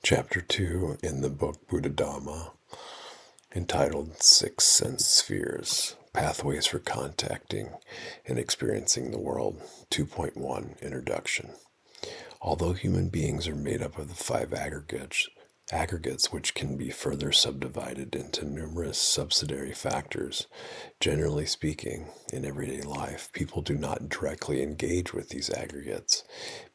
Chapter 2 in the book Buddhadhamma, entitled Six Sense Spheres, Pathways for Contacting and Experiencing the World, 2.1 Introduction. Although human beings are made up of the five aggregates which can be further subdivided into numerous subsidiary factors, generally speaking, in everyday life, people do not directly engage with these aggregates.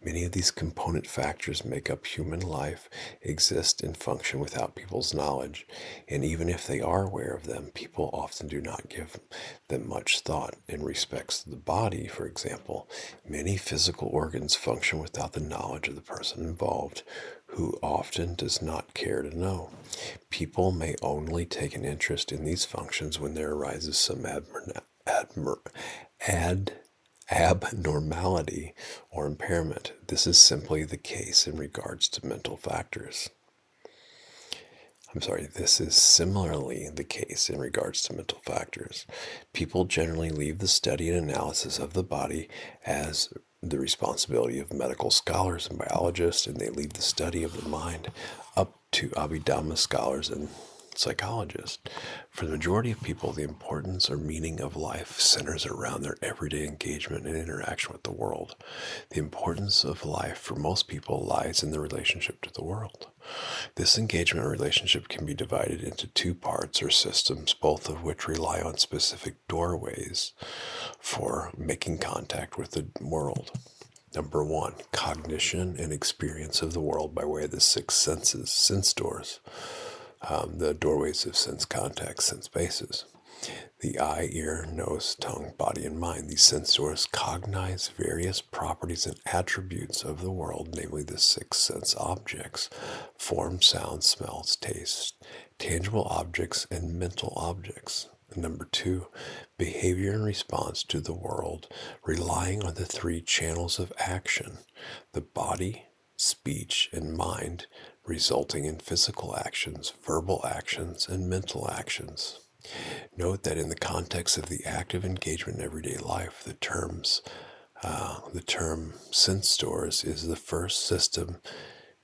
Many of these component factors make up human life, exist and function without people's knowledge, and even if they are aware of them, people often do not give them much thought. In respects to the body, for example, many physical organs function without the knowledge of the person involved, who often does not care to know. People may only take an interest in these functions when there arises some abnormality or impairment. This is simply the case in regards to mental factors. This is similarly the case in regards to mental factors. People generally leave the study and analysis of the body as the responsibility of medical scholars and biologists, and they leave the study of the mind up to Abhidhamma scholars and psychologists. For the majority of people, the importance or meaning of life centers around their everyday engagement and interaction with the world. The importance of life for most people lies in the relationship to the world. This engagement or relationship can be divided into two parts or systems, both of which rely on specific doorways for making contact with the world. Number one, cognition and experience of the world by way of the six senses, sense doors, the doorways of sense contact, sense bases. The eye, ear, nose, tongue, body, and mind. These sense doors cognize various properties and attributes of the world, namely the six sense objects, form, sound, smells, taste, tangible objects, and mental objects. And number two, behavior and response to the world, relying on the three channels of action, the body, speech, and mind, resulting in physical actions, verbal actions, and mental actions. Note that in the context of the active engagement in everyday life, the term sense doors is the first system.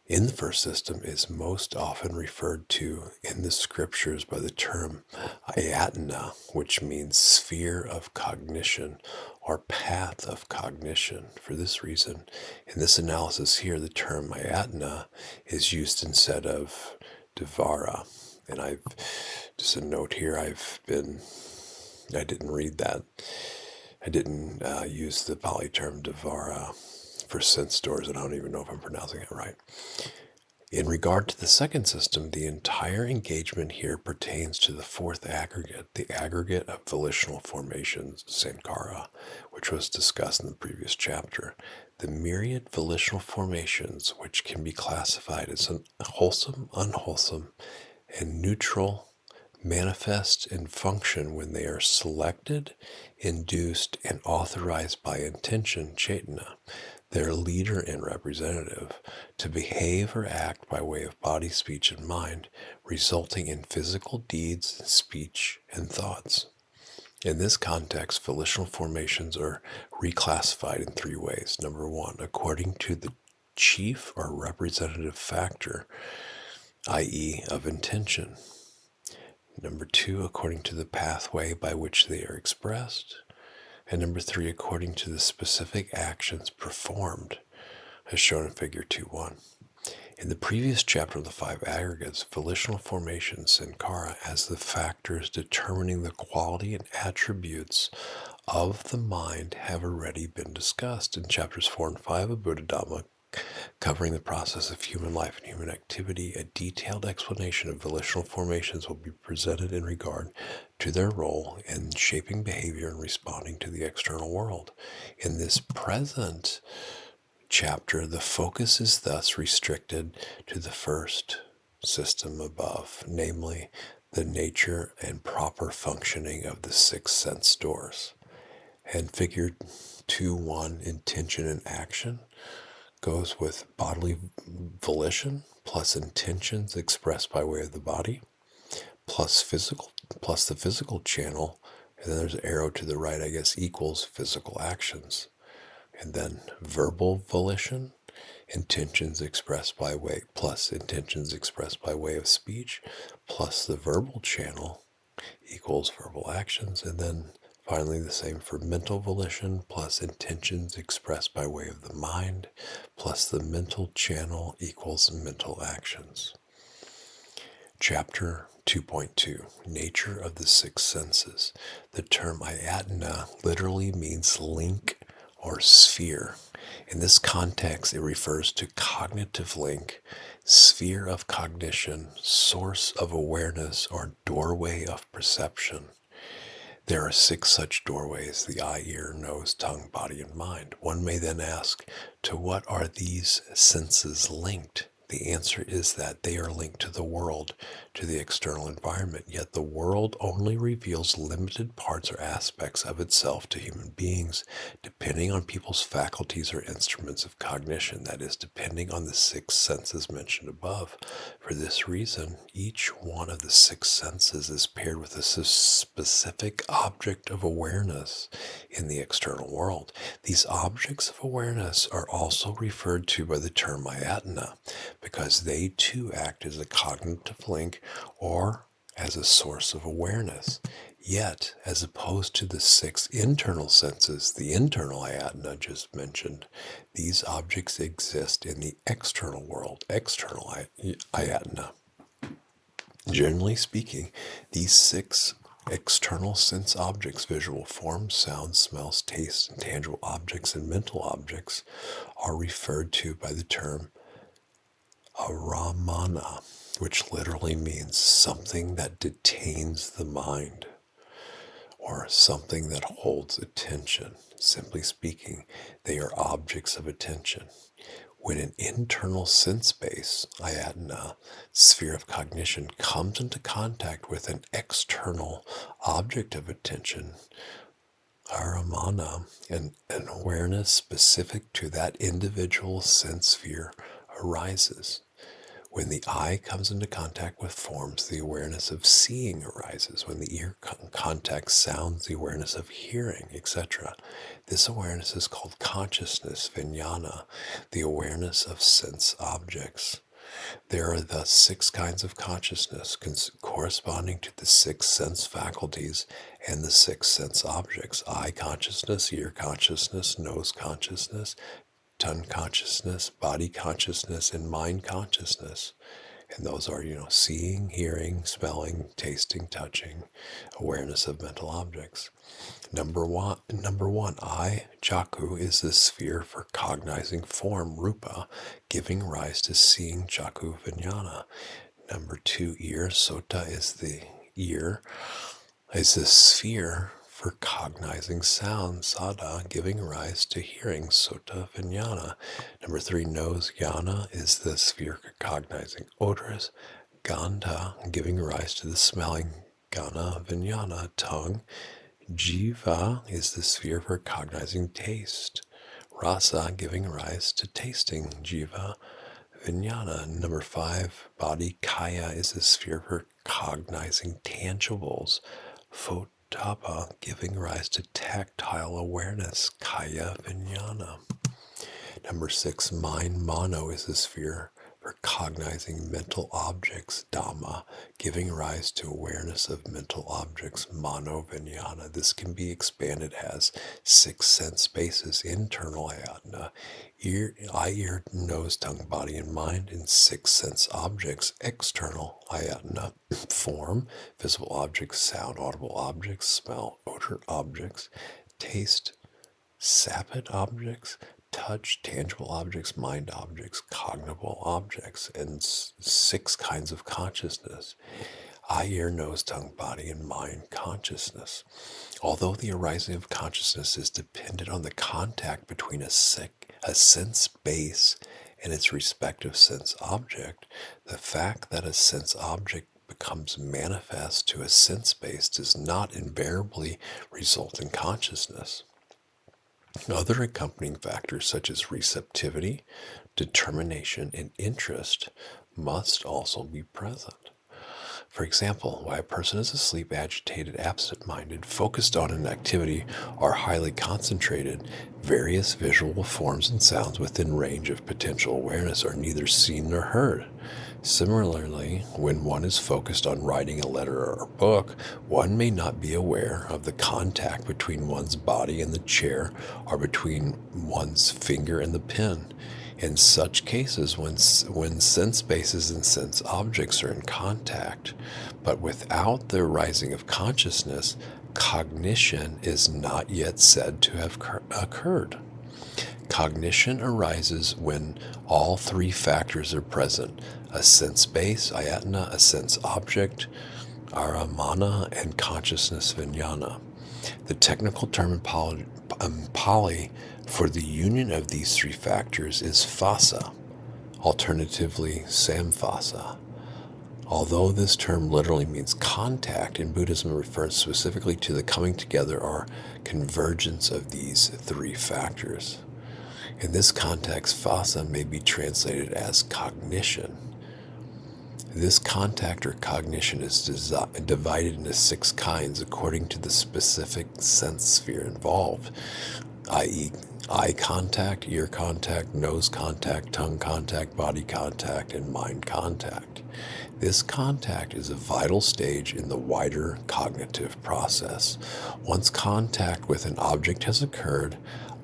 In the first system is most often referred to in the scriptures by the term ayatana, which means sphere of cognition or path of cognition. For this reason, in this analysis here, the term ayatana is used instead of dvara. And just a note here, I didn't read that. I didn't use the Pali term dvara for sense doors, and I don't even know if I'm pronouncing it right. In regard to the second system, the entire engagement here pertains to the fourth aggregate, the aggregate of volitional formations, sankhara, which was discussed in the previous chapter. The myriad volitional formations, which can be classified as wholesome, unwholesome, and neutral, manifest and function when they are selected, induced, and authorized by intention, cetana, their leader and representative, to behave or act by way of body, speech, and mind, resulting in physical deeds, speech, and thoughts. In this context, volitional formations are reclassified in three ways. Number one, according to the chief or representative factor, i.e., of intention. Number two, according to the pathway by which they are expressed. And number three, according to the specific actions performed, as shown in Figure 2.1. In the previous chapter of the five aggregates, volitional formations, sankhara, as the factors determining the quality and attributes of the mind have already been discussed. In chapters 4 and 5 of Buddhadhamma, covering the process of human life and human activity, a detailed explanation of volitional formations will be presented in regard to their role in shaping behavior and responding to the external world. In this present chapter, the focus is thus restricted to the first system above, namely the nature and proper functioning of the six sense doors. And Figure 2.1, intention and action, goes with bodily volition plus intentions expressed by way of the body plus the physical channel, and then there's an arrow to the right, equals physical actions. And then verbal volition intentions expressed by way, plus intentions expressed by way of speech, plus the verbal channel equals verbal actions, and then finally the same for mental volition, plus intentions expressed by way of the mind, plus the mental channel equals mental actions. Chapter 2.2, Nature of the Six Senses. The term ayatana literally means link or sphere. In this context, it refers to cognitive link, sphere of cognition, source of awareness, or doorway of perception. There are 6 such doorways: the eye, ear, nose, tongue, body, and mind. One may then ask, to what are these senses linked? The answer is that they are linked to the world, to the external environment, yet the world only reveals limited parts or aspects of itself to human beings, depending on people's faculties or instruments of cognition, that is, depending on the 6 senses mentioned above. For this reason, each one of the 6 senses is paired with a specific object of awareness in the external world. These objects of awareness are also referred to by the term ayatana, because they too act as a cognitive link or as a source of awareness. Yet, as opposed to the 6 internal senses, the internal ayatana just mentioned, these objects exist in the external world, external ayatana. Generally speaking, these 6 external sense objects, visual forms, sounds, smells, tastes, intangible objects, and mental objects, are referred to by the term aramana, which literally means something that detains the mind, or something that holds attention. Simply speaking, they are objects of attention. When an internal sense base, ayatana, sphere of cognition, comes into contact with an external object of attention, aramana, and an awareness specific to that individual sense sphere arises. When the eye comes into contact with forms, the awareness of seeing arises. When the ear contacts sounds, the awareness of hearing, etc. This awareness is called consciousness, vijnana, the awareness of sense objects. There are thus 6 kinds of consciousness corresponding to the 6 sense faculties and the 6 sense objects: eye consciousness, ear consciousness, nose consciousness, tongue consciousness, body consciousness, and mind consciousness. And those are, seeing, hearing, smelling, tasting, touching, awareness of mental objects. Number one, eye, chaku, is the sphere for cognizing form, rupa, giving rise to seeing, chaku, vijnana. Number 2, ear, sota, is the sphere for cognizing sound, sada, giving rise to hearing, sota, vijnana. Number 3, nose, jnana, is the sphere for cognizing odors, gandha, giving rise to the smelling, gana, vijnana. Tongue, jiva, is the sphere for cognizing taste, rasa, giving rise to tasting, jiva, vijnana. Number 5, body, kaya, is the sphere for cognizing tangibles, photapa, giving rise to tactile awareness, kaya, vijnana. Number 6, mind, mano, is the sphere for cognizing mental objects, dhamma, giving rise to awareness of mental objects, mano, vijnana. This can be expanded as 6 sense spaces: internal ayatana, eye, ear, nose, tongue, body, and mind, and 6 sense objects, external ayatana, form, visible objects, sound, audible objects, smell, odor objects, taste, sapid objects, touch, tangible objects, mind objects, cognable objects, and 6 kinds of consciousness: eye, ear, nose, tongue, body, and mind consciousness. Although the arising of consciousness is dependent on the contact between a sense base and its respective sense object, the fact that a sense object becomes manifest to a sense base does not invariably result in consciousness. Other accompanying factors such as receptivity, determination, and interest must also be present. For example, while a person is asleep, agitated, absent-minded, focused on an activity, or highly concentrated, various visual forms and sounds within range of potential awareness are neither seen nor heard. Similarly, when one is focused on writing a letter or a book, one may not be aware of the contact between one's body and the chair or between one's finger and the pen. In such cases, when sense spaces and sense objects are in contact, but without the arising of consciousness, cognition is not yet said to have occurred. Cognition arises when all three factors are present: a sense base, ayatana, a sense object, aramana, and consciousness, vijnana. The technical term in Pali for the union of these three factors is phassa, alternatively samphassa. Although this term literally means contact, in Buddhism it refers specifically to the coming together or convergence of these three factors. In this context, phassa may be translated as cognition. This contact or cognition is divided into 6 kinds according to the specific sense sphere involved, i.e., eye contact, ear contact, nose contact, tongue contact, body contact, and mind contact. This contact is a vital stage in the wider cognitive process. Once contact with an object has occurred,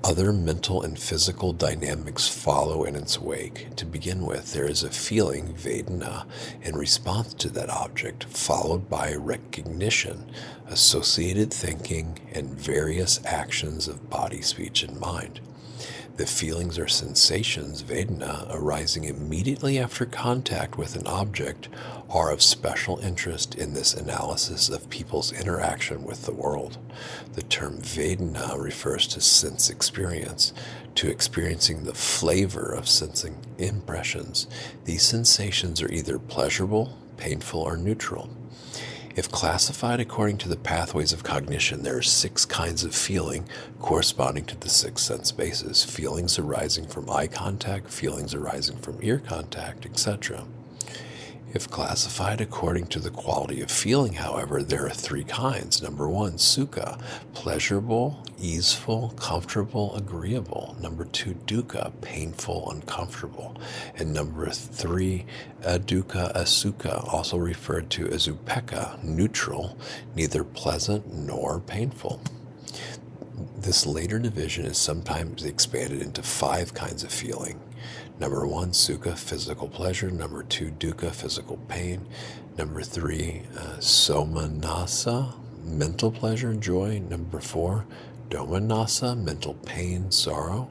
other mental and physical dynamics follow in its wake. To begin with, there is a feeling, vedana, in response to that object, followed by recognition, associated thinking, and various actions of body, speech, and mind. The feelings or sensations, vedana, arising immediately after contact with an object are of special interest in this analysis of people's interaction with the world. The term vedana refers to sense experience, to experiencing the flavor of sensing impressions. These sensations are either pleasurable, painful, or neutral. If classified according to the pathways of cognition, there are 6 kinds of feeling corresponding to the 6 sense bases: feelings arising from eye contact, feelings arising from ear contact, etc. If classified according to the quality of feeling, however, there are 3 kinds. Number 1, sukha, pleasurable, easeful, comfortable, agreeable. Number 2, dukkha, painful, uncomfortable. And number 3, adukkha, asukha, also referred to as upekkha, neutral, neither pleasant nor painful. This later division is sometimes expanded into 5 kinds of feeling. Number 1, sukha, physical pleasure. Number 2, dukkha, physical pain. Number 3, somanassa, mental pleasure, joy. Number 4, domanassa, mental pain, sorrow.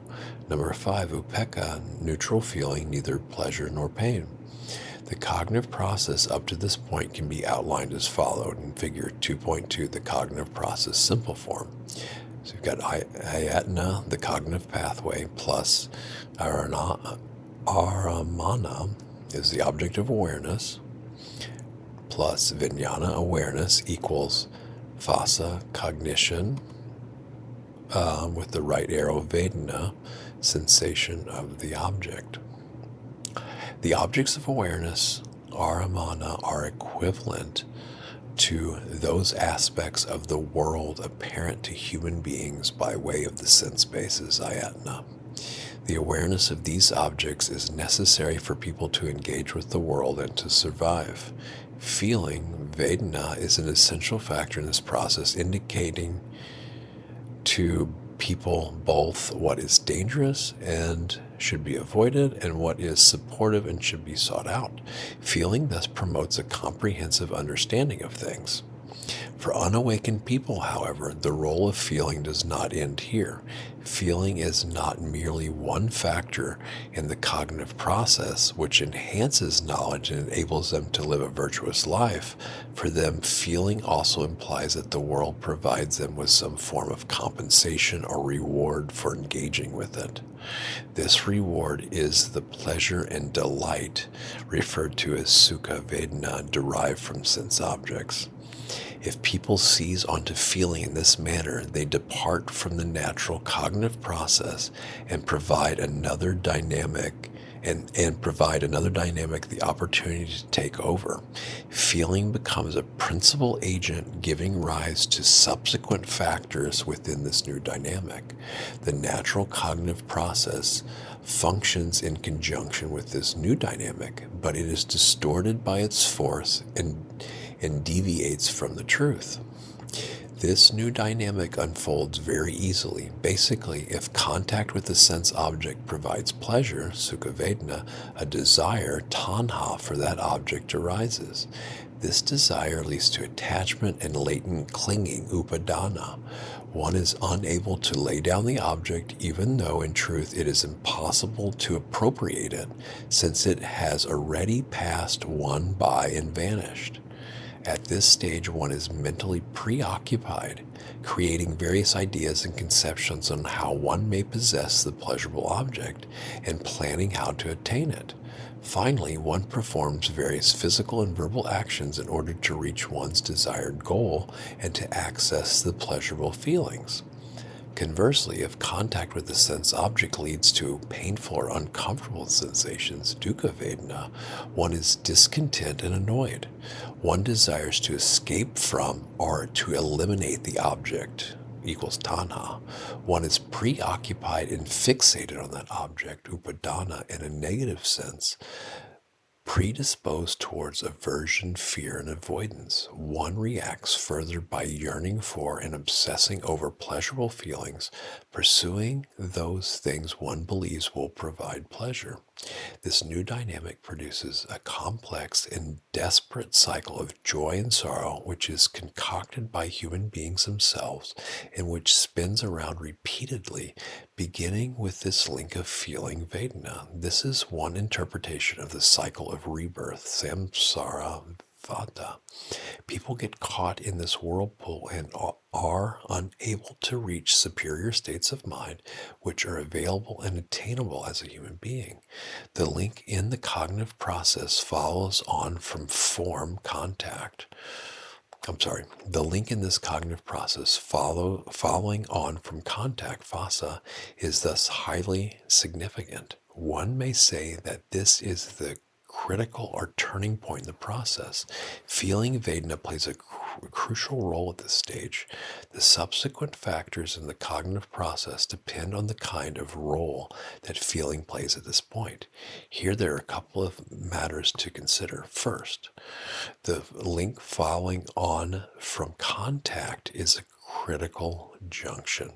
Number 5, upekkha, neutral feeling, neither pleasure nor pain. The cognitive process up to this point can be outlined as followed in Figure 2.2, the cognitive process simple form. So you've got ayatana, the cognitive pathway, plus aramana is the object of awareness, plus vijnana, awareness, equals phassa, cognition, with the right arrow, vedana, sensation of the object. The objects of awareness, aramana, are equivalent to those aspects of the world apparent to human beings by way of the sense bases, ayatana. The awareness of these objects is necessary for people to engage with the world and to survive. Feeling, vedana, is an essential factor in this process, indicating to people both what is dangerous and should be avoided and what is supportive and should be sought out. Feeling thus promotes a comprehensive understanding of things. For unawakened people, however, the role of feeling does not end here. Feeling is not merely one factor in the cognitive process which enhances knowledge and enables them to live a virtuous life. For them, feeling also implies that the world provides them with some form of compensation or reward for engaging with it. This reward is the pleasure and delight referred to as sukha, vedana, derived from sense objects. If people seize onto feeling in this manner, they depart from the natural cognitive process and provide another dynamic and provide another dynamic the opportunity to take over. Feeling becomes a principal agent giving rise to subsequent factors within this new dynamic. The natural cognitive process functions in conjunction with this new dynamic, but it is distorted by its force and deviates from the truth. This new dynamic unfolds very easily. Basically, if contact with the sense object provides pleasure, sukha vedana, a desire, tanha, for that object arises. This desire leads to attachment and latent clinging, upadana. One is unable to lay down the object, even though in truth it is impossible to appropriate it, since it has already passed one by and vanished. At this stage, one is mentally preoccupied, creating various ideas and conceptions on how one may possess the pleasurable object and planning how to attain it. Finally, one performs various physical and verbal actions in order to reach one's desired goal and to access the pleasurable feelings. Conversely, if contact with the sense object leads to painful or uncomfortable sensations, dukkha vedana, one is discontent and annoyed. One desires to escape from or to eliminate the object, equals tanha. One is preoccupied and fixated on that object, upadana, in a negative sense, predisposed towards aversion, fear, and avoidance. One reacts further by yearning for and obsessing over pleasurable feelings, pursuing those things one believes will provide pleasure. This new dynamic produces a complex and desperate cycle of joy and sorrow, which is concocted by human beings themselves and which spins around repeatedly, beginning with this link of feeling vedana. This is one interpretation of the cycle of rebirth, samsara vata. People get caught in this whirlpool and are unable to reach superior states of mind which are available and attainable as a human being. The link in the cognitive process follows on from the link in this cognitive process following on from contact, phasa, is thus highly significant. One may say that this is the critical or turning point in the process. Feeling vedana plays a crucial role at this stage. The subsequent factors in the cognitive process depend on the kind of role that feeling plays at this point. Here there are a couple of matters to consider. First, the link following on from contact is a critical junction,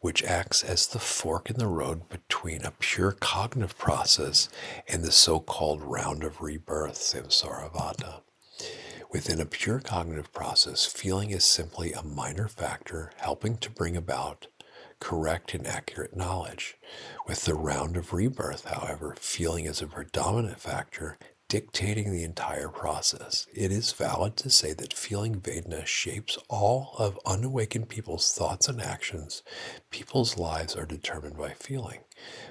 which acts as the fork in the road between a pure cognitive process and the so-called round of rebirth, samsara vata. Within a pure cognitive process, feeling is simply a minor factor helping to bring about correct and accurate knowledge. With the round of rebirth, however, feeling is a predominant factor dictating the entire process. It is valid to say that feeling vedana shapes all of unawakened people's thoughts and actions. People's lives are determined by feeling.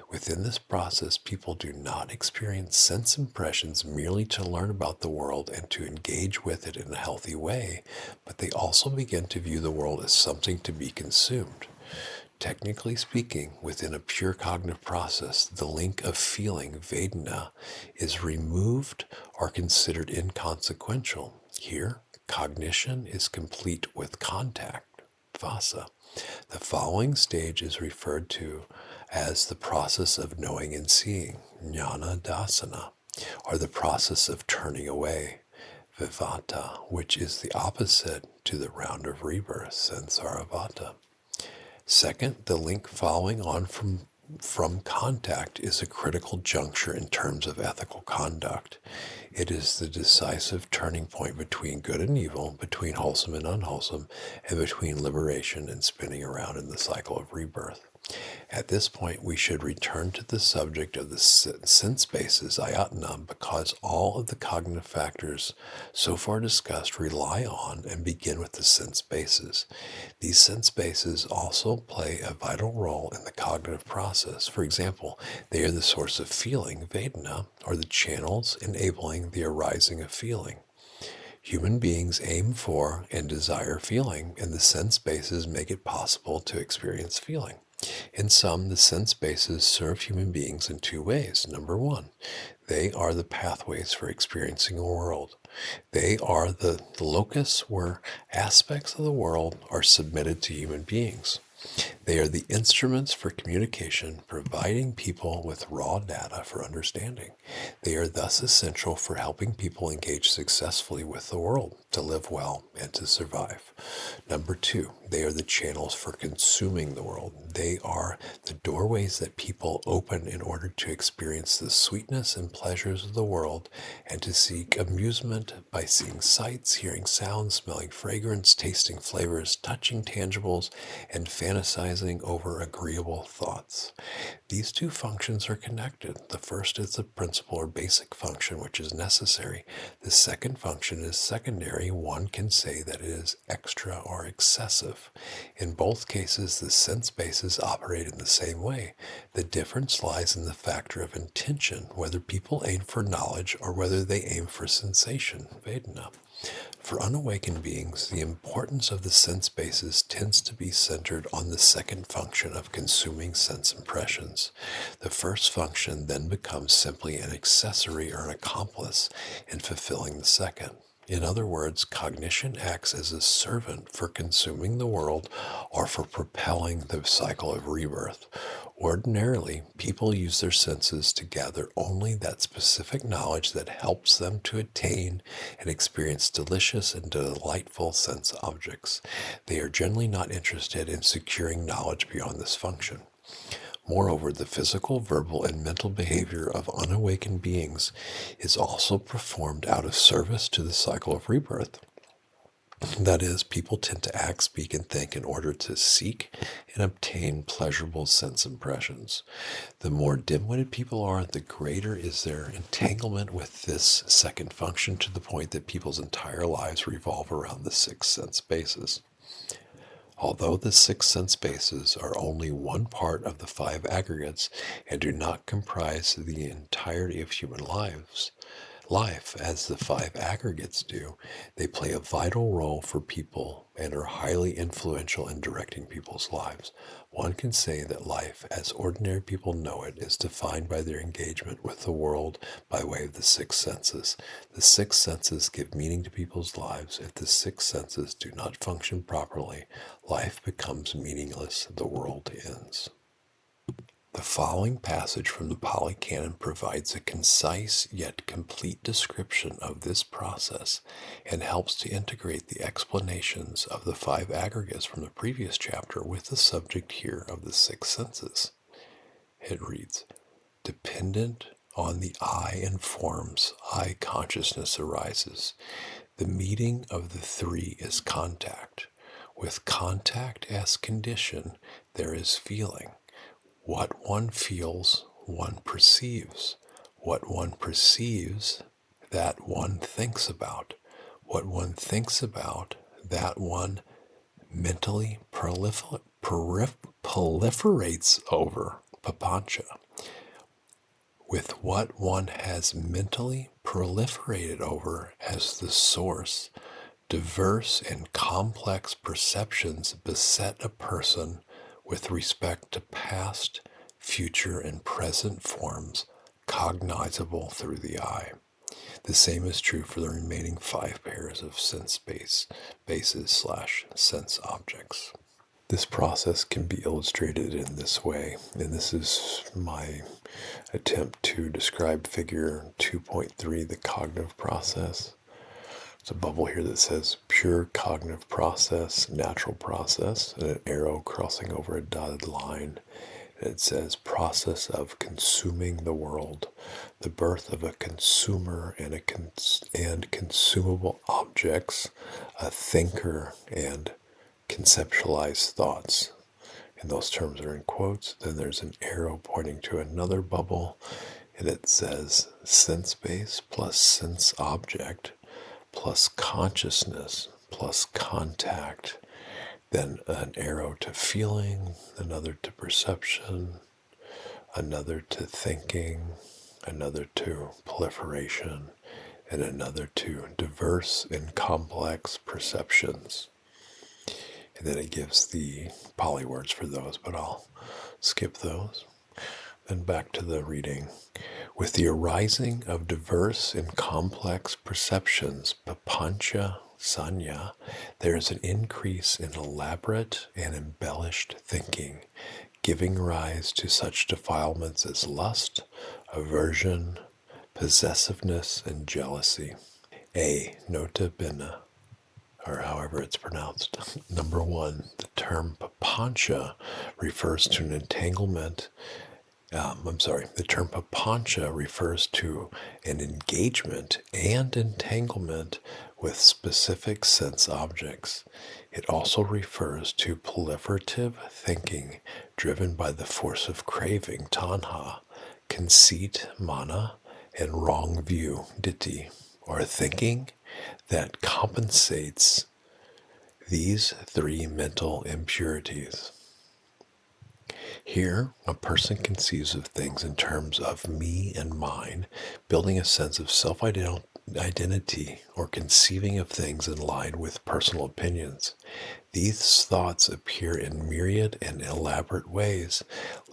Within this process, people do not experience sense impressions merely to learn about the world and to engage with it in a healthy way, but they also begin to view the world as something to be consumed. Technically speaking, within a pure cognitive process, the link of feeling, vedana, is removed or considered inconsequential. Here, cognition is complete with contact, phasa. The following stage is referred to as the process of knowing and seeing, jnana dasana, or the process of turning away, vivata, which is the opposite to the round of rebirth, samsara vata. Second, the link following on from contact is a critical juncture in terms of ethical conduct. It is the decisive turning point between good and evil, between wholesome and unwholesome, and between liberation and spinning around in the cycle of rebirth. At this point, we should return to the subject of the sense bases, ayatana, because all of the cognitive factors so far discussed rely on and begin with the sense bases. These sense bases also play a vital role in the cognitive process. For example, they are the source of feeling, vedana, or the channels enabling the arising of feeling. Human beings aim for and desire feeling, and the sense bases make it possible to experience feeling. In sum, the sense bases serve human beings in two ways. Number one, they are the pathways for experiencing a world. They are the locus where aspects of the world are submitted to human beings. They are the instruments for communication, providing people with raw data for understanding. They are thus essential for helping people engage successfully with the world, to live well, and to survive. Number two, they are the channels for consuming the world. They are the doorways that people open in order to experience the sweetness and pleasures of the world and to seek amusement by seeing sights, hearing sounds, smelling fragrance, tasting flavors, touching tangibles, and fantasizing over agreeable thoughts. These two functions are connected. The first is the principal or basic function, which is necessary. The second function is secondary. One can say that it is extra or excessive. In both cases, the sense bases operate in the same way. The difference lies in the factor of intention, whether people aim for knowledge or whether they aim for sensation, Vedana. For unawakened beings, the importance of the sense bases tends to be centered on the second function of consuming sense impressions. The first function then becomes simply an accessory or an accomplice in fulfilling the second. In other words, cognition acts as a servant for consuming the world or for propelling the cycle of rebirth. Ordinarily, people use their senses to gather only that specific knowledge that helps them to attain and experience delicious and delightful sense objects. They are generally not interested in securing knowledge beyond this function. Moreover, the physical, verbal, and mental behavior of unawakened beings is also performed out of service to the cycle of rebirth. That is, people tend to act, speak, and think in order to seek and obtain pleasurable sense impressions. The more dim-witted people are, the greater is their entanglement with this second function, to the point that people's entire lives revolve around the six sense bases. Although the six sense bases are only one part of the five aggregates and do not comprise the entirety of human life, as the five aggregates do, they play a vital role for people and are highly influential in directing people's lives. One can say that life, as ordinary people know it, is defined by their engagement with the world by way of the six senses. The six senses give meaning to people's lives. If the six senses do not function properly, life becomes meaningless, the world ends. The following passage from the Pali Canon provides a concise yet complete description of this process and helps to integrate the explanations of the five aggregates from the previous chapter with the subject here of the six senses. It reads, "Dependent on the I and forms, I consciousness arises. The meeting of the three is contact. With contact as condition, there is feeling. What one feels, one perceives. What one perceives, that one thinks about. What one thinks about, that one mentally proliferates over, papancha. With what one has mentally proliferated over as the source, diverse and complex perceptions beset a person with respect to past, future, and present forms cognizable through the eye. The same is true for the remaining five pairs of sense bases/sense objects." This process can be illustrated in this way, and this is my attempt to describe figure 2.3, the cognitive process. There's a bubble here that says pure cognitive process, natural process, and an arrow crossing over a dotted line. And it says process of consuming the world, the birth of a consumer and consumable objects, a thinker and conceptualized thoughts. And those terms are in quotes. Then there's an arrow pointing to another bubble, and it says sense base plus sense object plus consciousness plus contact, then an arrow to feeling, another to perception, another to thinking, another to proliferation, and another to diverse and complex perceptions. And then it gives the Pali words for those, but I'll skip those. Then back to the reading. With the arising of diverse and complex perceptions, papancha sanya, there is an increase in elaborate and embellished thinking, giving rise to such defilements as lust, aversion, possessiveness, and jealousy. A nota bene, or however it's pronounced. Number one, the term papancha refers to an entanglement. The term papancha refers to an engagement and entanglement with specific sense objects. It also refers to proliferative thinking driven by the force of craving, tanha, conceit, mana, and wrong view, ditthi, or thinking that compensates these three mental impurities. Here, a person conceives of things in terms of me and mine, building a sense of self-identity or conceiving of things in line with personal opinions. These thoughts appear in myriad and elaborate ways,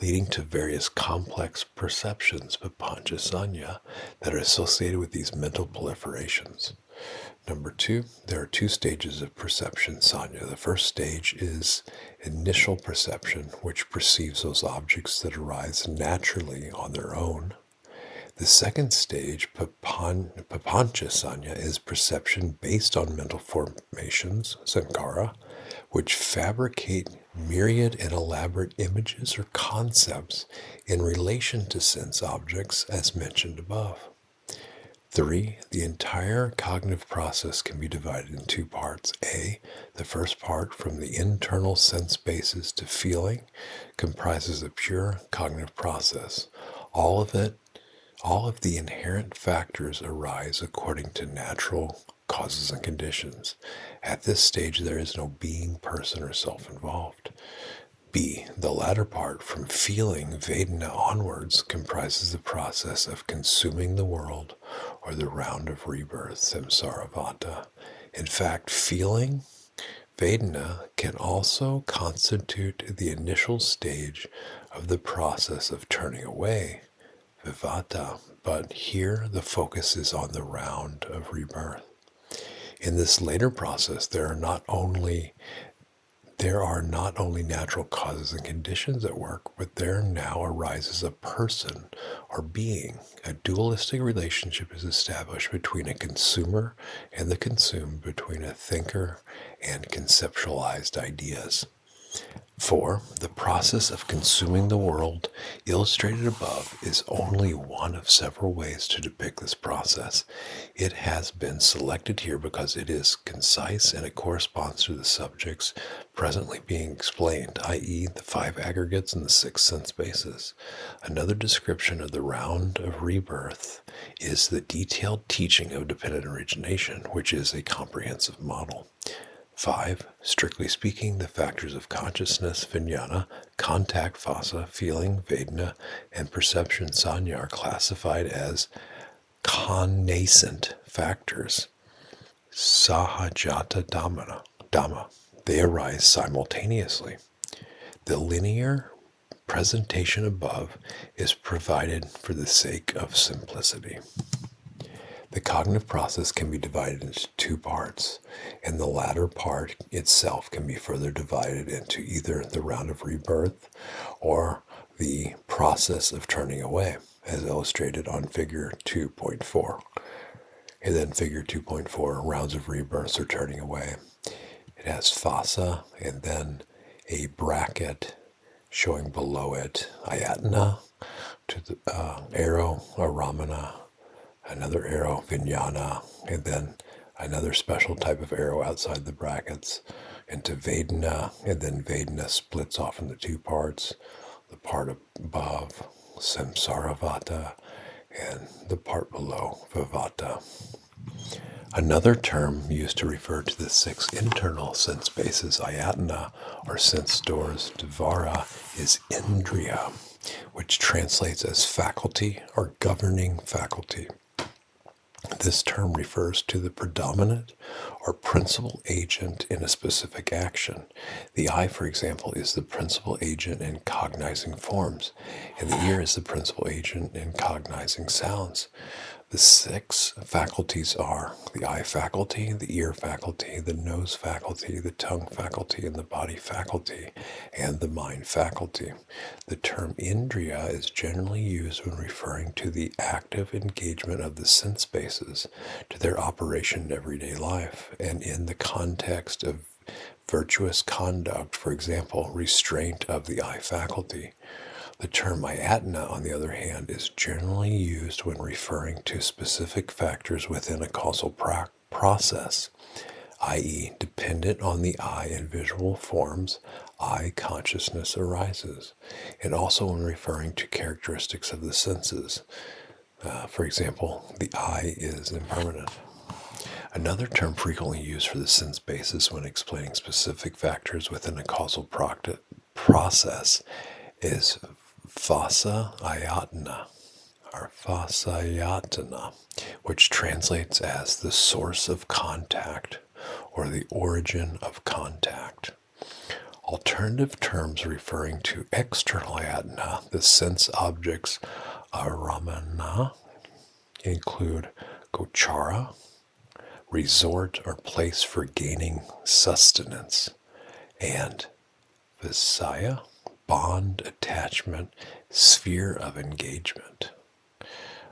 leading to various complex perceptions, papancha sanya, that are associated with these mental proliferations. Number two, there are two stages of perception sanya. The first stage is initial perception, which perceives those objects that arise naturally on their own. The second stage, papancha sanya, is perception based on mental formations, sankhara, which fabricate myriad and elaborate images or concepts in relation to sense objects as mentioned above. 3. The entire cognitive process can be divided in two parts. A, the first part, from the internal sense basis to feeling, comprises a pure cognitive process. All of the inherent factors arise according to natural causes and conditions. At this stage, there is no being, person, or self involved. B, the latter part, from feeling, Vedana, onwards, comprises the process of consuming the world, or the round of rebirth, samsara vata. In fact, feeling, Vedana, can also constitute the initial stage of the process of turning away, vivata, but here the focus is on the round of rebirth. In this later process, there are not only natural causes and conditions at work, but there now arises a person or being. A dualistic relationship is established between a consumer and the consumed, between a thinker and conceptualized ideas. 4. The process of consuming the world, illustrated above, is only one of several ways to depict this process. It has been selected here because it is concise and it corresponds to the subjects presently being explained, i.e. the 5 aggregates and the 6 sense bases. Another description of the round of rebirth is the detailed teaching of dependent origination, which is a comprehensive model. 5. Strictly speaking, the factors of consciousness, vijnana, contact, phasa, feeling, vedana, and perception, sanya, are classified as connascent factors, sahajata dhamma. They arise simultaneously. The linear presentation above is provided for the sake of simplicity. The cognitive process can be divided into 2 parts, and the latter part itself can be further divided into either the round of rebirth or the process of turning away, as illustrated on figure 2.4. And then figure 2.4, rounds of rebirth or turning away. It has phasa and then a bracket showing below it ayatana, to the arrow, aramana, another arrow, vijnana, and then another special type of arrow outside the brackets into Vedana, and then Vedana splits off into 2 parts. The part above, samsara vata, and the part below, vivata. Another term used to refer to the 6 internal sense bases, ayatana, or sense doors, dvara, is indriya, which translates as faculty or governing faculty. This term refers to the predominant or principal agent in a specific action. The eye, for example, is the principal agent in cognizing forms, and the ear is the principal agent in cognizing sounds. The 6 faculties are the eye faculty, the ear faculty, the nose faculty, the tongue faculty, and the body faculty, and the mind faculty. The term indriya is generally used when referring to the active engagement of the sense bases to their operation in everyday life, and in the context of virtuous conduct, for example, restraint of the eye faculty. The term ayatana, on the other hand, is generally used when referring to specific factors within a causal process, i.e., dependent on the eye and visual forms, eye consciousness arises, and also when referring to characteristics of the senses. For example, the eye is impermanent. Another term frequently used for the sense basis when explaining specific factors within a causal process is phasayatana, or phasayatana, which translates as the source of contact or the origin of contact. Alternative terms referring to external ayatana, the sense objects aramana, include gochara, resort or place for gaining sustenance, and visaya, bond, attachment, sphere of engagement.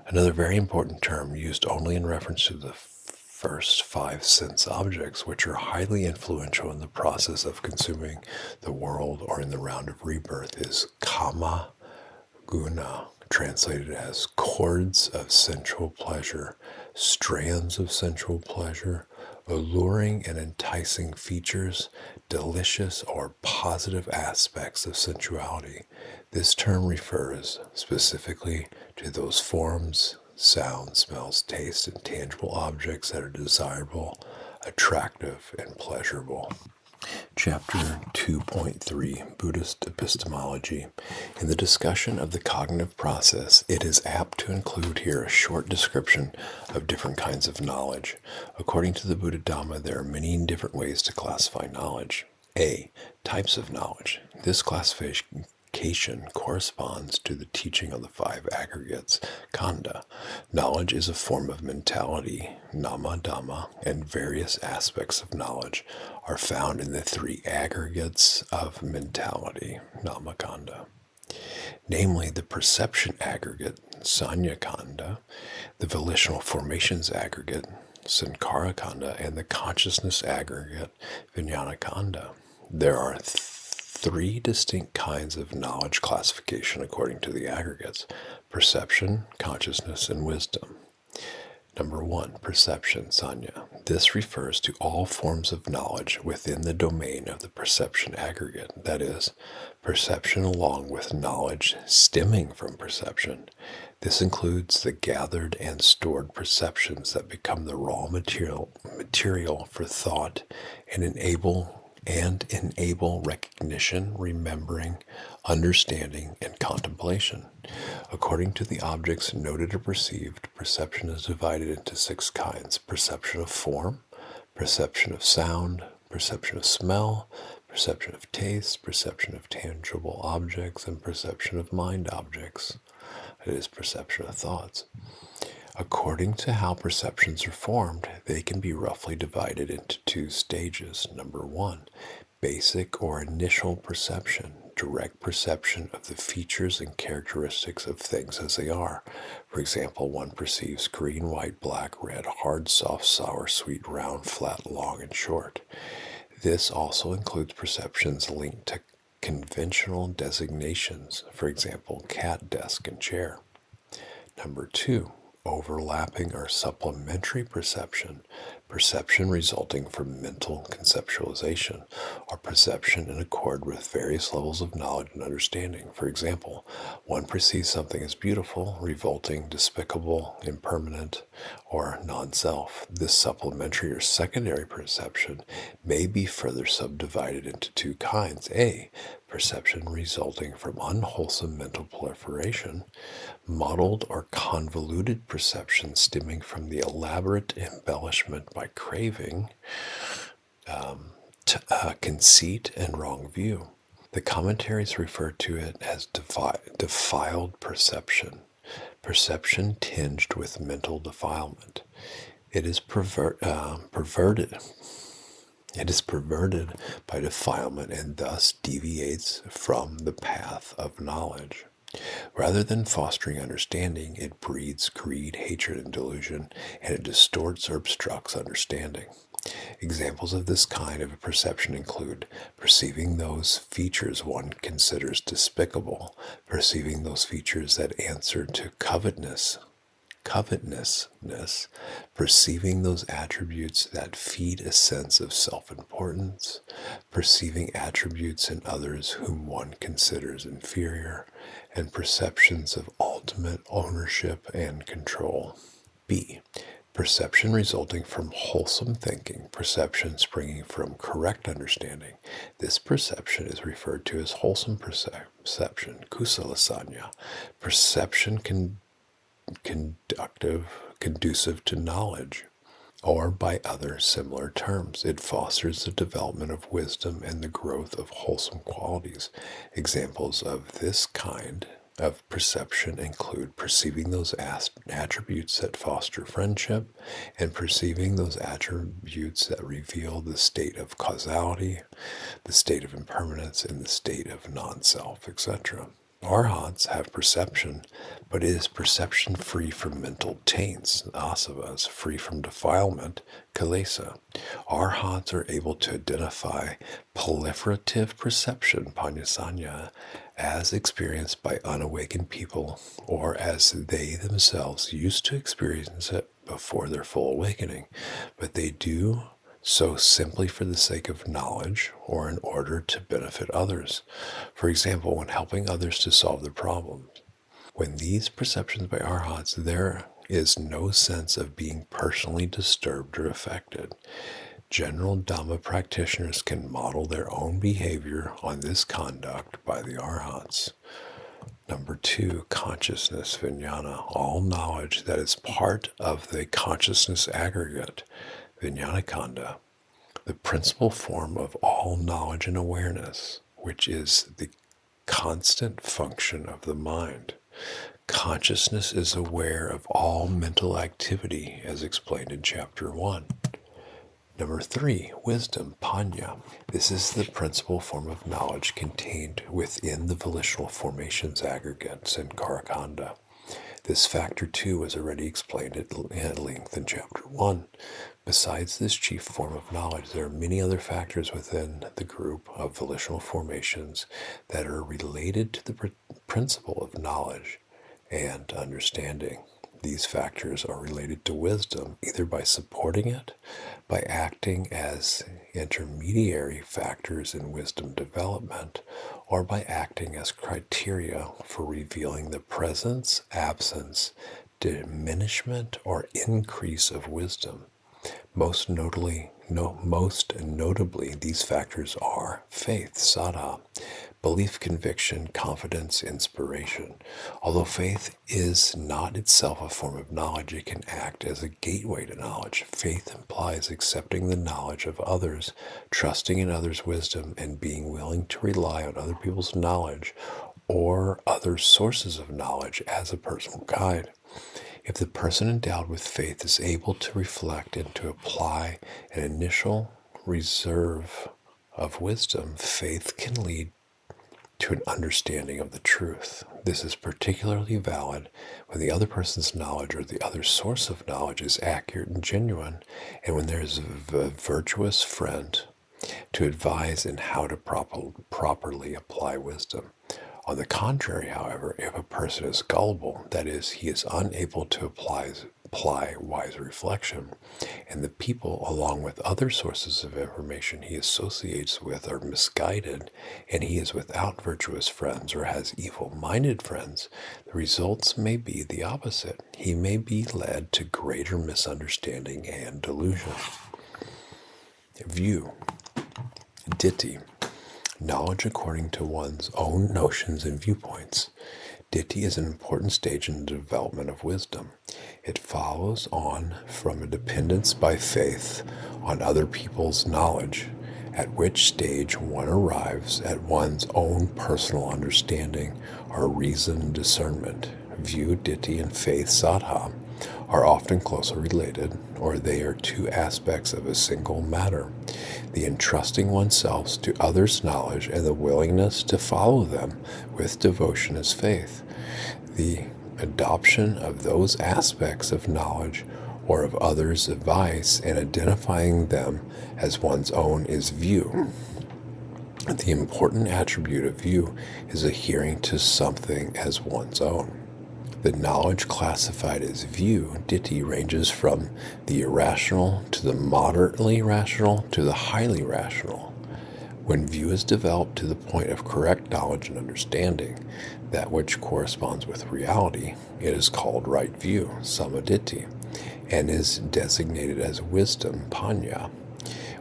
Another very important term used only in reference to the first 5 sense objects, which are highly influential in the process of consuming the world or in the round of rebirth, is kama guna, translated as cords of sensual pleasure, strands of sensual pleasure, alluring and enticing features, delicious or positive aspects of sensuality. This term refers specifically to those forms, sounds, smells, tastes, and tangible objects that are desirable, attractive, and pleasurable. Chapter 2.3, Buddhist Epistemology. In the discussion of the cognitive process, it is apt to include here a short description of different kinds of knowledge. According to the Buddhadhamma, there are many different ways to classify knowledge. A. Types of knowledge. This classification corresponds to the teaching of the 5 aggregates, khandha. Knowledge is a form of mentality, nama dhamma, and various aspects of knowledge are found in the 3 aggregates of mentality, nama khandha. Namely, the perception aggregate, sanya khandha, the volitional formations aggregate, sankhara khandha, and the consciousness aggregate, vijnana khandha. There are 3 distinct kinds of knowledge classification according to the aggregates: perception, consciousness, and wisdom. Number 1, perception, sanya. This refers to all forms of knowledge within the domain of the perception aggregate, that is, perception along with knowledge stemming from perception. This includes the gathered and stored perceptions that become the raw material for thought and enable recognition, remembering, understanding, and contemplation. According to the objects noted or perceived, perception is divided into 6 kinds: perception of form, perception of sound, perception of smell, perception of taste, perception of tangible objects, and perception of mind objects. It is perception of thoughts. According to how perceptions are formed, they can be roughly divided into 2 stages. Number 1, basic or initial perception, direct perception of the features and characteristics of things as they are. For example, one perceives green, white, black, red, hard, soft, sour, sweet, round, flat, long, and short. This also includes perceptions linked to conventional designations, for example, cat, desk, and chair. Number 2, overlapping or supplementary perception, perception resulting from mental conceptualization, or perception in accord with various levels of knowledge and understanding. For example, one perceives something as beautiful, revolting, despicable, impermanent, or non-self. This supplementary or secondary perception may be further subdivided into 2 kinds. A, perception resulting from unwholesome mental proliferation, muddled or convoluted perception stemming from the elaborate embellishment by craving, conceit, and wrong view. The commentaries refer to it as defiled perception, perception tinged with mental defilement. It is perverted. It is perverted by defilement and thus deviates from the path of knowledge. Rather than fostering understanding, it breeds greed, hatred, and delusion, and it distorts or obstructs understanding. Examples of this kind of a perception include perceiving those features one considers despicable, perceiving those features that answer to covetousness, perceiving those attributes that feed a sense of self-importance, perceiving attributes in others whom one considers inferior, and perceptions of ultimate ownership and control. B. Perception resulting from wholesome thinking, perception springing from correct understanding. This perception is referred to as wholesome perception, kusalasanya, perception conducive to knowledge, or by other similar terms. It fosters the development of wisdom and the growth of wholesome qualities. Examples of this kind of perception include perceiving those attributes that foster friendship and perceiving those attributes that reveal the state of causality, the state of impermanence, and the state of non-self, etc. Arhats have perception, but it is perception free from mental taints, asavas, free from defilement, kilesa. Arhats are able to identify proliferative perception, panyasanya, as experienced by unawakened people, or as they themselves used to experience it before their full awakening, but they do so simply for the sake of knowledge or in order to benefit others. For example, when helping others to solve their problems. When these perceptions by arhats, there is no sense of being personally disturbed or affected. General Dhamma practitioners can model their own behavior on this conduct by the arhats. Number 2, consciousness, vijnana, all knowledge that is part of the consciousness aggregate, vijnanakanda, the principal form of all knowledge and awareness, which is the constant function of the mind. Consciousness is aware of all mental activity, as explained in Chapter 1. Number 3, wisdom, panya. This is the principal form of knowledge contained within the volitional formations aggregates in Karakanda. This factor, too, was already explained at length in Chapter 1. Besides this chief form of knowledge, there are many other factors within the group of volitional formations that are related to the principle of knowledge and understanding. These factors are related to wisdom, either by supporting it, by acting as intermediary factors in wisdom development, or by acting as criteria for revealing the presence, absence, diminishment, or increase of wisdom. Most notably, these factors are faith, saddha, belief, conviction, confidence, inspiration. Although faith is not itself a form of knowledge, it can act as a gateway to knowledge. Faith implies accepting the knowledge of others, trusting in others' wisdom, and being willing to rely on other people's knowledge or other sources of knowledge as a personal guide. If the person endowed with faith is able to reflect and to apply an initial reserve of wisdom, faith can lead to an understanding of the truth. This is particularly valid when the other person's knowledge or the other source of knowledge is accurate and genuine, and when there is a virtuous friend to advise in how to properly apply wisdom. On the contrary, however, if a person is gullible, that is, he is unable to apply wise reflection, and the people, along with other sources of information he associates with, are misguided, and he is without virtuous friends or has evil-minded friends, the results may be the opposite. He may be led to greater misunderstanding and delusion. View. Ditthi. knowledge according to one's own notions and viewpoints. Ditthi is an important stage in the development of wisdom. It follows on from a dependence by faith on other people's knowledge, at which stage one arrives at one's own personal understanding or reason discernment. View, ditthi, and faith, saddha, are often closely related, or they are two aspects of a single matter. The entrusting oneself to others' knowledge and the willingness to follow them with devotion is faith. The adoption of those aspects of knowledge or of others' advice and identifying them as one's own is view. The important attribute of view is adhering to something as one's own. The knowledge classified as view, ditthi, ranges from the irrational to the moderately rational to the highly rational. When view is developed to the point of correct knowledge and understanding, that which corresponds with reality, it is called right view, samaditthi, and is designated as wisdom, panya.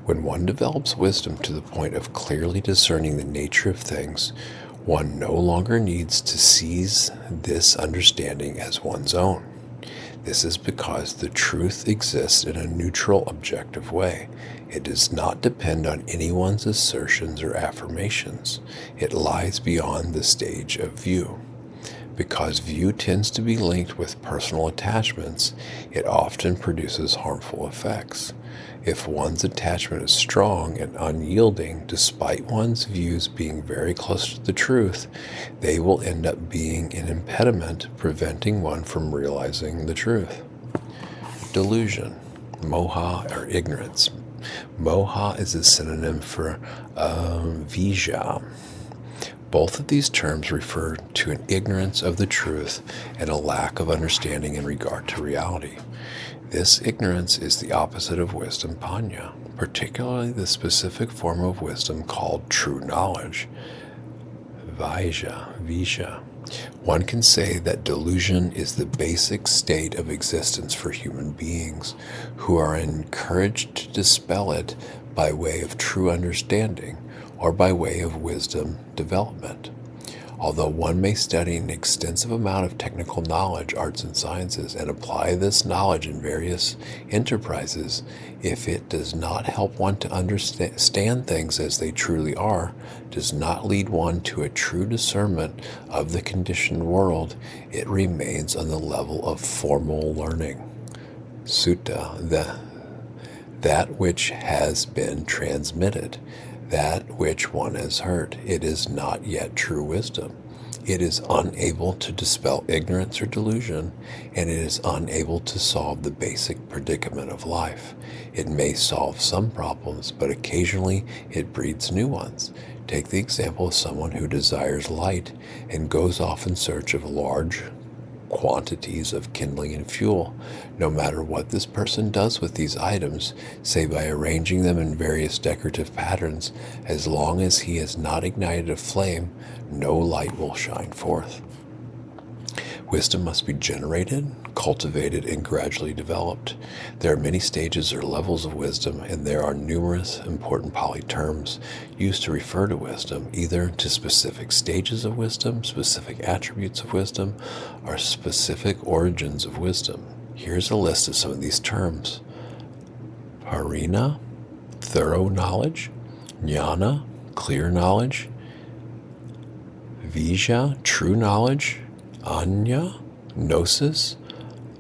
When one develops wisdom to the point of clearly discerning the nature of things, one no longer needs to seize this understanding as one's own. This is because the truth exists in a neutral, objective way. It does not depend on anyone's assertions or affirmations. It lies beyond the stage of view. Because view tends to be linked with personal attachments, it often produces harmful effects. If one's attachment is strong and unyielding, despite one's views being very close to the truth, they will end up being an impediment, preventing one from realizing the truth. Delusion, moha, or ignorance. Moha is a synonym for vijja. Both of these terms refer to an ignorance of the truth and a lack of understanding in regard to reality. This ignorance is the opposite of wisdom, panya, particularly the specific form of wisdom called true knowledge, vijja. One can say that delusion is the basic state of existence for human beings, who are encouraged to dispel it by way of true understanding or by way of wisdom development. Although one may study an extensive amount of technical knowledge, arts and sciences, and apply this knowledge in various enterprises, if it does not help one to understand things as they truly are, does not lead one to a true discernment of the conditioned world, it remains on the level of formal learning. Sutta, that which has been transmitted, that which one has heard, it is not yet true wisdom. It is unable to dispel ignorance or delusion, and it is unable to solve the basic predicament of life. It may solve some problems, but occasionally it breeds new ones. Take the example of someone who desires light and goes off in search of large quantities of kindling and fuel. No matter what this person does with these items, say by arranging them in various decorative patterns, as long as he has not ignited a flame, no light will shine forth. Wisdom must be generated, cultivated, and gradually developed. There are many stages or levels of wisdom, and there are numerous important Pali terms used to refer to wisdom, either to specific stages of wisdom, specific attributes of wisdom, or specific origins of wisdom. Here's a list of some of these terms. Harina, thorough knowledge. Jnana, clear knowledge. Vijja, true knowledge. Anya, gnosis.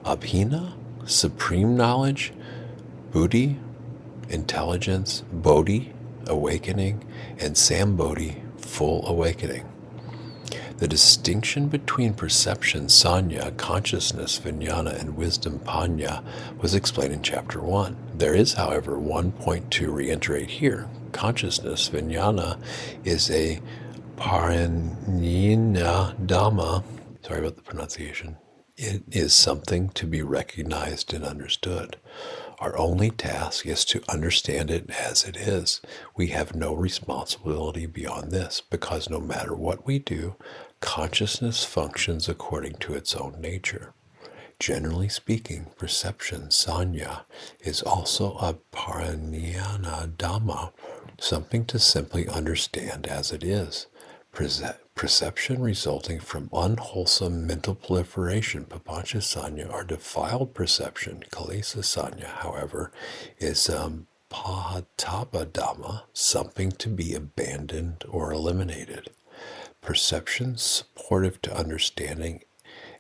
Abhina, supreme knowledge. Buddhi, intelligence. Bodhi, awakening. And Sambodhi, full awakening. The distinction between perception, sanya, consciousness, vijnana, and wisdom, panya, was explained in Chapter 1. There is, however, one point to reiterate here. Consciousness, vijnana, is a Bhikkhu. Sorry about the pronunciation. It is something to be recognized and understood. Our only task is to understand it as it is. We have no responsibility beyond this, because no matter what we do, consciousness functions according to its own nature. Generally speaking, perception, sanya, is also a Dhamma, something to simply understand as it is. Perception resulting from unwholesome mental proliferation, papancha sanya, or defiled perception, kilesa sanya, however, is Buddhadhamma, something to be abandoned or eliminated. Perception supportive to understanding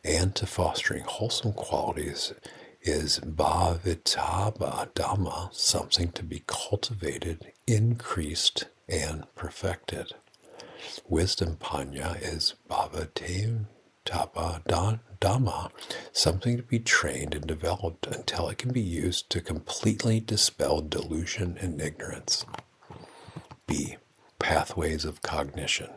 and to fostering wholesome qualities is Bhikkhu, something to be cultivated, increased, and perfected. Wisdom panya is Bhavatev Dhamma, something to be trained and developed until it can be used to completely dispel delusion and ignorance. B. Pathways of cognition.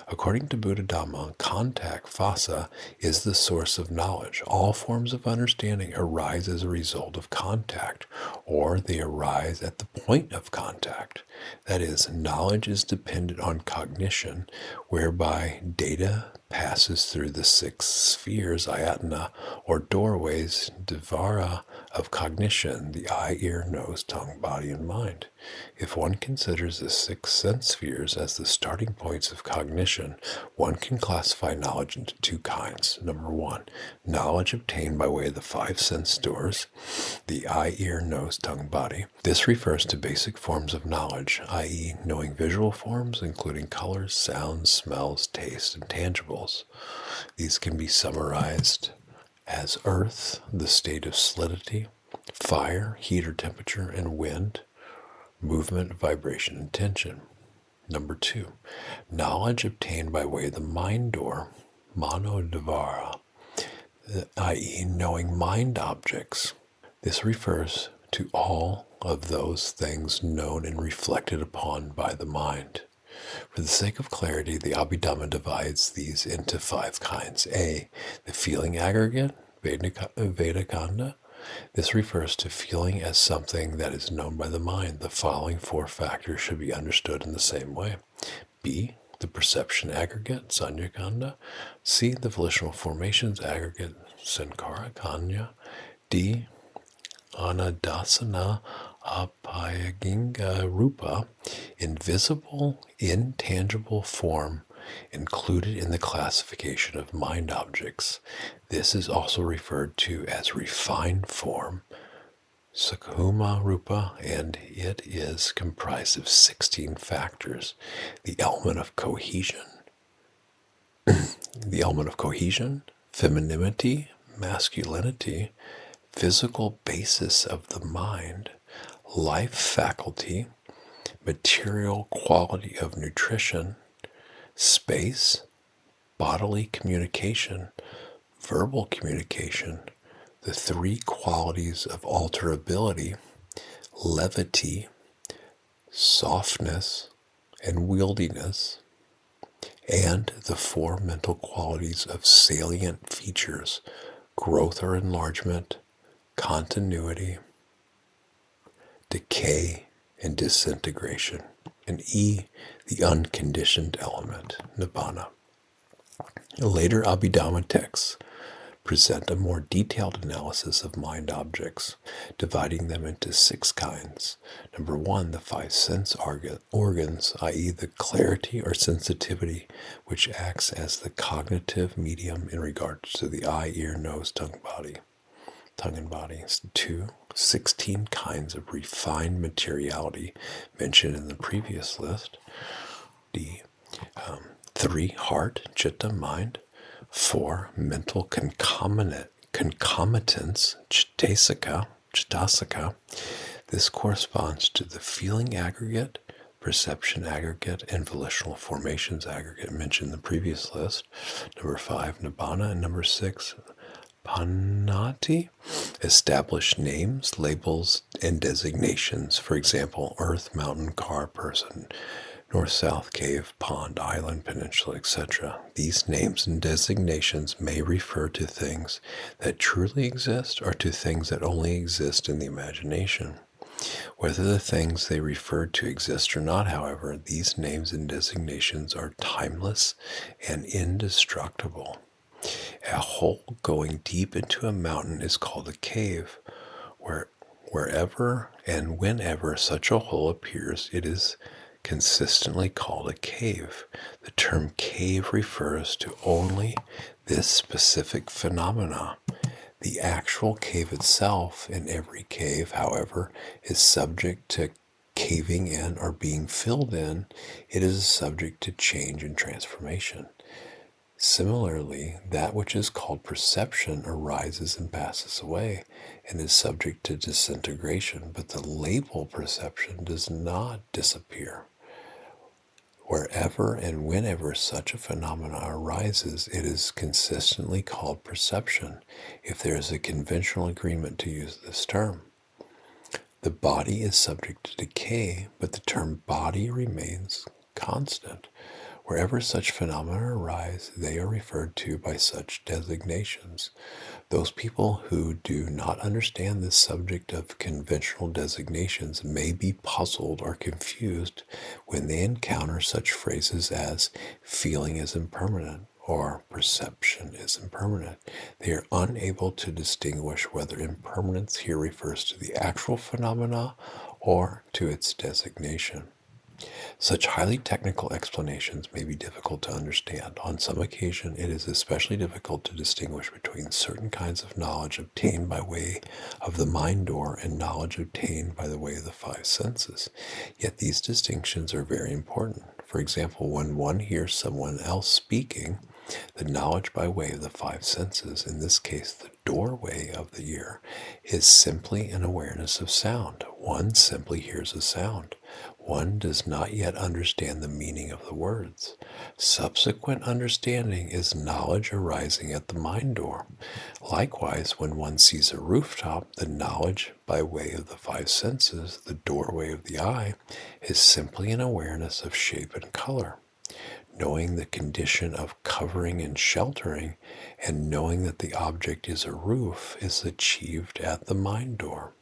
According to Buddhadhamma, contact, phassa, is the source of knowledge. All forms of understanding arise as a result of contact, or they arise at the point of contact. That is, knowledge is dependent on cognition, whereby data passes through the 6 spheres, ayatana, or doorways, dvara, of cognition, the eye, ear, nose, tongue, body, and mind. If one considers the 6 sense spheres as the starting points of cognition, one can classify knowledge into 2 kinds. Number 1, knowledge obtained by way of the 5 sense doors, the eye, ear, nose, tongue, body. This refers to basic forms of knowledge, i.e., knowing visual forms, including colors, sounds, smells, taste, and tangibles. These can be summarized as earth, the state of solidity, fire, heat or temperature, and wind, movement, vibration, and tension. Number 2, knowledge obtained by way of the mind door, manodvara, i.e., knowing mind objects. This refers to all of those things known and reflected upon by the mind. For the sake of clarity, the Abhidhamma divides these into 5 kinds. A, the feeling aggregate, Vedakanda. This refers to feeling as something that is known by the mind. The following 4 factors should be understood in the same way. B, the perception aggregate, Sanyakanda. C, the volitional formations aggregate, Sankara Kanya. D, Anadasana Apayaginga Rupa, invisible, intangible form included in the classification of mind objects. This is also referred to as refined form, Sukhuma Rupa, and it is comprised of 16 factors. The element of cohesion, femininity, masculinity, physical basis of the mind, life faculty, material quality of nutrition, space, bodily communication, verbal communication, the 3 qualities of alterability, levity, softness, and wieldiness, and the 4 mental qualities of salient features, growth or enlargement, continuity, decay, and disintegration. And E, the unconditioned element, nibbana. Later Abhidhamma texts present a more detailed analysis of mind objects, dividing them into 6 kinds. Number 1, the 5 sense organs, i.e. the clarity or sensitivity, which acts as the cognitive medium in regards to the eye, ear, nose, tongue, and body. 2, 16 kinds of refined materiality mentioned in the previous list. D, 3, heart, chitta, mind. 4, mental concomitants, chittasika. This corresponds to the feeling aggregate, perception aggregate, and volitional formations aggregate mentioned in the previous list. Number 5, nibbana, and number 6, Panati, establish names, labels, and designations. For example, earth, mountain, car, person, north, south, cave, pond, island, peninsula, etc. These names and designations may refer to things that truly exist or to things that only exist in the imagination. Whether the things they refer to exist or not, however, these names and designations are timeless and indestructible. A hole going deep into a mountain is called a cave. Wherever and whenever such a hole appears, it is consistently called a cave. The term cave refers to only this specific phenomena. The actual cave itself in every cave, however, is subject to caving in or being filled in. It is subject to change and transformation. Similarly, that which is called perception arises and passes away and is subject to disintegration, but the label perception does not disappear. Wherever and whenever such a phenomena arises, it is consistently called perception, if there is a conventional agreement to use this term. The body is subject to decay, but the term body remains constant. Wherever such phenomena arise, they are referred to by such designations. Those people who do not understand this subject of conventional designations may be puzzled or confused when they encounter such phrases as feeling is impermanent or perception is impermanent. They are unable to distinguish whether impermanence here refers to the actual phenomena or to its designation. Such highly technical explanations may be difficult to understand. On some occasion, it is especially difficult to distinguish between certain kinds of knowledge obtained by way of the mind door and knowledge obtained by the way of the five senses. Yet these distinctions are very important. For example, when one hears someone else speaking, the knowledge by way of the five senses, in this case the doorway of the ear, is simply an awareness of sound. One simply hears a sound. One does not yet understand the meaning of the words. Subsequent understanding is knowledge arising at the mind door. Likewise, when one sees a rooftop, the knowledge by way of the five senses, the doorway of the eye, is simply an awareness of shape and color. Knowing the condition of covering and sheltering, and knowing that the object is a roof, is achieved at the mind door.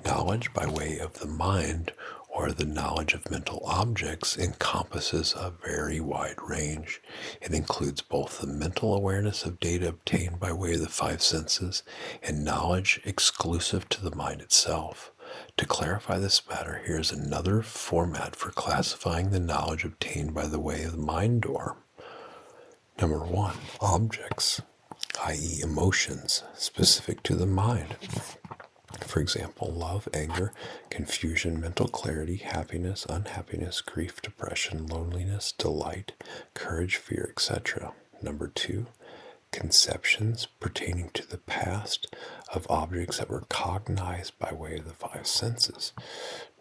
Knowledge by way of the mind, or the knowledge of mental objects, encompasses a very wide range. It includes both the mental awareness of data obtained by way of the five senses and knowledge exclusive to the mind itself. To clarify this matter, here is another format for classifying the knowledge obtained by the way of the mind door. Number 1, objects, i.e. emotions, specific to the mind. For example, love, anger, confusion, mental clarity, happiness, unhappiness, grief, depression, loneliness, delight, courage, fear, etc. Number 2, conceptions pertaining to the past of objects that were cognized by way of the five senses.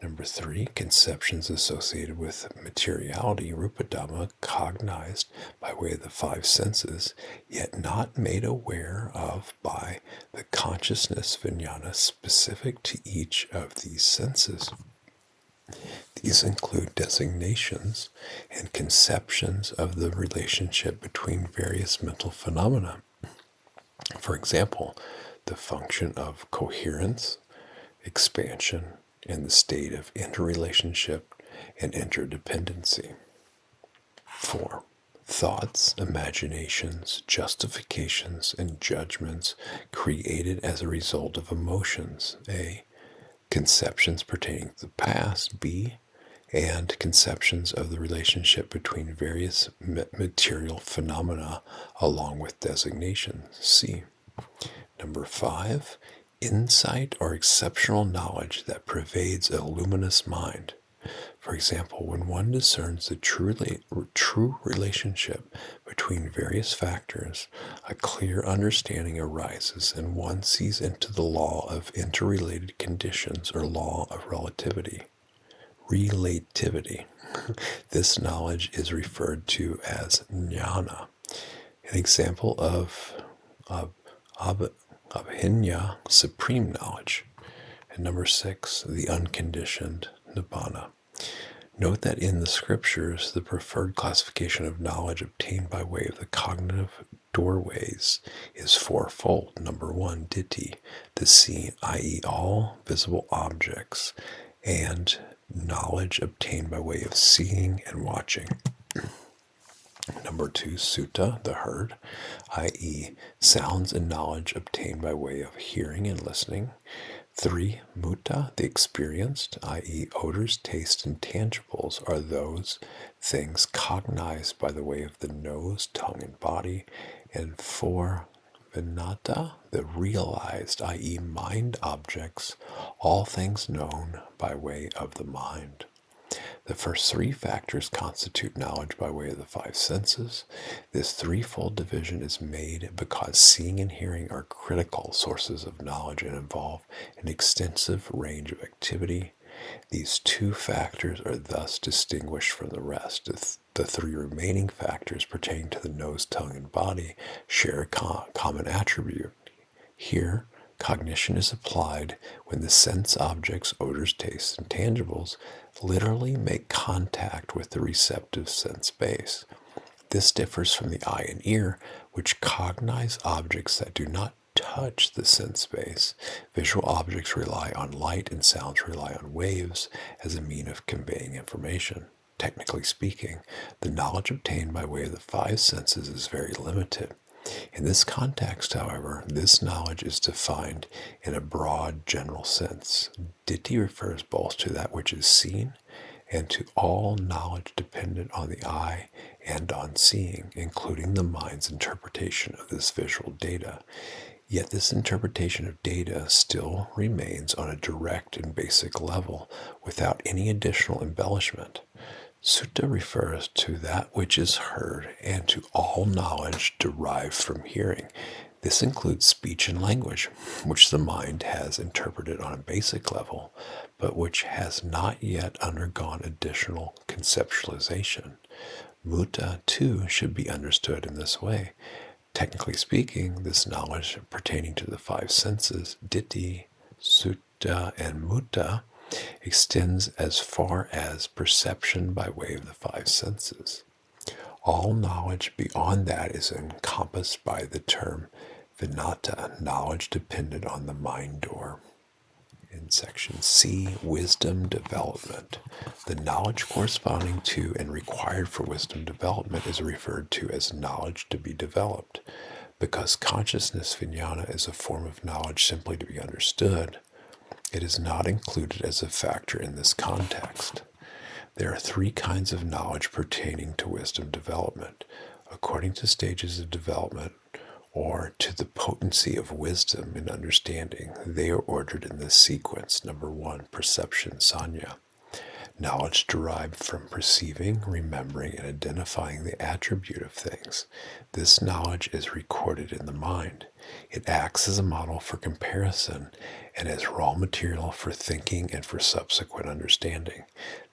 Number 3, conceptions associated with materiality, Buddhadhamma, cognized by way of the five senses, yet not made aware of by the consciousness vijnana specific to each of these senses. These include designations and conceptions of the relationship between various mental phenomena. For example, the function of coherence, expansion, and the state of interrelationship and interdependency. 4. Thoughts, imaginations, justifications, and judgments created as a result of emotions. A. Conceptions pertaining to the past. B. And conceptions of the relationship between various material phenomena along with designations. C. Number 5. Insight or exceptional knowledge that pervades a luminous mind. For example, when one discerns the true relationship between various factors, a clear understanding arises and one sees into the law of interrelated conditions or law of relativity. This knowledge is referred to as jnana. An example of abhinya, supreme knowledge. And number 6, the unconditioned nibbana. Note that in the scriptures, the preferred classification of knowledge obtained by way of the cognitive doorways is fourfold. Number 1, ditthi, the seeing, i.e. all visible objects, and knowledge obtained by way of seeing and watching. Number 2, sutta, the heard, i.e., sounds and knowledge obtained by way of hearing and listening. 3, mutta, the experienced, i.e., odors, tastes, and tangibles are those things cognized by the way of the nose, tongue, and body. And 4, vinata, the realized, i.e., mind objects, all things known by way of the mind. The first 3 factors constitute knowledge by way of the 5 senses. This threefold division is made because seeing and hearing are critical sources of knowledge and involve an extensive range of activity. These 2 factors are thus distinguished from the rest. The 3 remaining factors pertaining to the nose, tongue, and body share a common attribute. Here, cognition is applied when the sense objects, odors, tastes, and tangibles literally make contact with the receptive sense base. This differs from the eye and ear, which cognize objects that do not touch the sense base. Visual objects rely on light and sounds rely on waves as a mean of conveying information. Technically speaking, the knowledge obtained by way of the 5 senses is very limited. In this context, however, this knowledge is defined in a broad general sense. Ditti refers both to that which is seen and to all knowledge dependent on the eye and on seeing, including the mind's interpretation of this visual data. Yet this interpretation of data still remains on a direct and basic level without any additional embellishment. Sutta refers to that which is heard and to all knowledge derived from hearing. This includes speech and language, which the mind has interpreted on a basic level, but which has not yet undergone additional conceptualization. Mutta, too, should be understood in this way. Technically speaking, this knowledge pertaining to the 5 senses, ditti, sutta, and mutta, extends as far as perception by way of the 5 senses. All knowledge beyond that is encompassed by the term vinata, knowledge dependent on the mind door. In section C, wisdom development. The knowledge corresponding to and required for wisdom development is referred to as knowledge to be developed. Because consciousness vijnana is a form of knowledge simply to be understood, it is not included as a factor in this context. There are 3 kinds of knowledge pertaining to wisdom development. According to stages of development, or to the potency of wisdom and understanding, they are ordered in this sequence. Number 1, perception, sanya. Knowledge derived from perceiving, remembering, and identifying the attribute of things. This knowledge is recorded in the mind. It acts as a model for comparison and as raw material for thinking and for subsequent understanding.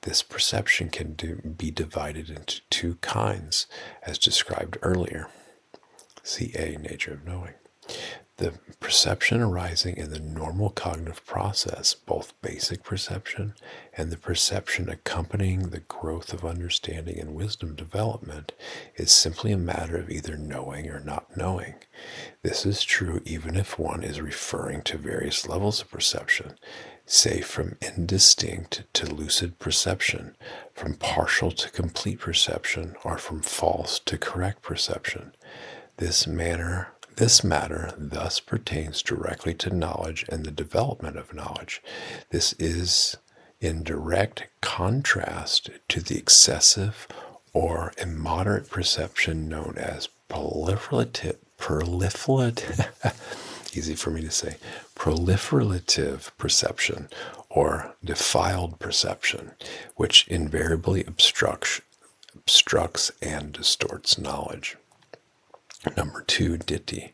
This perception can be divided into 2 kinds, as described earlier. See A, nature of knowing. The perception arising in the normal cognitive process, both basic perception and the perception accompanying the growth of understanding and wisdom development, is simply a matter of either knowing or not knowing. This is true even if one is referring to various levels of perception, say from indistinct to lucid perception, from partial to complete perception, or from false to correct perception. This matter thus pertains directly to knowledge and the development of knowledge. This is in direct contrast to the excessive or immoderate perception known as proliferative easy for me to say, proliferative perception or defiled perception, which invariably obstructs and distorts knowledge. Number 2, ditti,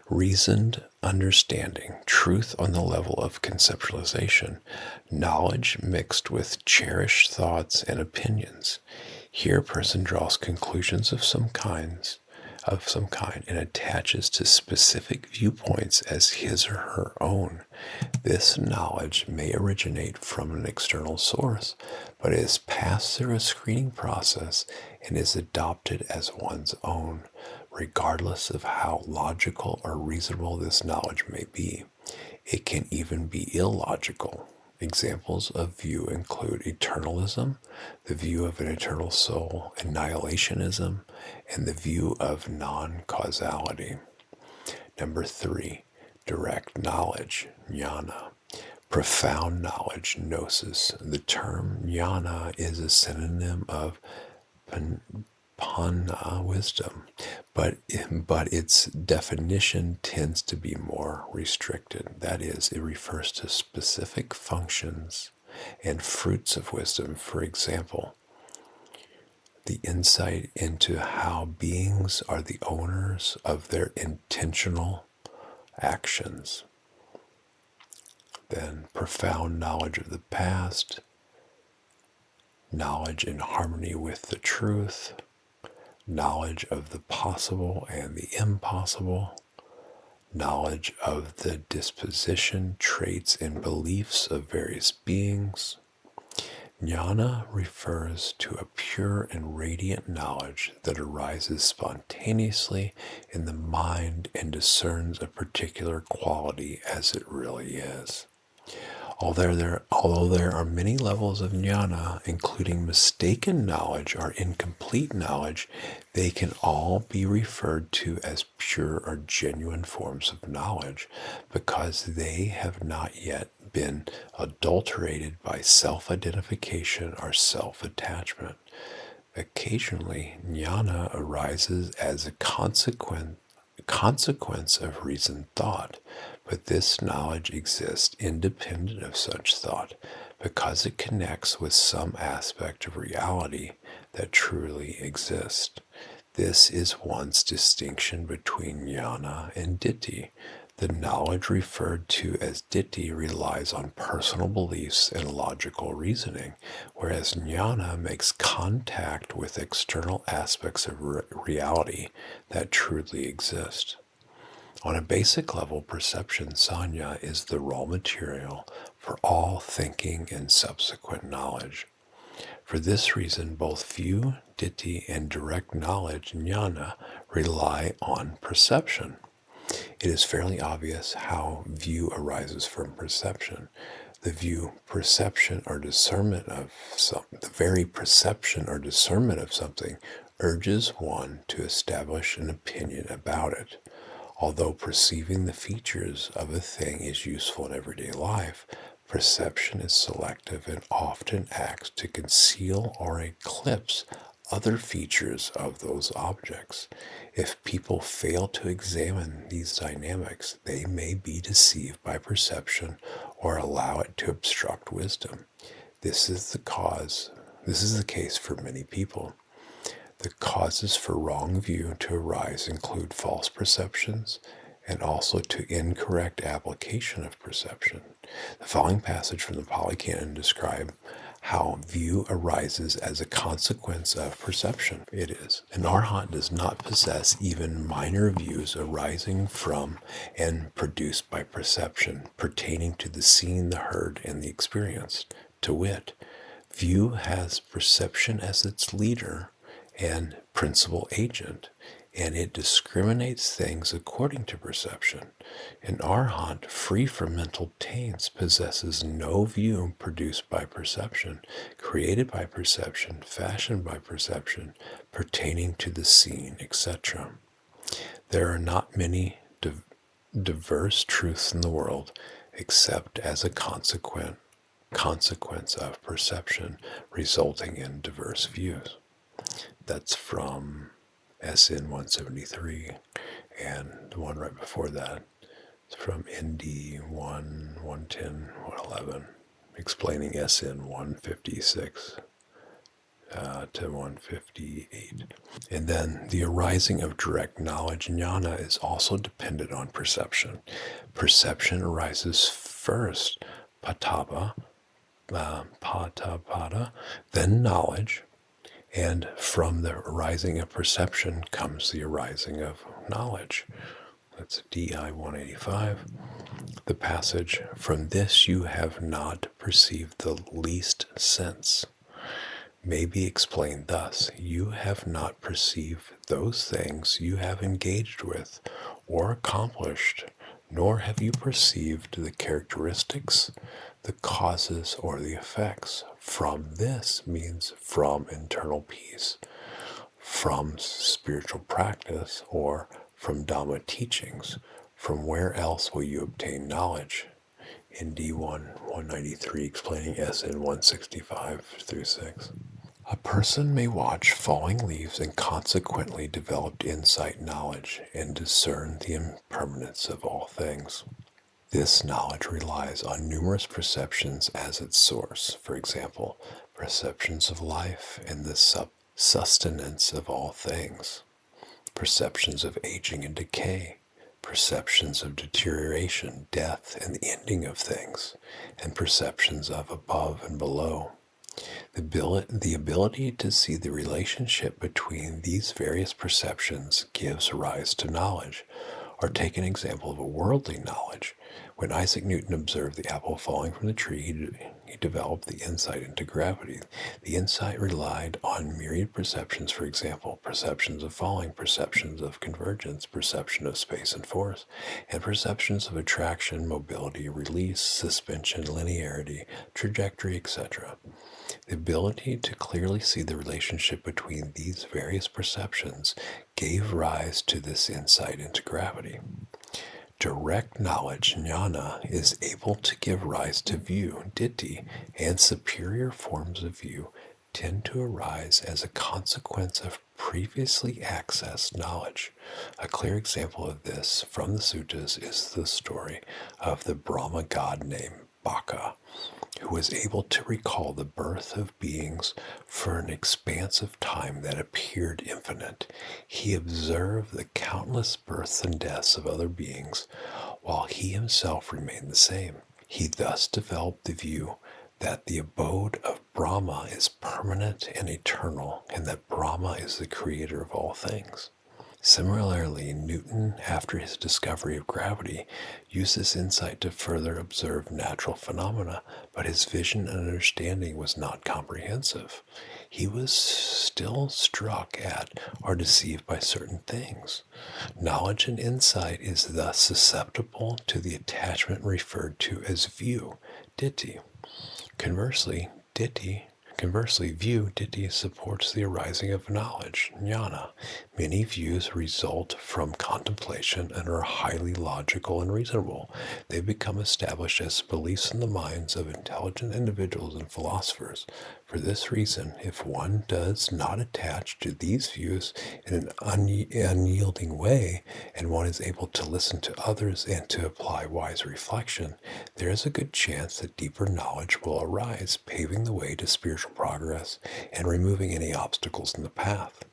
reasoned understanding, truth on the level of conceptualization, knowledge mixed with cherished thoughts and opinions. Here a person draws conclusions of some kind and attaches to specific viewpoints as his or her own. This knowledge may originate from an external source, but is passed through a screening process and is adopted as one's own, regardless of how logical or reasonable this knowledge may be. It can even be illogical. Examples of view include eternalism, the view of an eternal soul, annihilationism, and the view of non-causality. Number 3, direct knowledge, jnana. Profound knowledge, gnosis. The term jnana is a synonym of panna, wisdom, but its definition tends to be more restricted. That is, it refers to specific functions and fruits of wisdom. For example, the insight into how beings are the owners of their intentional actions. Then profound knowledge of the past, knowledge in harmony with the truth, knowledge of the possible and the impossible, knowledge of the disposition, traits, and beliefs of various beings. Jnana refers to a pure and radiant knowledge that arises spontaneously in the mind and discerns a particular quality as it really is. Although there are many levels of jnana, including mistaken knowledge or incomplete knowledge, they can all be referred to as pure or genuine forms of knowledge because they have not yet been adulterated by self-identification or self-attachment. Occasionally, jnana arises as a consequence of reasoned thought, but this knowledge exists independent of such thought because it connects with some aspect of reality that truly exists. This is one's distinction between jnana and ditthi. The knowledge referred to as ditthi relies on personal beliefs and logical reasoning, whereas jnana makes contact with external aspects of reality that truly exist. On a basic level, perception, sanya, is the raw material for all thinking and subsequent knowledge. For this reason, both view, ditthi, and direct knowledge, jnana, rely on perception. It is fairly obvious how view arises from perception. The perception or discernment of the very perception or discernment of something urges one to establish an opinion about it. Although perceiving the features of a thing is useful in everyday life, perception is selective and often acts to conceal or eclipse other features of those objects. If people fail to examine these dynamics, they may be deceived by perception or allow it to obstruct wisdom. This is the case for many people. The causes for wrong view to arise include false perceptions and also to incorrect application of perception. The following passage from the Pali Canon describes how view arises as a consequence of perception. It is, an arhat does not possess even minor views arising from and produced by perception, pertaining to the seen, the heard, and the experienced. To wit, view has perception as its leader and principal agent, and it discriminates things according to perception. An arhat, free from mental taints, possesses no view produced by perception, created by perception, fashioned by perception, pertaining to the seen, etc. There are not many diverse truths in the world, except as a consequence of perception, resulting in diverse views. That's from SN 173, and the one right before that is from ND 110, 111, explaining SN 156 to 158. And then the arising of direct knowledge, jnana, is also dependent on perception. Perception arises first, patapada, then knowledge. And from the arising of perception comes the arising of knowledge. That's DI 185. The passage, "From this you have not perceived the least sense," may be explained thus: you have not perceived those things you have engaged with or accomplished, nor have you perceived the characteristics, the causes or the effects. From this means from internal peace, from spiritual practice, or from Dhamma teachings. From where else will you obtain knowledge? In D1 193, explaining SN 165 through 6. A person may watch falling leaves and consequently develop insight knowledge and discern the impermanence of all things. This knowledge relies on numerous perceptions as its source. For example, perceptions of life and the sustenance of all things, perceptions of aging and decay, perceptions of deterioration, death, and the ending of things, and perceptions of above and below. The ability to see the relationship between these various perceptions gives rise to knowledge. Or take an example of a worldly knowledge. When Isaac Newton observed the apple falling from the tree, he developed the insight into gravity. The insight relied on myriad perceptions, for example, perceptions of falling, perceptions of convergence, perception of space and force, and perceptions of attraction, mobility, release, suspension, linearity, trajectory, etc. The ability to clearly see the relationship between these various perceptions gave rise to this insight into gravity. Direct knowledge, jnana, is able to give rise to view, ditthi, and superior forms of view tend to arise as a consequence of previously accessed knowledge. A clear example of this from the suttas is the story of the Brahma god named Baka, who was able to recall the birth of beings for an expanse of time that appeared infinite. He observed the countless births and deaths of other beings, while he himself remained the same. He thus developed the view that the abode of Brahma is permanent and eternal, and that Brahma is the creator of all things. Similarly, Newton, after his discovery of gravity, used this insight to further observe natural phenomena, but his vision and understanding was not comprehensive. He was still struck at or deceived by certain things. Knowledge and insight is thus susceptible to the attachment referred to as view, ditthi. Conversely, view, ditthi, supports the arising of knowledge, jnana. Many views result from contemplation and are highly logical and reasonable. They become established as beliefs in the minds of intelligent individuals and philosophers. For this reason, if one does not attach to these views in an unyielding way, and one is able to listen to others and to apply wise reflection, there is a good chance that deeper knowledge will arise, paving the way to spiritual progress and removing any obstacles in the path.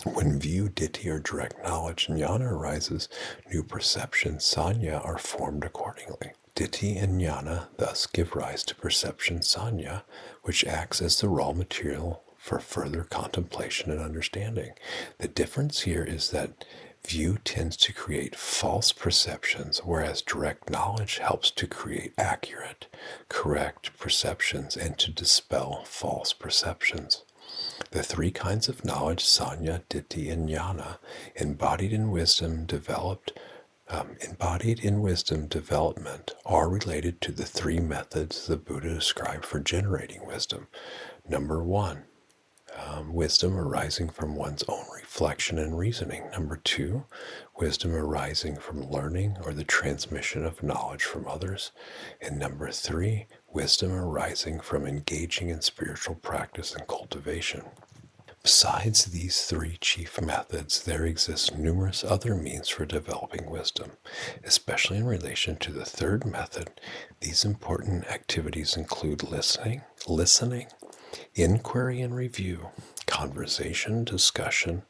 When view, ditthi, or direct knowledge, jnana arises, new perceptions, sanya, are formed accordingly. Ditthi and jnana thus give rise to perception, sanya, which acts as the raw material for further contemplation and understanding. The difference here is that view tends to create false perceptions, whereas direct knowledge helps to create accurate, correct perceptions and to dispel false perceptions. The three kinds of knowledge, sanya, ditthi, and jnana, embodied in wisdom development, are related to the three methods the Buddha described for generating wisdom. Number one, wisdom arising from one's own reflection and reasoning. Number two, wisdom arising from learning or the transmission of knowledge from others. And number three, wisdom arising from engaging in spiritual practice and cultivation. Besides these three chief methods, there exist numerous other means for developing wisdom. Especially in relation to the third method, these important activities include listening, inquiry and review, conversation, discussion,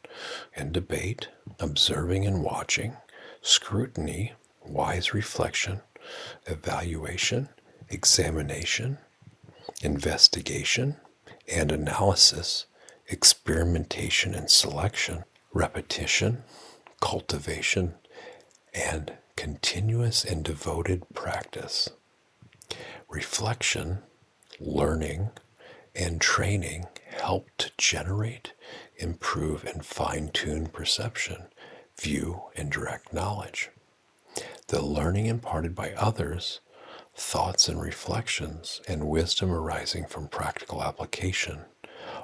and debate, observing and watching, scrutiny, wise reflection, evaluation, examination, investigation, and analysis, experimentation and selection, repetition, cultivation, and continuous and devoted practice. Reflection, learning, and training help to generate, improve, and fine-tune perception, view, and direct knowledge. The learning imparted by others, thoughts and reflections, and wisdom arising from practical application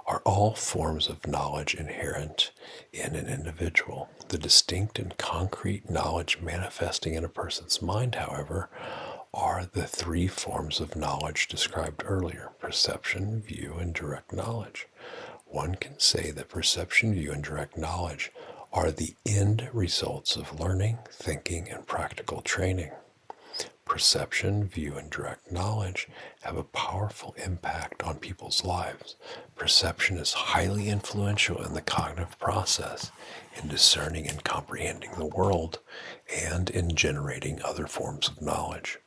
are all forms of knowledge inherent in an individual. The distinct and concrete knowledge manifesting in a person's mind, however, are the three forms of knowledge described earlier: perception, view, and direct knowledge. One can say that perception, view, and direct knowledge are the end results of learning, thinking, and practical training. Perception, view, and direct knowledge have a powerful impact on people's lives. Perception is highly influential in the cognitive process, in discerning and comprehending the world, and in generating other forms of knowledge.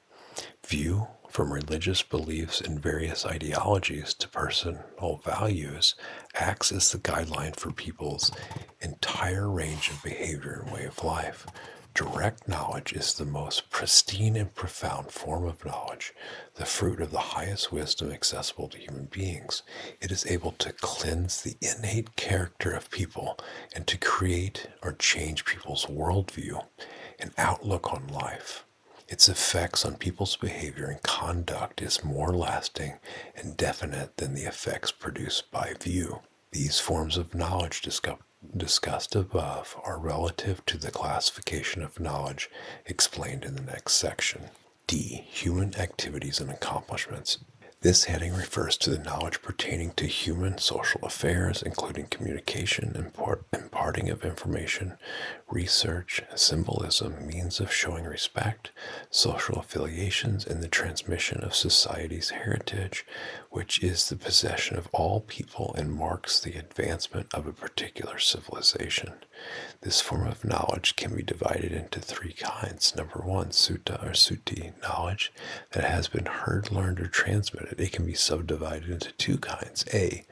View, from religious beliefs and various ideologies to personal values, acts as the guideline for people's entire range of behavior and way of life. Direct knowledge is the most pristine and profound form of knowledge, the fruit of the highest wisdom accessible to human beings. It is able to cleanse the innate character of people and to create or change people's worldview and outlook on life. Its effects on people's behavior and conduct is more lasting and definite than the effects produced by view. These forms of knowledge discussed above are relative to the classification of knowledge explained in the next section. D. Human activities and accomplishments. This heading refers to the knowledge pertaining to human social affairs, including communication, imparting of information, research, symbolism, means of showing respect, social affiliations, and the transmission of society's heritage, which is the possession of all people and marks the advancement of a particular civilization. This form of knowledge can be divided into three kinds. Number one, sutta or sutti, knowledge that has been heard, learned, or transmitted. It can be subdivided into two kinds. A,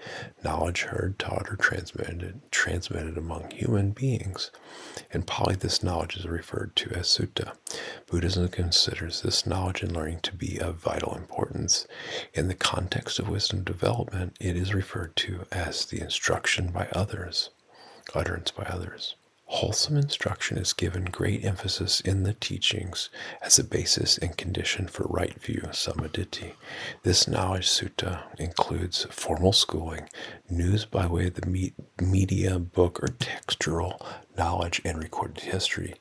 knowledge heard, taught, or transmitted among human beings. In Pali, this knowledge is referred to as sutta. Buddhism considers this knowledge and learning to be of vital importance. In the context of wisdom development, it is referred to as the instruction by others, utterance by others. Wholesome instruction is given great emphasis in the teachings as a basis and condition for right view, sammaditthi. This knowledge sutta includes formal schooling, news by way of the media, book, or textual knowledge, and recorded history.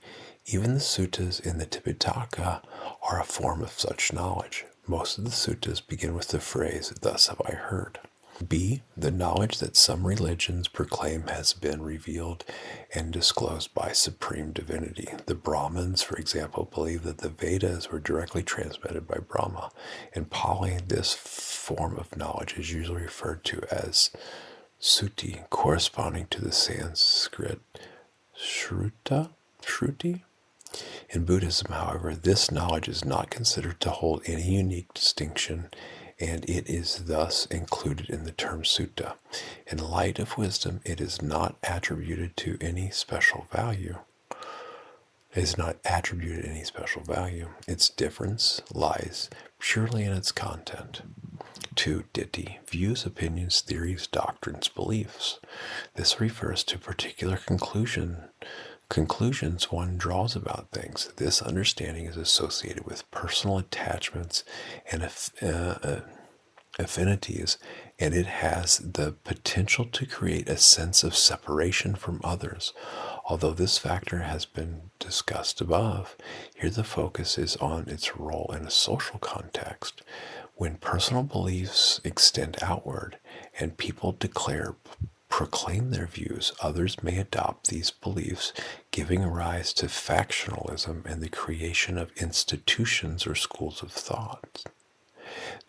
Even the suttas in the Tipitaka are a form of such knowledge. Most of the suttas begin with the phrase, "Thus have I heard." B. The knowledge that some religions proclaim has been revealed and disclosed by supreme divinity. The Brahmins, for example, believe that the Vedas were directly transmitted by Brahma. In Pali, this form of knowledge is usually referred to as sutti, corresponding to the Sanskrit shruti. In Buddhism, however, this knowledge is not considered to hold any unique distinction, and it is thus included in the term sutta. In light of wisdom, it is not attributed any special value. Its difference lies purely in its content. 2. Ditti, views, opinions, theories, doctrines, beliefs. This refers to particular conclusions one draws about things. This understanding is associated with personal attachments and affinities, and it has the potential to create a sense of separation from others. Although this factor has been discussed above, here the focus is on its role in a social context. When personal beliefs extend outward and people proclaim their views, others may adopt these beliefs, giving rise to factionalism and the creation of institutions or schools of thought.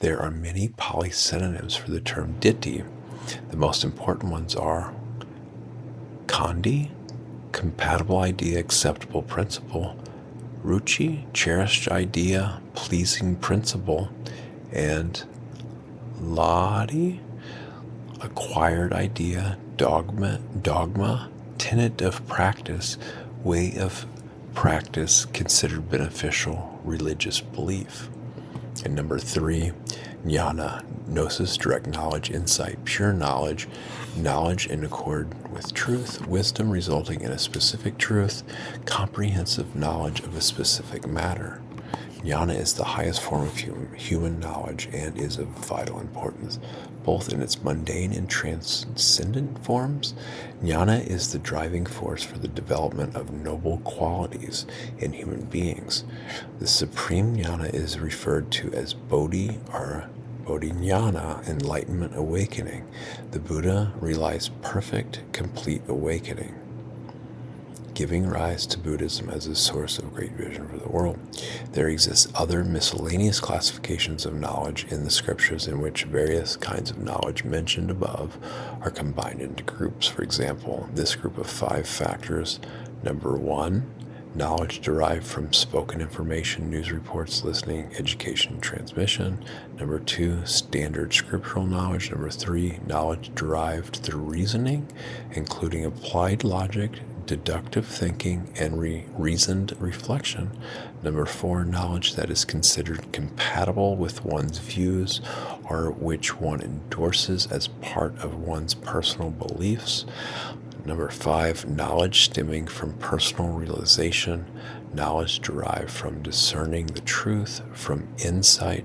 There are many Pali synonyms for the term ditti. The most important ones are khandi, compatible idea, acceptable principle; ruchi, cherished idea, pleasing principle; and ladi, acquired idea, dogma, tenet of practice, way of practice considered beneficial, religious belief. And number 3, jnana, gnosis, direct knowledge, insight, pure knowledge, knowledge in accord with truth, wisdom resulting in a specific truth, comprehensive knowledge of a specific matter. Jnana is the highest form of human knowledge and is of vital importance, both in its mundane and transcendent forms. Jnana is the driving force for the development of noble qualities in human beings. The supreme jnana is referred to as Bodhi or Bodhinyana, enlightenment awakening. The Buddha realized perfect, complete awakening, giving rise to Buddhism as a source of great vision for the world. There exist other miscellaneous classifications of knowledge in the scriptures in which various kinds of knowledge mentioned above are combined into groups. For example, this group of 5 factors: number 1, knowledge derived from spoken information, news reports, listening, education, and transmission. Number 2, standard scriptural knowledge. Number 3, knowledge derived through reasoning, including applied logic, deductive thinking, and reasoned reflection. Number 4, knowledge that is considered compatible with one's views or which one endorses as part of one's personal beliefs. Number 5, knowledge stemming from personal realization, knowledge derived from discerning the truth, from insight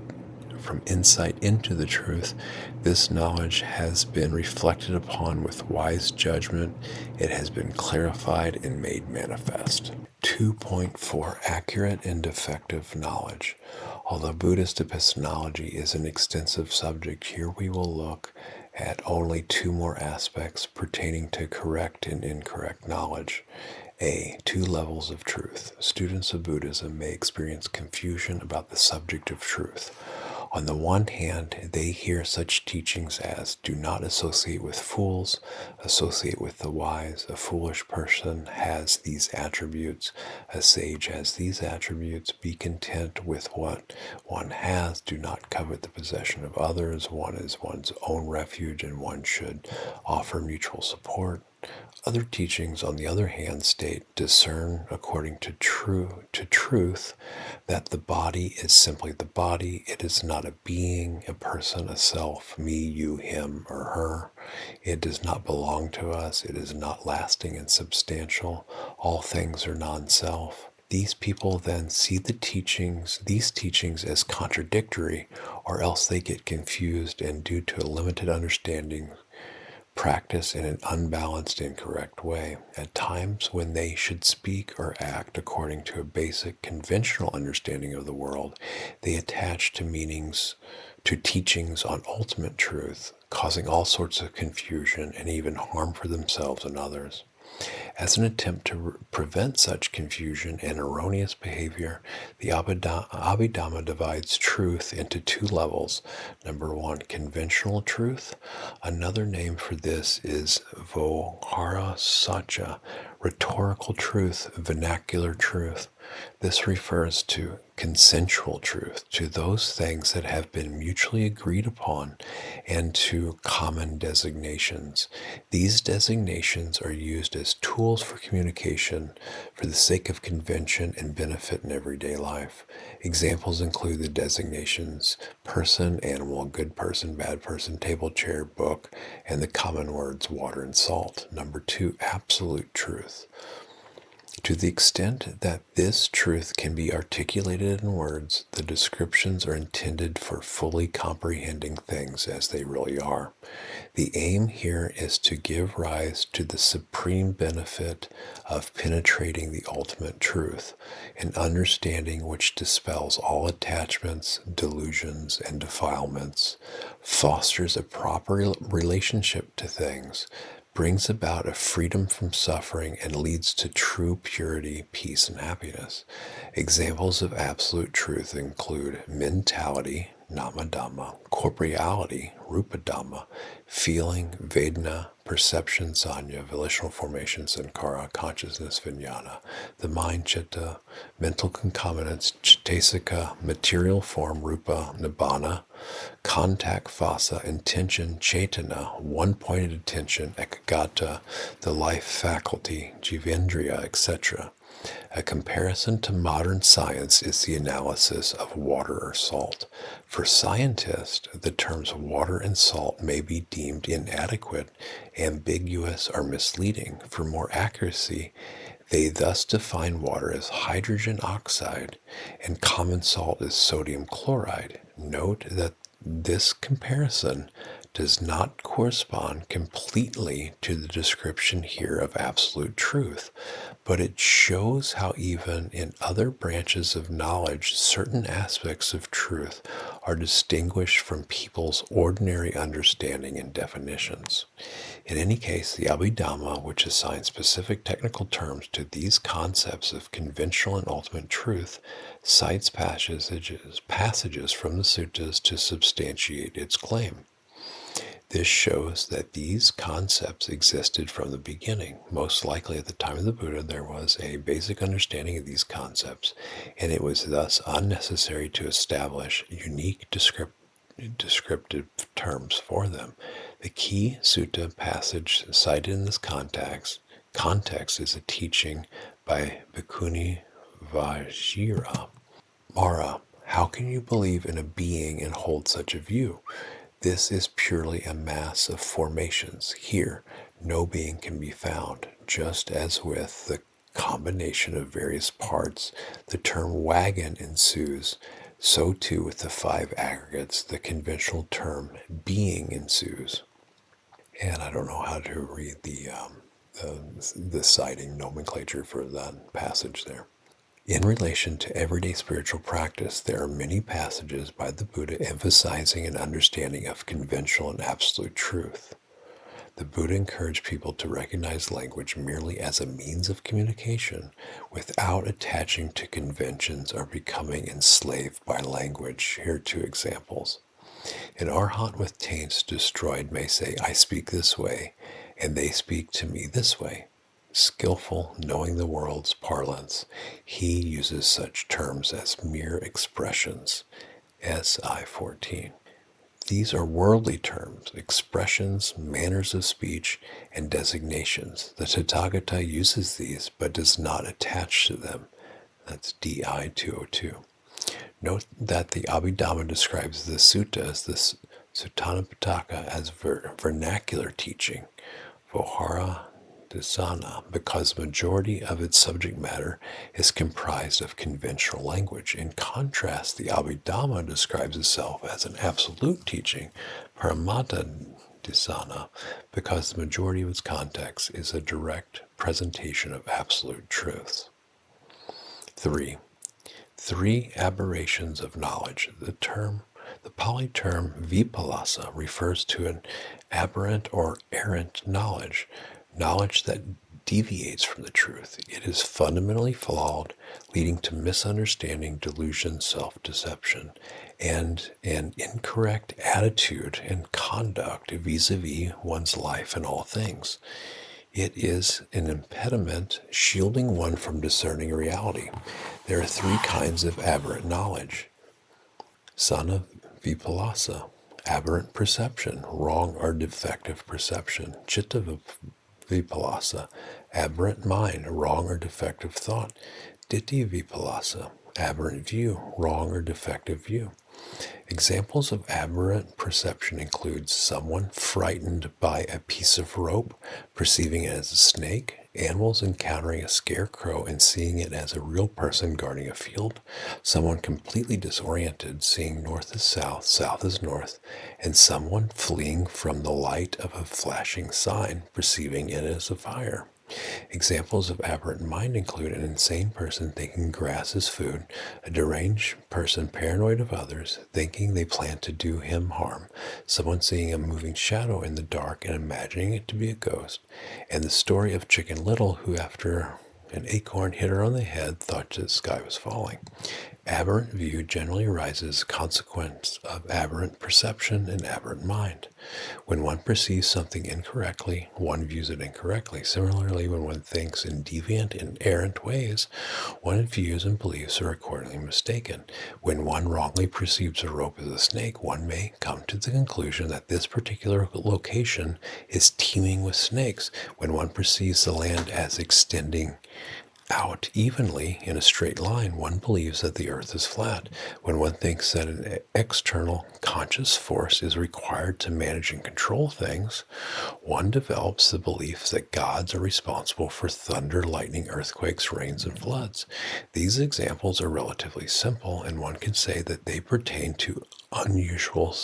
into the truth. This knowledge has been reflected upon with wise judgment. It has been clarified and made manifest. 2.4 Accurate and defective knowledge. Although Buddhist epistemology is an extensive subject, here we will look at only 2 more aspects pertaining to correct and incorrect knowledge. A. 2 levels of truth. Students of Buddhism may experience confusion about the subject of truth. On the one hand, they hear such teachings as, do not associate with fools, associate with the wise. A foolish person has these attributes, a sage has these attributes. Be content with what one has, do not covet the possession of others. One is one's own refuge, and one should offer mutual support. Other teachings, on the other hand, state, discern according to truth, that the body is simply the body. It is not a being, a person, a self, me, you, him, or her. It does not belong to us. It is not lasting and substantial. All things are non-self. These people then see these teachings as contradictory, or else they get confused and, due to a limited understanding, practice in an unbalanced, incorrect way. At times when they should speak or act according to a basic conventional understanding of the world, they attach to teachings on ultimate truth, causing all sorts of confusion and even harm for themselves and others. As an attempt to prevent such confusion and erroneous behavior, the Abhidhamma divides truth into 2 levels. Number 1, conventional truth. Another name for this is Vyohara Satya, rhetorical truth, vernacular truth. This refers to consensual truth, to those things that have been mutually agreed upon, and to common designations. These designations are used as tools for communication for the sake of convention and benefit in everyday life. Examples include the designations person, animal, good person, bad person, table, chair, book, and the common words water and salt. Number 2, absolute truth. To the extent that this truth can be articulated in words, the descriptions are intended for fully comprehending things as they really are. The aim here is to give rise to the supreme benefit of penetrating the ultimate truth, an understanding which dispels all attachments, delusions, and defilements, fosters a proper relationship to things, brings about a freedom from suffering, and leads to true purity, peace, and happiness. Examples of absolute truth include mentality, Namadhamma, corporeality, Rupadhamma, feeling, Vedana, perception, Sanya, volitional formation, Sankara, consciousness, Vijnana, the mind, Chitta, mental concomitants, Chaitasika, material form, Rupa, Nibbana, contact, Vasa, intention, Chaitana, one-pointed attention, Ekagata, the life faculty, Jivendriya, etc. A comparison to modern science is the analysis of water or salt. For scientists, the terms water and salt may be deemed inadequate, ambiguous, or misleading. For more accuracy, They thus define water as hydrogen oxide and common salt as sodium chloride. Note that this comparison does not correspond completely to the description here of absolute truth, but it shows how even in other branches of knowledge, certain aspects of truth are distinguished from people's ordinary understanding and definitions. In any case, the Abhidhamma, which assigns specific technical terms to these concepts of conventional and ultimate truth, cites passages from the suttas to substantiate its claim. This shows that these concepts existed from the beginning. Most likely at the time of the Buddha, there was a basic understanding of these concepts, and it was thus unnecessary to establish unique descriptive terms for them. The key sutta passage cited in this context is a teaching by Bhikkhuni Vajira. Mara, how can you believe in a being and hold such a view? This is purely a mass of formations. Here, no being can be found. Just as with the combination of various parts, the term wagon ensues, so too with the 5 aggregates, the conventional term being ensues. And I don't know how to read the citing nomenclature for that passage there. In relation to everyday spiritual practice, there are many passages by the Buddha emphasizing an understanding of conventional and absolute truth. The Buddha encouraged people to recognize language merely as a means of communication without attaching to conventions or becoming enslaved by language. Here are 2 examples. An arhat with taints destroyed may say, I speak this way, and they speak to me this way. Skillful, knowing the world's parlance, he uses such terms as mere expressions. SI 14. These are worldly terms, expressions, manners of speech, and designations. The Tathagata uses these, but does not attach to them. That's DI 202. Note that the Abhidhamma describes the suttas, the Suttanipitaka, as vernacular teaching, Vohara Dāsana, because the majority of its subject matter is comprised of conventional language. In contrast, the Abhidhamma describes itself as an absolute teaching, Paramata Dāsana, because the majority of its context is a direct presentation of absolute truths. 3. 3 aberrations of knowledge. The Pali term vipallasa refers to an aberrant or errant knowledge that deviates from the truth. It is fundamentally flawed, leading to misunderstanding, delusion, self-deception, and an incorrect attitude and conduct vis-a-vis one's life and all things. It is an impediment shielding one from discerning reality. There are 3 kinds of aberrant knowledge. Sana vipallasa, aberrant perception, wrong or defective perception. Chitta vipallasa, aberrant mind, wrong or defective thought. Ditti vipallasa, aberrant view, wrong or defective view. Examples of aberrant perception include someone frightened by a piece of rope, perceiving it as a snake, animals encountering a scarecrow and seeing it as a real person guarding a field, someone completely disoriented, seeing north as south, south as north, and someone fleeing from the light of a flashing sign, perceiving it as a fire. Examples of aberrant mind include an insane person thinking grass is food, a deranged person paranoid of others, thinking they plan to do him harm, someone seeing a moving shadow in the dark and imagining it to be a ghost, and the story of Chicken Little who, after an acorn hit her on the head, thought the sky was falling. Aberrant view generally arises as a consequence of aberrant perception and aberrant mind. When one perceives something incorrectly, one views it incorrectly. Similarly, when one thinks in deviant and errant ways, one views and beliefs are accordingly mistaken. When one wrongly perceives a rope as a snake, one may come to the conclusion that this particular location is teeming with snakes. When one perceives the land as extending out evenly in a straight line, one believes that the earth is flat. When one thinks that an external conscious force is required to manage and control things, one develops the belief that gods are responsible for thunder, lightning, earthquakes, rains, and floods. These examples are relatively simple, and one can say that they pertain to unusual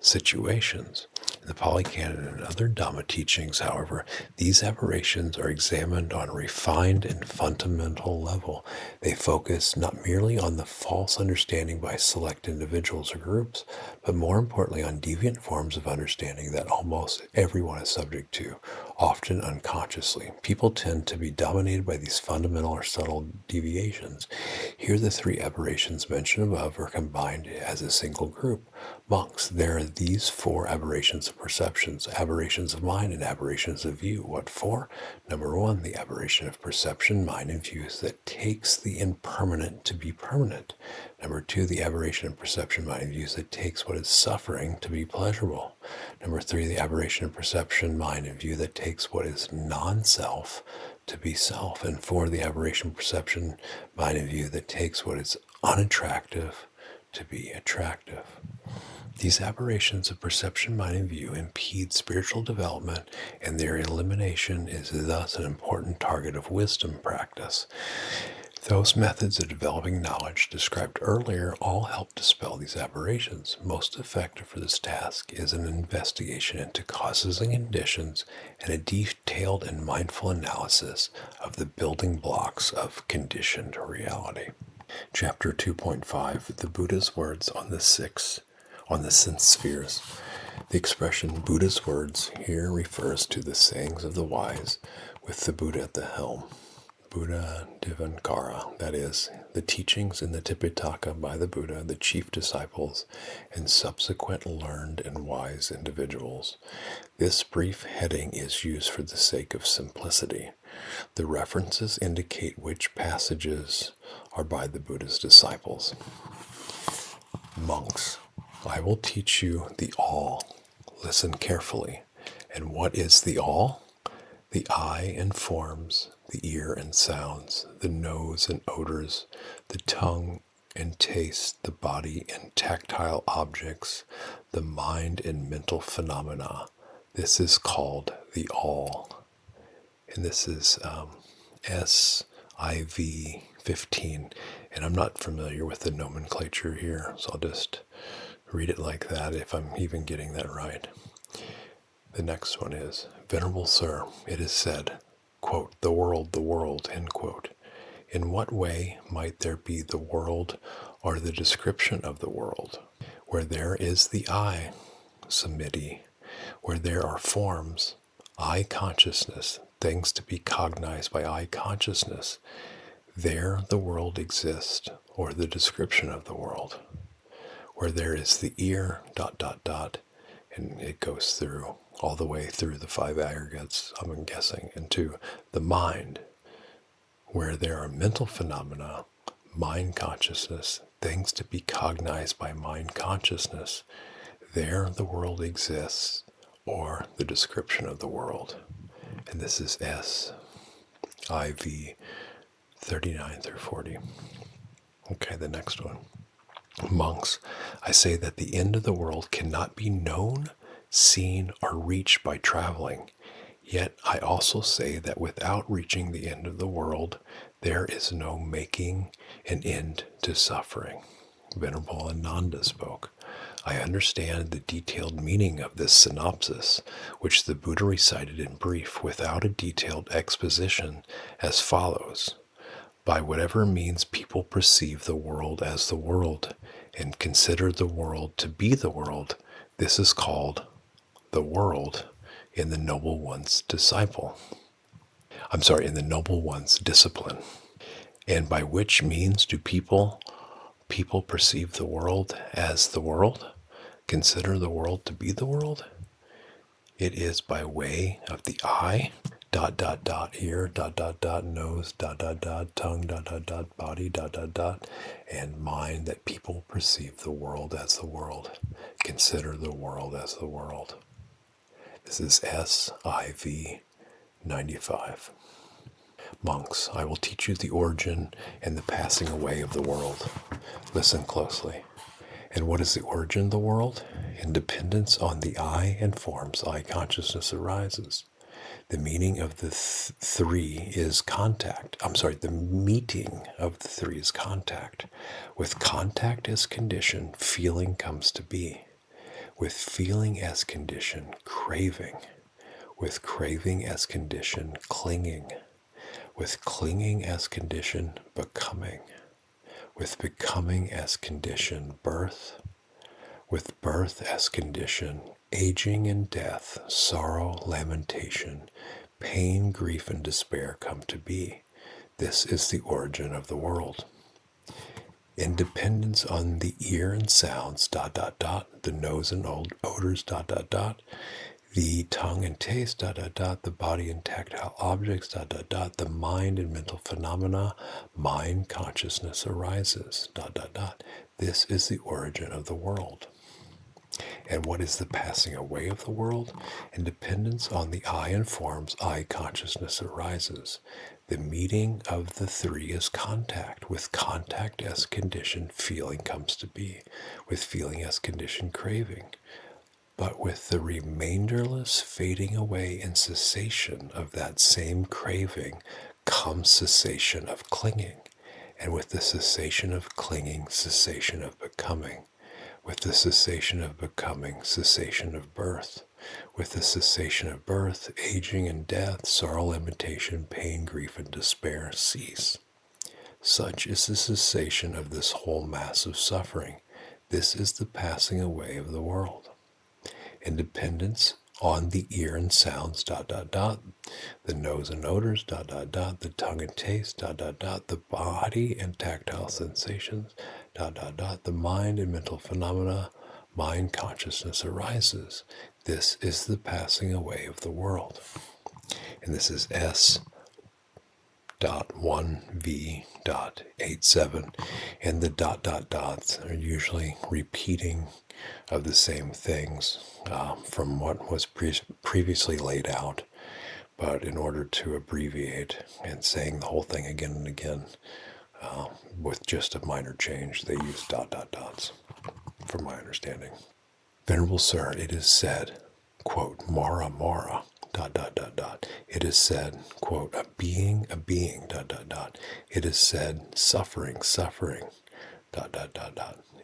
situations. In the Pali Canon and other Dhamma teachings, however, these aberrations are examined on a refined and fundamental level. They focus not merely on the false understanding by select individuals or groups, but more importantly on deviant forms of understanding that almost everyone is subject to, often unconsciously. People tend to be dominated by these fundamental or subtle deviations. Here the three aberrations mentioned above are combined as a single group. Monks, there are these four aberrations of perceptions, aberrations of mind and aberrations of view. What for? Number one, the aberration of perception, mind, and views that takes the impermanent to be permanent. Number two, the aberration of perception, mind, and views that takes what is suffering to be pleasurable. Number three, the aberration of perception, mind, and view that takes what is non-self to be self. And four, the aberration of perception, mind, and view that takes what is unattractive to be attractive. These aberrations of perception, mind, and view impede spiritual development, and their elimination is thus an important target of wisdom practice. Those methods of developing knowledge described earlier all help dispel these aberrations. Most effective for this task is an investigation into causes and conditions and a detailed and mindful analysis of the building blocks of conditioned reality. Chapter 2.5, the Buddha's words on the sense spheres. The expression Buddha's words here refers to the sayings of the wise with the Buddha at the helm. Buddhadhamma, that is, the teachings in the Tipitaka by the Buddha, the chief disciples, and subsequent learned and wise individuals. This brief heading is used for the sake of simplicity. The references indicate which passages are by the Buddha's disciples. Monks, I will teach you the all. Listen carefully. And what is the all? The eye and forms, the ear and sounds, the nose and odors, the tongue and taste, the body and tactile objects, the mind and mental phenomena. This is called the all. And this is SIV 15. And I'm not familiar with the nomenclature here, so I'll just read it like that if I'm even getting that right. The next one is, Venerable Sir, it is said, quote, the world, end quote. In what way might there be the world or the description of the world? Where there is the eye, samiti, where there are forms, eye consciousness, things to be cognized by eye consciousness, there the world exists, or the description of the world. Where there is the ear, ... and it goes through, all the way through the five aggregates, I'm guessing, into the mind, where there are mental phenomena, mind consciousness, things to be cognized by mind consciousness, there the world exists, or the description of the world. And this is SIV 39 through 40. Okay, the next one. Monks, I say that the end of the world cannot be known, seen, or reached by traveling. Yet I also say that without reaching the end of the world, there is no making an end to suffering. Venerable Ananda spoke. I understand the detailed meaning of this synopsis, which the Buddha recited in brief without a detailed exposition, as follows. By whatever means people perceive the world as the world and consider the world to be the world, this is called the world in the Noble One's disciple. In the Noble One's discipline. And by which means do people perceive the world as the world? Consider the world to be the world? It is by way of the eye, ... ear, ... nose, ... tongue, ... body, ... and mind that people perceive the world as the world. Consider the world as the world. This is SIV 95. Monks, I will teach you the origin and the passing away of the world. Listen closely. And what is the origin of the world? In dependence on the I and forms I consciousness arises. The meaning of the three is contact. The meeting of the three is contact. With contact as condition, feeling comes to be. With feeling as condition, craving. With craving as condition, clinging. With clinging as condition, becoming. With becoming as condition, birth. With birth as condition, aging and death, sorrow, lamentation, pain, grief, and despair come to be. This is the origin of the world. In dependence on the ear and sounds, the nose and odors, the tongue and taste, the body and tactile objects, the mind and mental phenomena, mind consciousness arises, This is the origin of the world. And what is the passing away of the world? In dependence on the I and forms, I consciousness arises. The meeting of the three is contact. With contact as condition, feeling comes to be. With feeling as condition, craving. But with the remainderless fading away and cessation of that same craving comes cessation of clinging. And with the cessation of clinging, cessation of becoming. With the cessation of becoming, cessation of birth. With the cessation of birth, aging and death, sorrow, lamentation, pain, grief, and despair cease. Such is the cessation of this whole mass of suffering. This is the passing away of the world. In dependence on the ear and sounds, the nose and odors, the tongue and taste, the body and tactile sensations, the mind and mental phenomena, mind consciousness arises. This is the passing away of the world. And this is S.1V.87. And the dots are usually repeating of the same things from what was previously laid out. But in order to abbreviate and saying the whole thing again and again with just a minor change, they use dots, from my understanding. Venerable Sir, it is said, quote, Mara, It is said, quote, a being, It is said, suffering,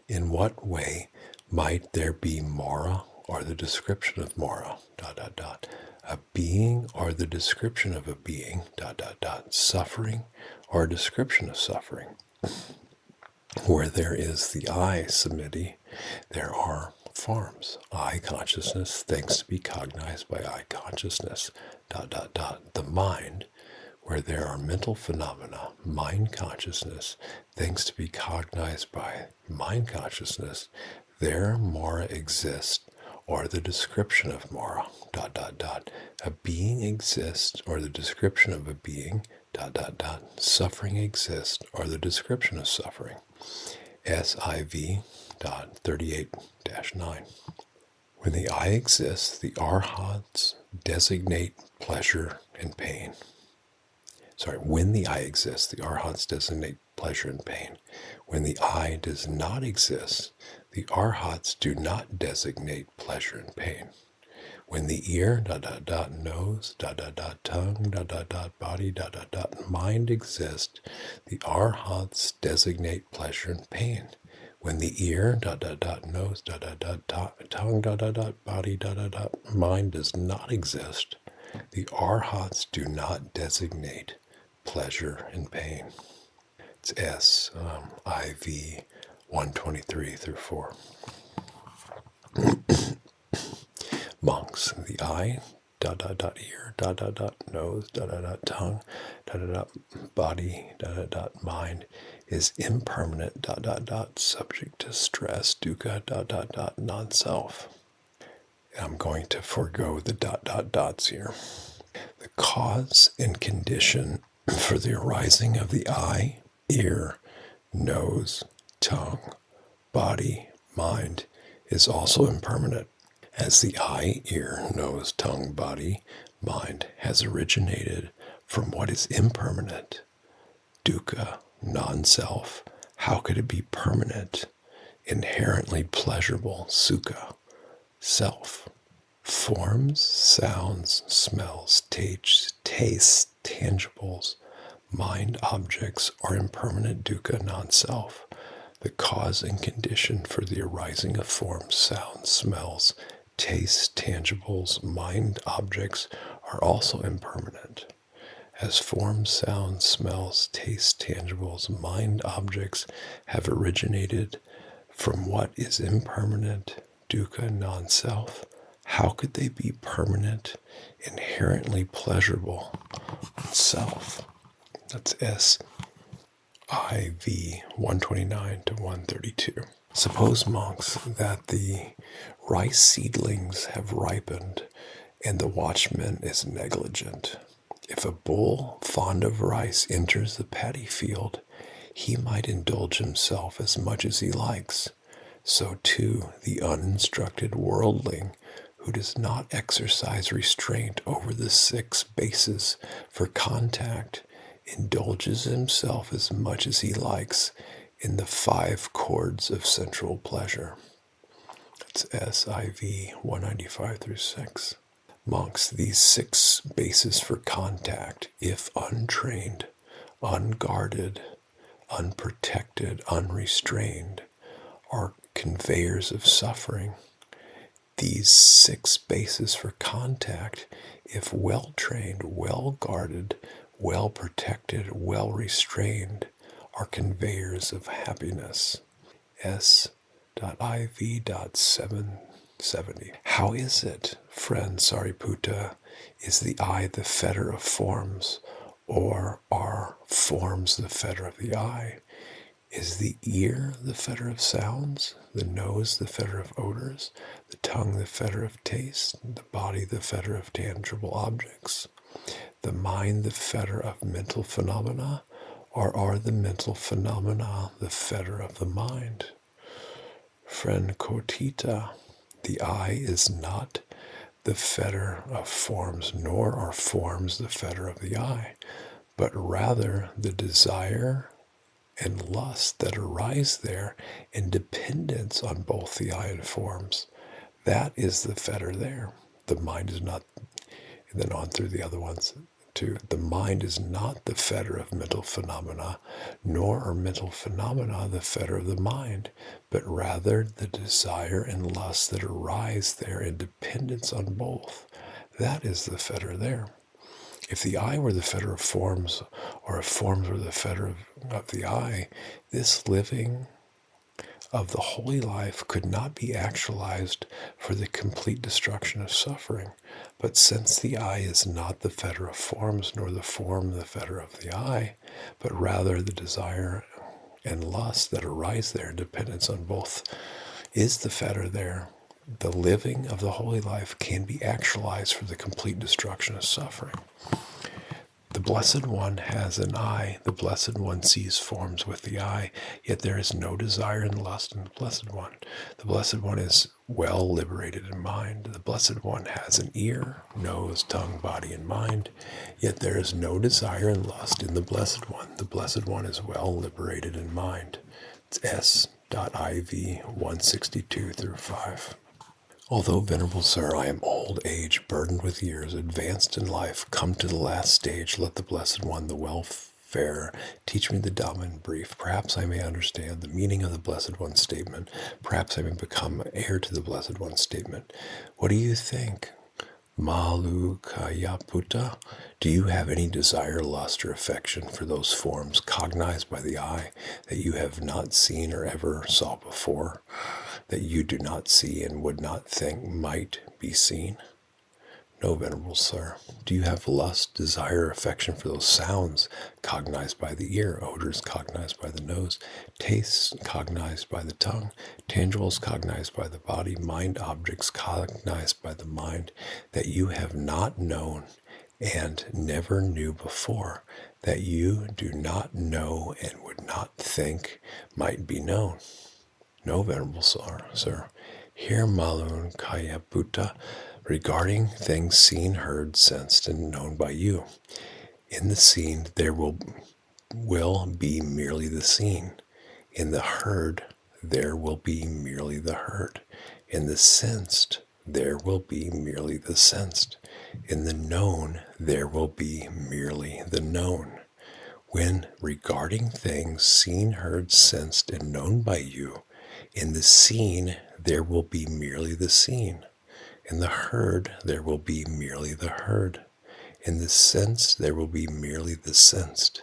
In what way might there be Mara, or the description of Mara, A being, or the description of a being, Suffering, or a description of suffering. Where there is the I, Samiti, there are forms. I consciousness, things to be cognized by I consciousness, The mind, where there are mental phenomena, mind consciousness, things to be cognized by mind consciousness, there Mara exists, or the description of Mara, A being exists, or the description of a being, Suffering exists, or the description of suffering. SIV.38-9. When the I exists, the arhats designate pleasure and pain. When the I exists, the arhats designate pleasure and pain. When the I does not exist, the arhats do not designate pleasure and pain. When the ear, nose, tongue, body, mind exist, the arhats designate pleasure and pain. When the ear, nose, tongue, body, mind does not exist, the arhats do not designate pleasure and pain. It's SIV 123-4. Monks, the eye, ear, nose, tongue, body, mind is impermanent, subject to stress, dukkha, non-self. I'm going to forego the dots here. The cause and condition for the arising of the eye, ear, nose, tongue, body, mind is also impermanent. As the eye, ear, nose, tongue, body, mind has originated from what is impermanent, dukkha, non-self. How could it be permanent, inherently pleasurable, sukha, self? Forms, sounds, smells, tastes, tangibles, mind objects are impermanent, dukkha, non-self. The cause and condition for the arising of forms, sounds, smells, tastes, tangibles, mind objects are also impermanent. As forms, sounds, smells, tastes, tangibles, mind objects have originated from what is impermanent, dukkha, non-self, how could they be permanent, inherently pleasurable, self? That's SIV 129 to 132. Suppose, monks, that the rice seedlings have ripened and the watchman is negligent. If a bull fond of rice enters the paddy field, he might indulge himself as much as he likes. So too the uninstructed worldling, who does not exercise restraint over the 6 bases for contact, indulges himself as much as he likes in the 5 chords of sensual pleasure. That's SIV 195 through 6. Monks, these 6 bases for contact, if untrained, unguarded, unprotected, unrestrained, are conveyors of suffering. These 6 bases for contact, if well-trained, well-guarded, well-protected, well-restrained, are conveyors of happiness. S.IV.770. How is it, friend Sariputta, is the eye the fetter of forms, or are forms the fetter of the eye? Is the ear the fetter of sounds, the nose the fetter of odors, the tongue the fetter of taste, the body the fetter of tangible objects, the mind the fetter of mental phenomena, or are the mental phenomena the fetter of the mind? Friend Kotita, the eye is not the fetter of forms, nor are forms the fetter of the eye, but rather the desire and lust that arise there in dependence on both the eye and forms. That is the fetter there. The mind is not, and then on through the other ones too. The mind is not the fetter of mental phenomena, nor are mental phenomena the fetter of the mind, but rather the desire and lust that arise there in dependence on both. That is the fetter there. If the eye were the fetter of forms, or if forms were the fetter of the eye, this living of the holy life could not be actualized for the complete destruction of suffering. But since the eye is not the fetter of forms, nor the form the fetter of the eye, but rather the desire and lust that arise there, dependence on both, is the fetter there, the living of the holy life can be actualized for the complete destruction of suffering. The Blessed One has an eye. The Blessed One sees forms with the eye, yet there is no desire and lust in the Blessed One. The Blessed One is well liberated in mind. The Blessed One has an ear, nose, tongue, body, and mind, yet there is no desire and lust in the Blessed One. The Blessed One is well liberated in mind. It's S.IV 162 through 5. Although, Venerable Sir, I am old age, burdened with years, advanced in life, come to the last stage, let the Blessed One, the welfare, teach me the Dhamma in brief. Perhaps I may understand the meaning of the Blessed One's statement. Perhaps I may become heir to the Blessed One's statement. What do you think? Malukayaputta, do you have any desire, lust, or affection for those forms cognized by the eye that you have not seen or ever saw before, that you do not see and would not think might be seen? No, Venerable Sir. Do you have lust, desire, or affection for those sounds cognized by the ear, odors cognized by the nose, tastes cognized by the tongue, tangibles cognized by the body, mind objects cognized by the mind, that you have not known and never knew before, that you do not know and would not think might be known? No, Venerable Sir. Here Malun Kayaputta, regarding things seen, heard, sensed, and known by you. In the seen, there will be merely the seen. In the heard, there will be merely the heard. In the sensed, there will be merely the sensed. In the known, there will be merely the known. When regarding things seen, heard, sensed, and known by you, in the seen, there will be merely the seen. In the heard, there will be merely the heard. In the sensed, there will be merely the sensed.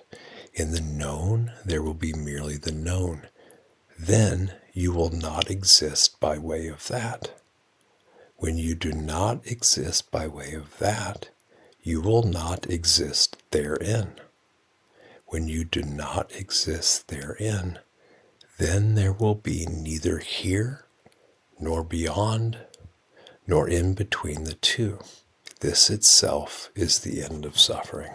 In the known, there will be merely the known. Then you will not exist by way of that. When you do not exist by way of that, you will not exist therein. When you do not exist therein, then there will be neither here, nor beyond, nor in between the two. This itself is the end of suffering.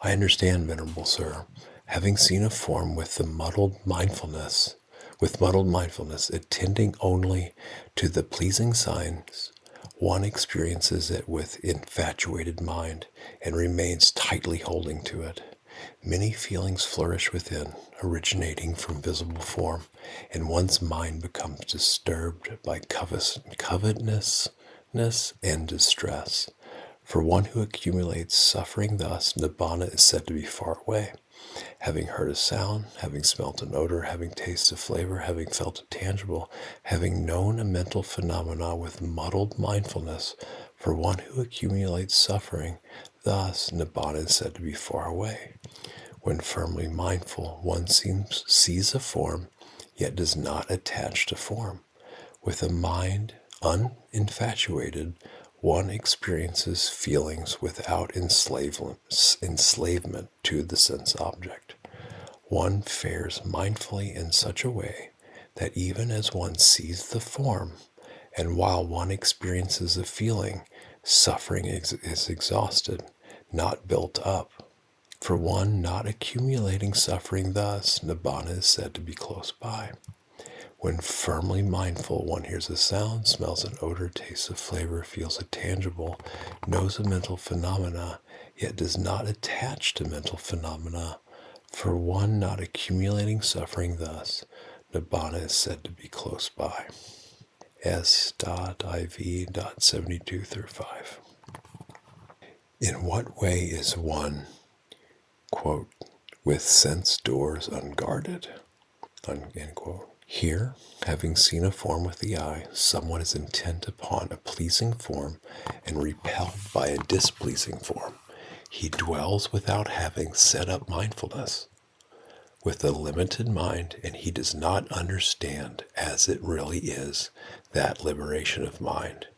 I understand, Venerable Sir, having seen a form with muddled mindfulness attending only to the pleasing signs, one experiences it with infatuated mind and remains tightly holding to it. Many feelings flourish within, originating from visible form, and one's mind becomes disturbed by covetousness and distress. For one who accumulates suffering thus, Nibbana is said to be far away. Having heard a sound, having smelt an odor, having tasted a flavor, having felt a tangible, having known a mental phenomena with muddled mindfulness, for one who accumulates suffering, thus Nibbana is said to be far away. When firmly mindful, one sees a form, yet does not attach to form. With a mind uninfatuated, one experiences feelings without enslavement to the sense object. One fares mindfully in such a way that even as one sees the form, and while one experiences a feeling, suffering is exhausted, not built up. For one not accumulating suffering thus, Nibbana is said to be close by. When firmly mindful, one hears a sound, smells an odor, tastes a flavor, feels a tangible, knows a mental phenomena, yet does not attach to mental phenomena. For one not accumulating suffering thus, Nibbana is said to be close by. S.IV.72-5. In what way is one, quote, with sense doors unguarded, end quote? Here, having seen a form with the eye, someone is intent upon a pleasing form and repelled by a displeasing form. He dwells without having set up mindfulness. With a limited mind, and he does not understand as it really is that liberation of mind,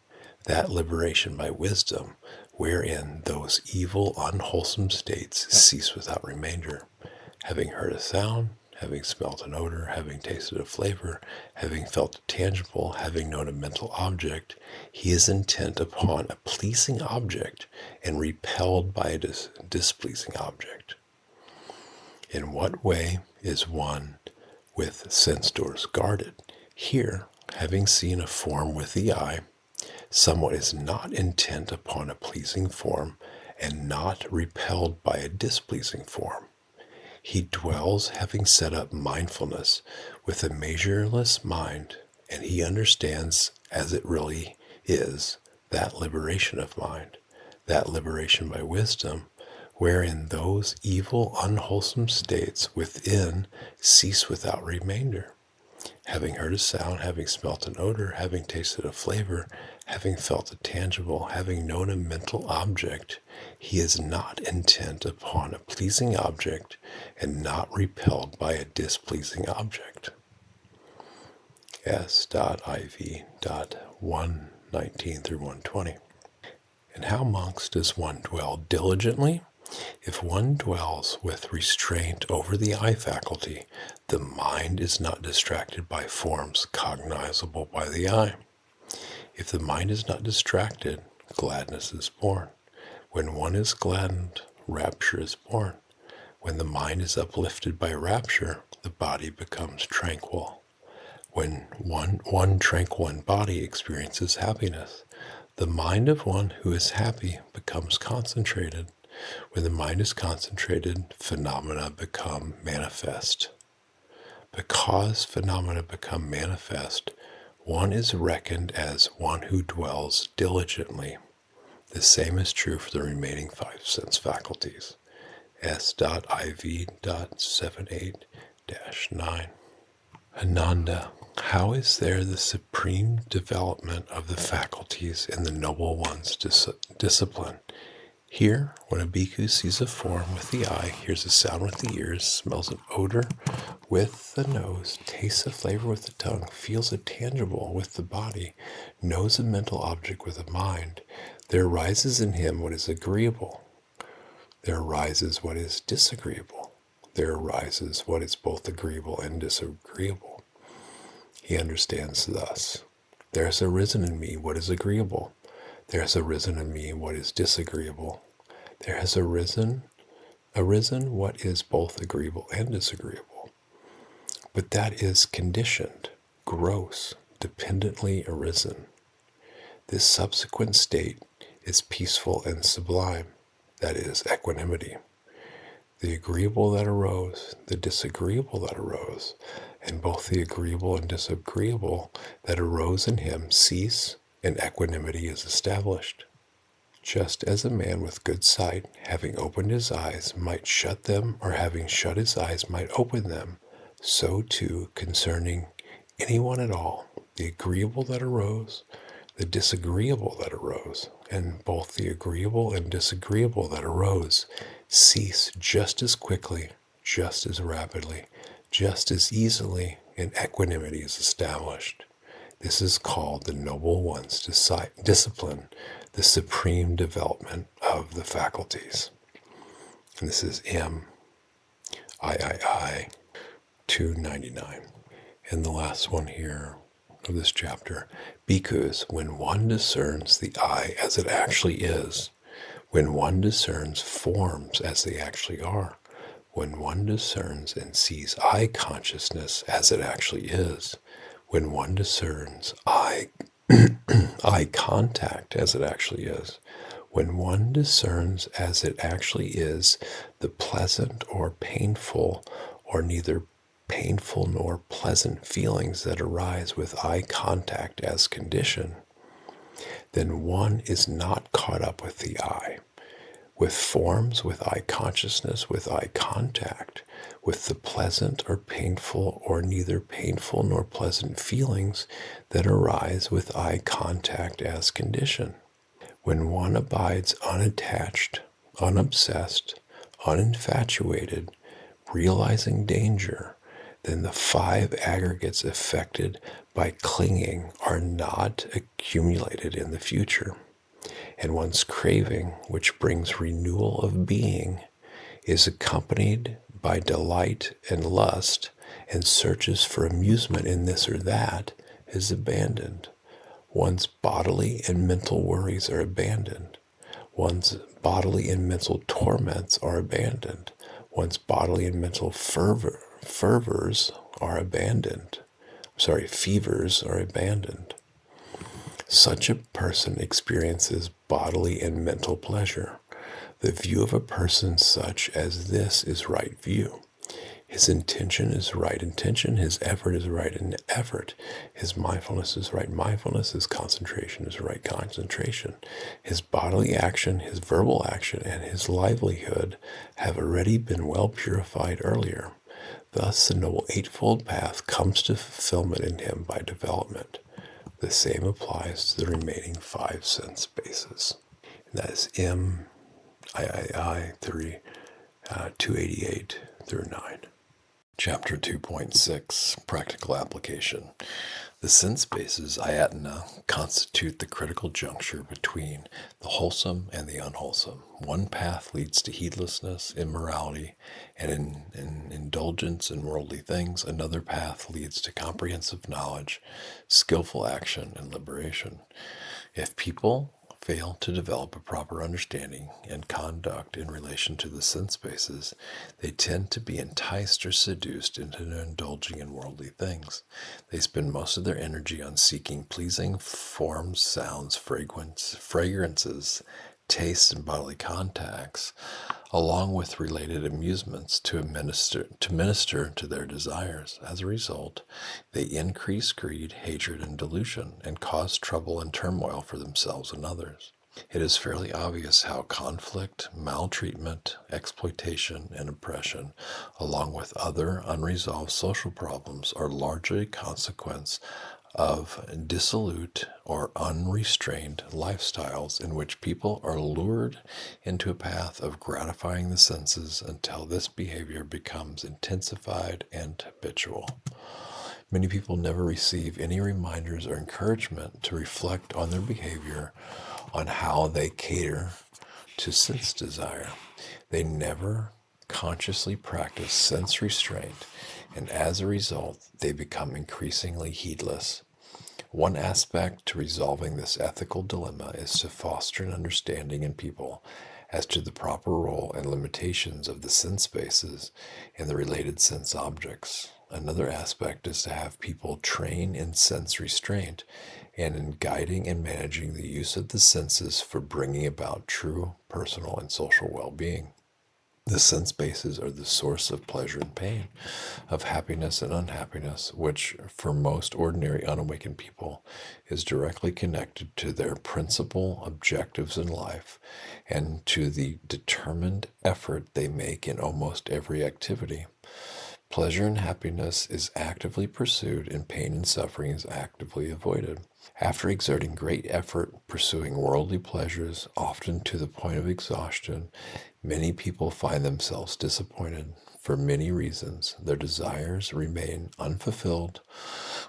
that liberation by wisdom, wherein those evil, unwholesome states cease without remainder. Having heard a sound, having smelt an odor, having tasted a flavor, having felt a tangible, having known a mental object, he is intent upon a pleasing object and repelled by a displeasing object. In what way is one with sense doors guarded? Here, having seen a form with the eye, someone is not intent upon a pleasing form and not repelled by a displeasing form. He dwells, having set up mindfulness with a measureless mind, and he understands as it really is that liberation of mind, that liberation by wisdom, wherein those evil, unwholesome states within cease without remainder. Having heard a sound, having smelt an odor, having tasted a flavor, having felt a tangible, having known a mental object, he is not intent upon a pleasing object and not repelled by a displeasing object. S.IV.119-120. And how, monks, does one dwell diligently? If one dwells with restraint over the eye faculty, the mind is not distracted by forms cognizable by the eye. If the mind is not distracted, gladness is born. When one is gladdened, rapture is born. When the mind is uplifted by rapture, the body becomes tranquil. When one tranquil in body experiences happiness, the mind of one who is happy becomes concentrated. When the mind is concentrated, phenomena become manifest. Because phenomena become manifest, one is reckoned as one who dwells diligently. The same is true for the remaining 5 sense faculties. S.IV.78-9. Ananda, how is there the supreme development of the faculties in the Noble One's discipline? Here, when a bhikkhu sees a form with the eye, hears a sound with the ears, smells an odor with the nose, tastes a flavor with the tongue, feels a tangible with the body, knows a mental object with the mind, there arises in him what is agreeable. There arises what is disagreeable. There arises what is both agreeable and disagreeable. He understands thus. There has arisen in me what is agreeable. There has arisen in me what is disagreeable. There has arisen what is both agreeable and disagreeable. But that is conditioned, gross, dependently arisen. This subsequent state is peaceful and sublime, that is, equanimity. The agreeable that arose, the disagreeable that arose, and both the agreeable and disagreeable that arose in him cease, and equanimity is established. Just as a man with good sight, having opened his eyes, might shut them, or having shut his eyes might open them, so too concerning anyone at all, the agreeable that arose, the disagreeable that arose, and both the agreeable and disagreeable that arose cease just as quickly, just as rapidly, just as easily, and equanimity is established. This is called the Noble One's discipline, the supreme development of the faculties. And this is M. III 299. And the last one here of this chapter, bhikkhus, when one discerns the I as it actually is, when one discerns forms as they actually are, when one discerns and sees I consciousness as it actually is, when one discerns eye contact as it actually is, when one discerns as it actually is the pleasant or painful, or neither painful nor pleasant feelings that arise with eye contact as condition, then one is not caught up with the eye, with forms, with eye consciousness, with eye contact, with the pleasant or painful, or neither painful nor pleasant feelings that arise with eye contact as condition. When one abides unattached, unobsessed, uninfatuated, realizing danger, then the 5 aggregates affected by clinging are not accumulated in the future. And one's craving, which brings renewal of being, is accompanied by delight and lust, and searches for amusement in this or that, is abandoned. One's bodily and mental worries are abandoned. One's bodily and mental torments are abandoned. One's bodily and mental fevers are abandoned. Such a person experiences bodily and mental pleasure. The view of a person such as this is right view. His intention is right intention. His effort is right effort. His mindfulness is right mindfulness. His concentration is right concentration. His bodily action, his verbal action, and his livelihood have already been well purified earlier. Thus, the Noble Eightfold Path comes to fulfillment in him by development. The same applies to the remaining 5 sense bases. And that is M. III 288 through 9. Chapter 2.6, Practical Application. The sense bases, ayatana, constitute the critical juncture between the wholesome and the unwholesome. One path leads to heedlessness, immorality, and indulgence in worldly things. Another path leads to comprehensive knowledge, skillful action, and liberation. If people fail to develop a proper understanding and conduct in relation to the sense bases, they tend to be enticed or seduced into indulging in worldly things. They spend most of their energy on seeking pleasing forms, sounds, fragrances, taste and bodily contacts, along with related amusements to minister to their desires. As a result, they increase greed, hatred, and delusion, and cause trouble and turmoil for themselves and others. It is fairly obvious how conflict, maltreatment, exploitation, and oppression, along with other unresolved social problems, are largely a consequence of dissolute or unrestrained lifestyles in which people are lured into a path of gratifying the senses until this behavior becomes intensified and habitual. Many people never receive any reminders or encouragement to reflect on their behavior, on how they cater to sense desire. They never consciously practice sense restraint, and as a result, they become increasingly heedless. One aspect to resolving this ethical dilemma is to foster an understanding in people as to the proper role and limitations of the sense spaces and the related sense objects. Another aspect is to have people train in sense restraint and in guiding and managing the use of the senses for bringing about true personal and social well-being. The sense bases are the source of pleasure and pain, of happiness and unhappiness, which for most ordinary unawakened people is directly connected to their principal objectives in life and to the determined effort they make in almost every activity. Pleasure and happiness is actively pursued, and pain and suffering is actively avoided. After exerting great effort pursuing worldly pleasures, often to the point of exhaustion, many people find themselves disappointed. For many reasons, their desires remain unfulfilled.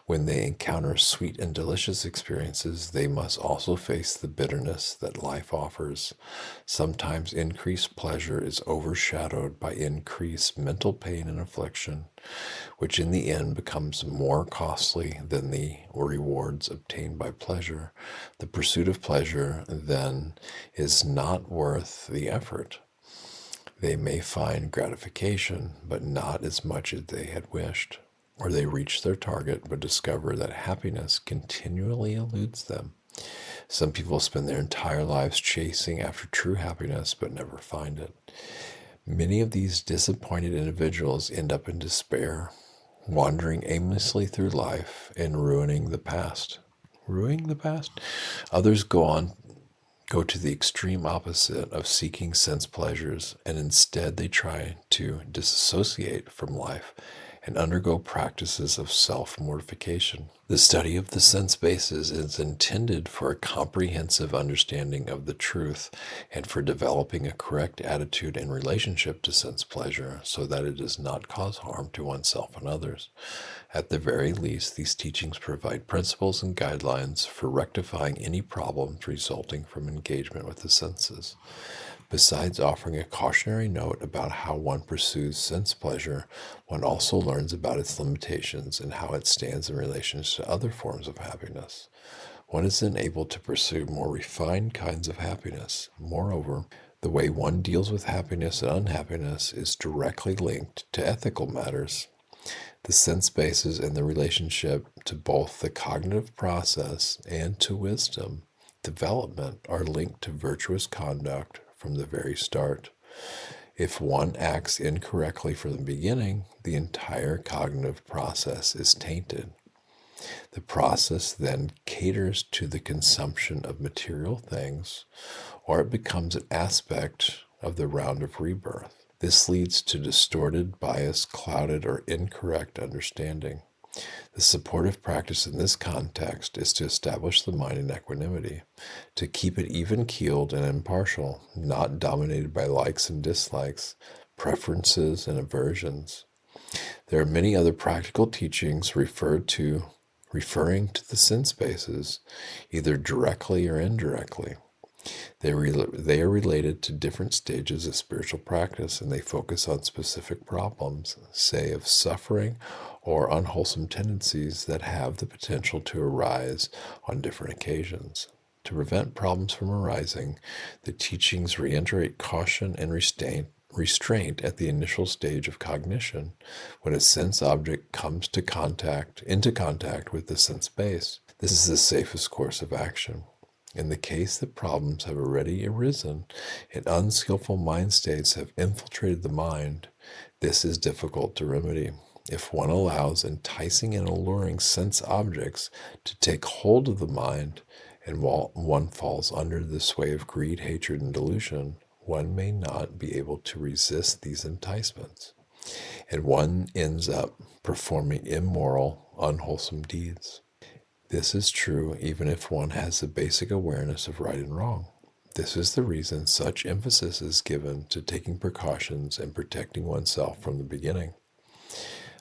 When they encounter sweet and delicious experiences, they must also face the bitterness that life offers. Sometimes increased pleasure is overshadowed by increased mental pain and affliction, which in the end becomes more costly than the rewards obtained by pleasure. The pursuit of pleasure, then, is not worth the effort. They may find gratification, but not as much as they had wished. Or they reach their target, but discover that happiness continually eludes them. Some people spend their entire lives chasing after true happiness, but never find it. Many of these disappointed individuals end up in despair, wandering aimlessly through life and ruining the past. Ruining the past? Others go to the extreme opposite of seeking sense pleasures, and instead they try to disassociate from life and undergo practices of self-mortification. The study of the sense bases is intended for a comprehensive understanding of the truth and for developing a correct attitude in relationship to sense pleasure so that it does not cause harm to oneself and others. At the very least, these teachings provide principles and guidelines for rectifying any problems resulting from engagement with the senses. Besides offering a cautionary note about how one pursues sense pleasure, one also learns about its limitations and how it stands in relation to other forms of happiness. One is then able to pursue more refined kinds of happiness. Moreover, the way one deals with happiness and unhappiness is directly linked to ethical matters. The sense bases and the relationship to both the cognitive process and to wisdom development are linked to virtuous conduct from the very start. If one acts incorrectly from the beginning, the entire cognitive process is tainted. The process then caters to the consumption of material things, or it becomes an aspect of the round of rebirth. This leads to distorted, biased, clouded, or incorrect understanding. The supportive practice in this context is to establish the mind in equanimity, to keep it even-keeled and impartial, not dominated by likes and dislikes, preferences and aversions. There are many other practical teachings referring to the sense bases, either directly or indirectly. They are related to different stages of spiritual practice, and they focus on specific problems, say of suffering or unwholesome tendencies that have the potential to arise on different occasions. To prevent problems from arising, the teachings reiterate caution and restraint at the initial stage of cognition, when a sense object comes into contact with the sense base. This is the safest course of action. In the case that problems have already arisen and unskillful mind states have infiltrated the mind, this is difficult to remedy. If one allows enticing and alluring sense objects to take hold of the mind, and while one falls under the sway of greed, hatred, and delusion, one may not be able to resist these enticements, and one ends up performing immoral, unwholesome deeds. This is true even if one has the basic awareness of right and wrong. This is the reason such emphasis is given to taking precautions and protecting oneself from the beginning.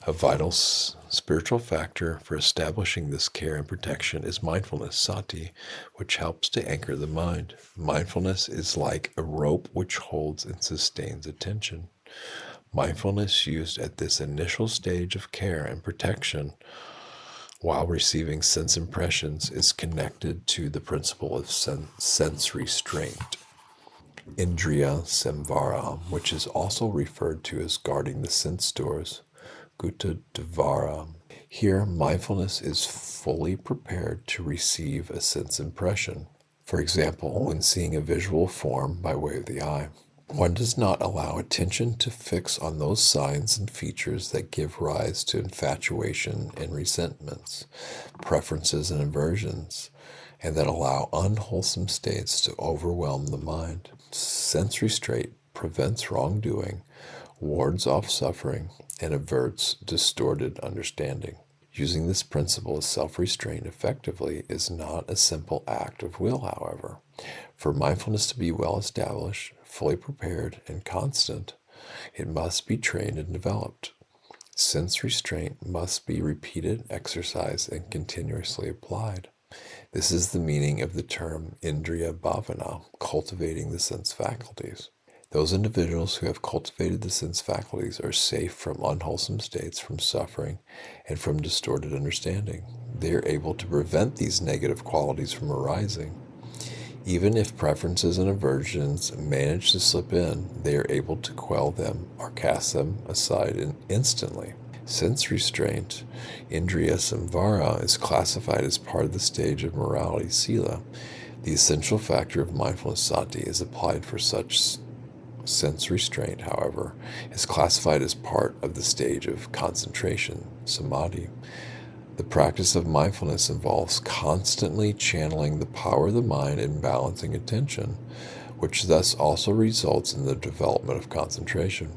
A vital spiritual factor for establishing this care and protection is mindfulness, sati, which helps to anchor the mind. Mindfulness is like a rope which holds and sustains attention. Mindfulness used at this initial stage of care and protection while receiving sense impressions is connected to the principle of sense restraint. Indriya samvara, which is also referred to as guarding the sense doors, Buddhadhamma. Here, mindfulness is fully prepared to receive a sense impression. For example, when seeing a visual form by way of the eye, one does not allow attention to fix on those signs and features that give rise to infatuation and resentments, preferences and aversions, and that allow unwholesome states to overwhelm the mind. Sense restraint prevents wrongdoing, wards off suffering, and averts distorted understanding. Using this principle of self-restraint effectively is not a simple act of will, however. For mindfulness to be well established, fully prepared, and constant, it must be trained and developed. Sense restraint must be repeated, exercised, and continuously applied. This is the meaning of the term indriya bhavana, cultivating the sense faculties. Those individuals who have cultivated the sense faculties are safe from unwholesome states, from suffering, and from distorted understanding. They are able to prevent these negative qualities from arising. Even if preferences and aversions manage to slip in, they are able to quell them or cast them aside instantly. Sense restraint, indriya samvara, is classified as part of the stage of morality, sila. The essential factor of mindfulness, sati, is applied for such sense restraint, however, is classified as part of the stage of concentration, samadhi. The practice of mindfulness involves constantly channeling the power of the mind and balancing attention, which thus also results in the development of concentration.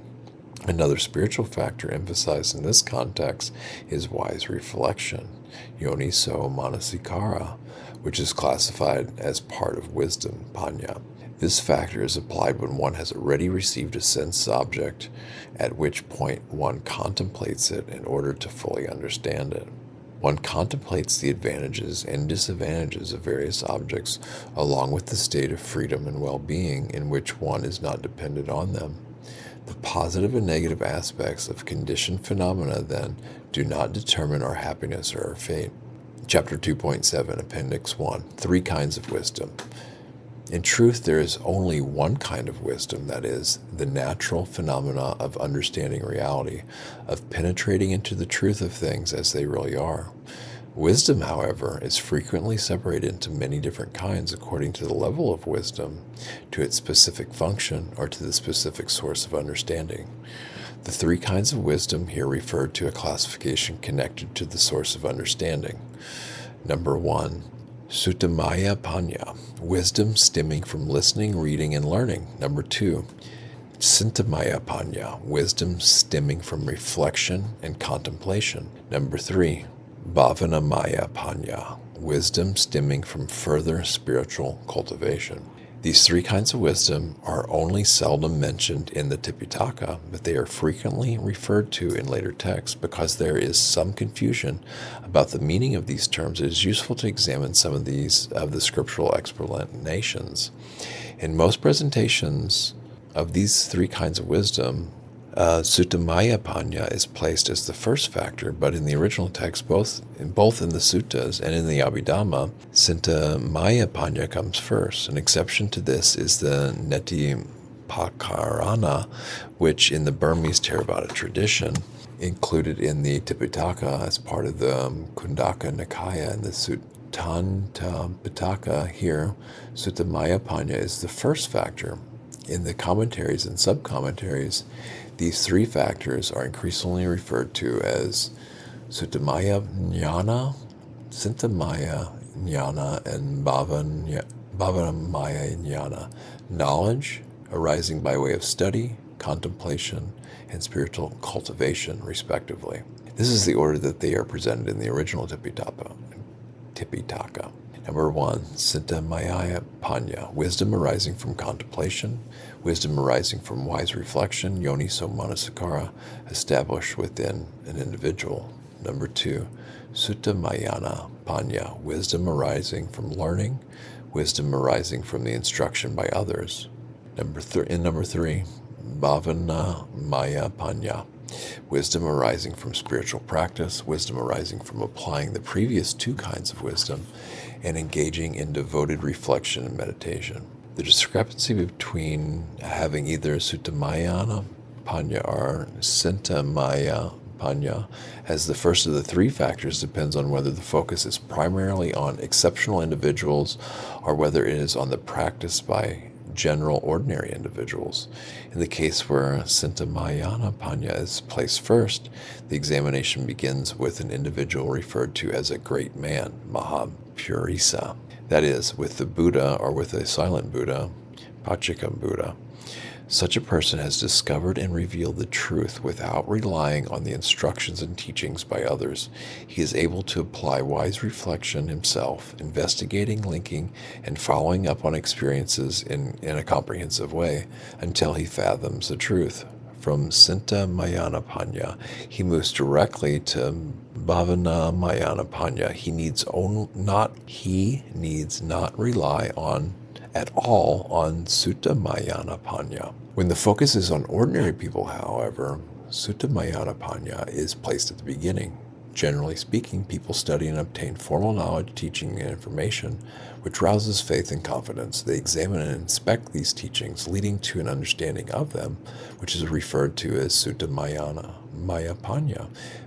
Another spiritual factor emphasized in this context is wise reflection, yoniso manasikara, which is classified as part of wisdom, panya. This factor is applied when one has already received a sense object, at which point one contemplates it in order to fully understand it. One contemplates the advantages and disadvantages of various objects, along with the state of freedom and well-being in which one is not dependent on them. The positive and negative aspects of conditioned phenomena, then, do not determine our happiness or our fate. Chapter 2.7, Appendix 1, 3 kinds of wisdom. In truth, there is only one kind of wisdom, that is, the natural phenomena of understanding reality, of penetrating into the truth of things as they really are. Wisdom, however, is frequently separated into many different kinds according to the level of wisdom, to its specific function, or to the specific source of understanding. The 3 kinds of wisdom here refer to a classification connected to the source of understanding. Number 1. Suttamaya Panya, wisdom stemming from listening, reading, and learning. Number 2, Sintamaya Panya, wisdom stemming from reflection and contemplation. Number 3, Bhavanamaya Panya, wisdom stemming from further spiritual cultivation. These 3 kinds of wisdom are only seldom mentioned in the Tipitaka, but they are frequently referred to in later texts. Because there is some confusion about the meaning of these terms, it is useful to examine some of the scriptural explanations. In most presentations of these 3 kinds of wisdom, Suttamaya Panya is placed as the first factor, but in the original text, both in the suttas and in the Abhidhamma, Sintamaya Panya comes first. An exception to this is the Netipakarana, which in the Burmese Theravada tradition, included in the Tipitaka as part of the Kundaka Nikaya and the Pitaka here, Sutta Maya Panya is the first factor. In the commentaries and sub-commentaries, these three factors are increasingly referred to as Suttamaya Jnana, Sintamaya Jnana, and Bhavanamaya Jnana, knowledge arising by way of study, contemplation, and spiritual cultivation, respectively. This is the order that they are presented in the original Tipitaka. Number 1, Sintamaya Panya, wisdom arising from contemplation, wisdom arising from wise reflection, Yoniso Manasikara, established within an individual. Number 2, Suttamayana Panya, wisdom arising from learning, wisdom arising from the instruction by others. Number 3, Bhavana Maya Panya, wisdom arising from spiritual practice, wisdom arising from applying the previous two kinds of wisdom, and engaging in devoted reflection and meditation. The discrepancy between having either Suttamayana Panya or Sintamaya Panya as the first of the three factors depends on whether the focus is primarily on exceptional individuals or whether it is on the practice by general ordinary individuals. In the case where Sintamayana Panya is placed first, the examination begins with an individual referred to as a great man, Mahapurisa. That is, with the Buddha or with a silent Buddha, Pachikam Buddha. Such a person has discovered and revealed the truth without relying on the instructions and teachings by others. He is able to apply wise reflection himself, investigating, linking, and following up on experiences in a comprehensive way until he fathoms the truth. From Sintamayana Panya, he moves directly to Bhavanamayana Panya. He needs not rely on at all on Suttamayana Panya. When the focus is on ordinary people, however, Suttamayana Panya is placed at the beginning. Generally speaking, people study and obtain formal knowledge, teaching, and information, which rouses faith and confidence. They examine and inspect these teachings, leading to an understanding of them, which is referred to as Suttamayana Maya Panya.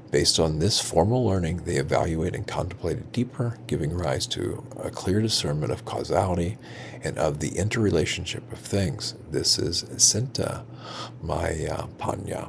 Based on this formal learning, they evaluate and contemplate it deeper, giving rise to a clear discernment of causality and of the interrelationship of things. This is Sinta Maya Panya.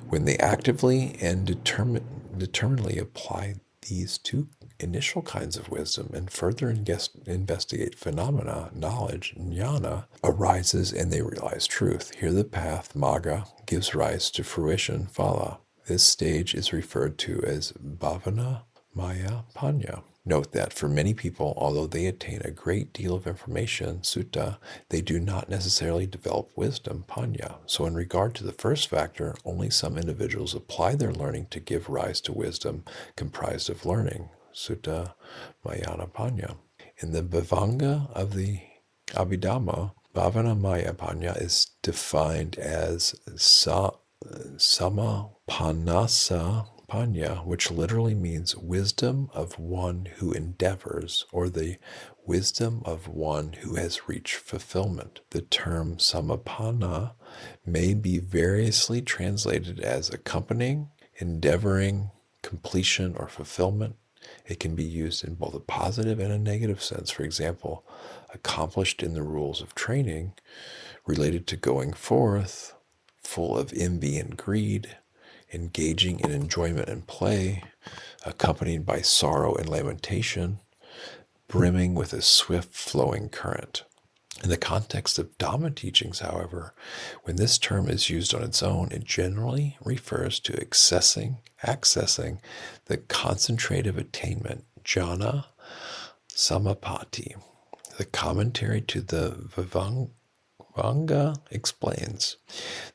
When they actively and determinedly apply these two initial kinds of wisdom and further investigate phenomena, knowledge, jnana, arises and they realize truth. Here the path, magga, gives rise to fruition, phala. This stage is referred to as Bhavana Maya Panya. Note that for many people, although they attain a great deal of information, sutta, they do not necessarily develop wisdom, panya. So in regard to the first factor, only some individuals apply their learning to give rise to wisdom comprised of learning, sutta mayana panya. In the Bhavanga of the Abhidhamma, Bhavana Maya Panya is defined as Samapanasa Panya, which literally means wisdom of one who endeavors, or the wisdom of one who has reached fulfillment. The term Samapana may be variously translated as accompanying, endeavoring, completion, or fulfillment. It can be used in both a positive and a negative sense. For example, accomplished in the rules of training, related to going forth, full of envy and greed, engaging in enjoyment and play, accompanied by sorrow and lamentation, brimming with a swift flowing current. In the context of Dhamma teachings, however, when this term is used on its own, it generally refers to accessing the concentrative attainment, jhana samapatti. The commentary to the Vanga explains,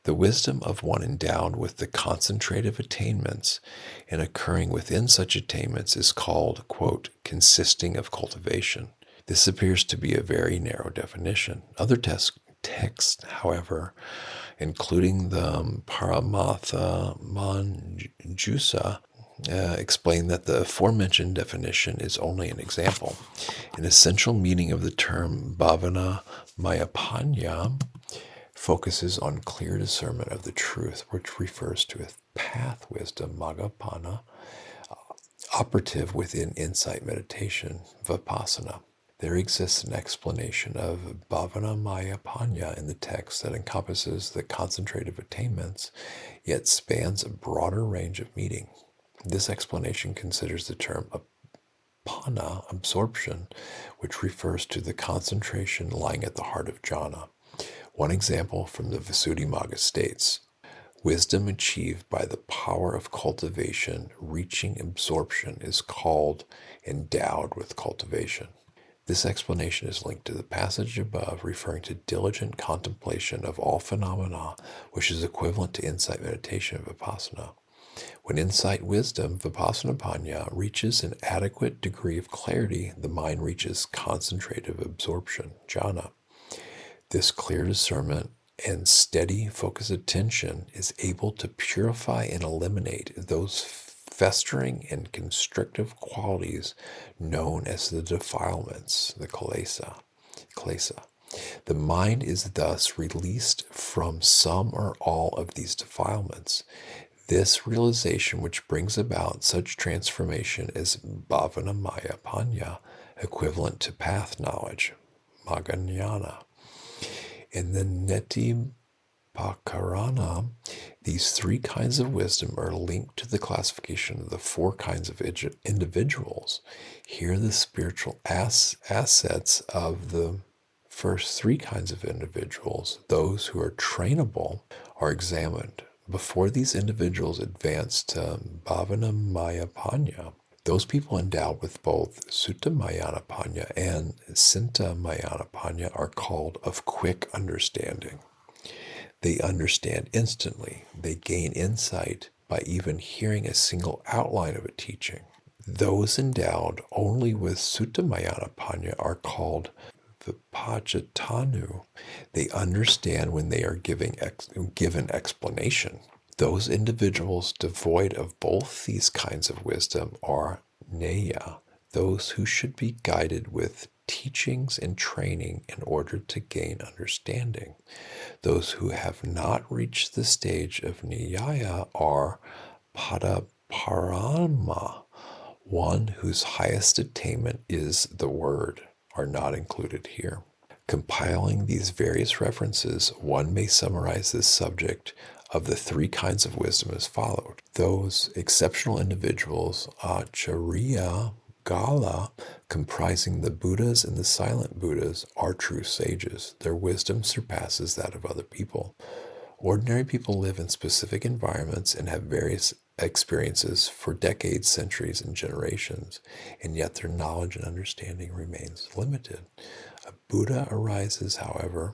the wisdom of one endowed with the concentrative attainments and occurring within such attainments is called, quote, consisting of cultivation. This appears to be a very narrow definition. Other texts, however, including the Paramatha Manjusa, explain that the aforementioned definition is only an example. An essential meaning of the term Bhavana Mayapanya focuses on clear discernment of the truth, which refers to a path wisdom, Maggapana, operative within insight meditation, vipassana. There exists an explanation of bhavanamaya panya in the text that encompasses the concentrative attainments, yet spans a broader range of meaning. This explanation considers the term apana, absorption, which refers to the concentration lying at the heart of jhana. One example from the Visuddhimagga states, wisdom achieved by the power of cultivation reaching absorption is called endowed with cultivation. This explanation is linked to the passage above referring to diligent contemplation of all phenomena, which is equivalent to insight meditation of vipassana. When insight wisdom, vipassana panya, reaches an adequate degree of clarity, the mind reaches concentrative absorption, jhana. This clear discernment and steady focused attention is able to purify and eliminate those festering and constrictive qualities known as the defilements, the klesa. The mind is thus released from some or all of these defilements. This realization, which brings about such transformation, is bhavanamaya panya, equivalent to path knowledge, magga. In the neti pakarana, these three kinds of wisdom are linked to the classification of the four kinds of individuals. Here, the spiritual assets of the first three kinds of individuals, those who are trainable, are examined. Before these individuals advance to bhavanamaya panya, those people endowed with both sutta mayana panya and cinta mayana panya are called of quick understanding. They understand instantly. They gain insight by even hearing a single outline of a teaching. Those endowed only with sutta mayana panya are called vipajatanu. They understand when they are given explanation. Those individuals devoid of both these kinds of wisdom are neya, those who should be guided with teachings and training in order to gain understanding. Those who have not reached the stage of niyaya are padaparama, one whose highest attainment is the word, are not included here. Compiling these various references, one may summarize this subject of the three kinds of wisdom as followed. Those exceptional individuals, acharya gala, comprising the Buddhas and the silent Buddhas, are true sages. Their wisdom surpasses that of other people. Ordinary people live in specific environments and have various experiences for decades, centuries, and generations, and yet their knowledge and understanding remains limited. A Buddha arises, however,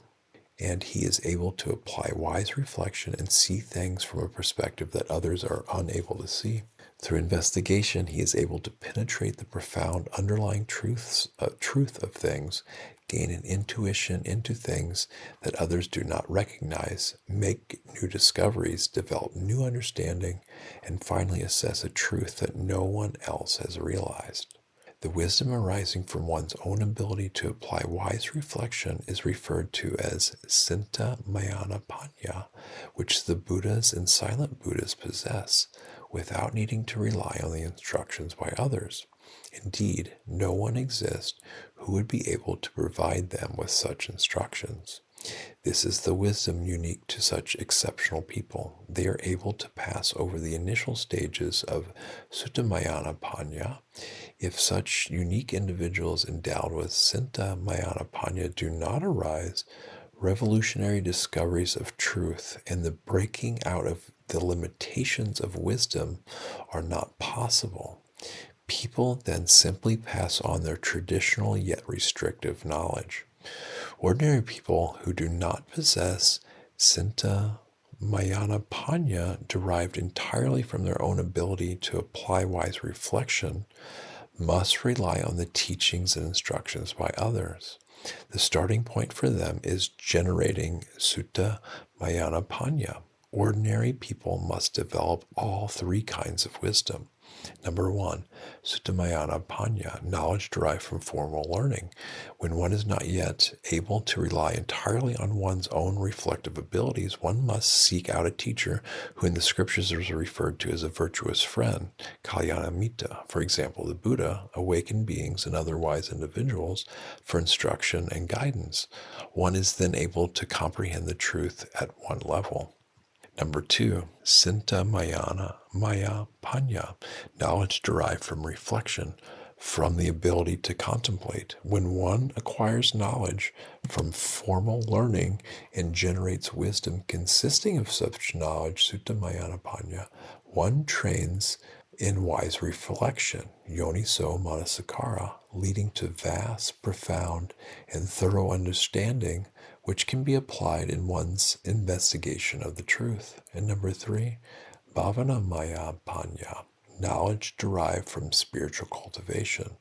and he is able to apply wise reflection and see things from a perspective that others are unable to see. Through investigation, he is able to penetrate the profound underlying truth of things, gain an intuition into things that others do not recognize, make new discoveries, develop new understanding, and finally assess a truth that no one else has realized. The wisdom arising from one's own ability to apply wise reflection is referred to as cinta mayana panya, which the Buddhas and silent Buddhas possess, without needing to rely on the instructions by others. Indeed, no one exists who would be able to provide them with such instructions. This is the wisdom unique to such exceptional people. They are able to pass over the initial stages of sutta mayana panya. If such unique individuals endowed with cinta mayana panya do not arise, revolutionary discoveries of truth and the breaking out of the limitations of wisdom are not possible. People then simply pass on their traditional yet restrictive knowledge. Ordinary people who do not possess cinta mayana panya, derived entirely from their own ability to apply wise reflection, must rely on the teachings and instructions by others. The starting point for them is generating sutta mayana panya. Ordinary people must develop all three kinds of wisdom. Number 1, Sutta Panya, knowledge derived from formal learning. When one is not yet able to rely entirely on one's own reflective abilities, one must seek out a teacher who in the scriptures is referred to as a virtuous friend, Kalyanamitta. For example, the Buddha, awakened beings, and other wise individuals for instruction and guidance. One is then able to comprehend the truth at one level. Number 2, Sinta Maya Panya, knowledge derived from reflection, from the ability to contemplate. When one acquires knowledge from formal learning and generates wisdom consisting of such knowledge, Sutta Maya Panya, one trains in wise reflection, Yoniso Manasikara, leading to vast, profound, and thorough understanding which can be applied in one's investigation of the truth. And number 3, Bhavana Maya Panya, knowledge derived from spiritual cultivation.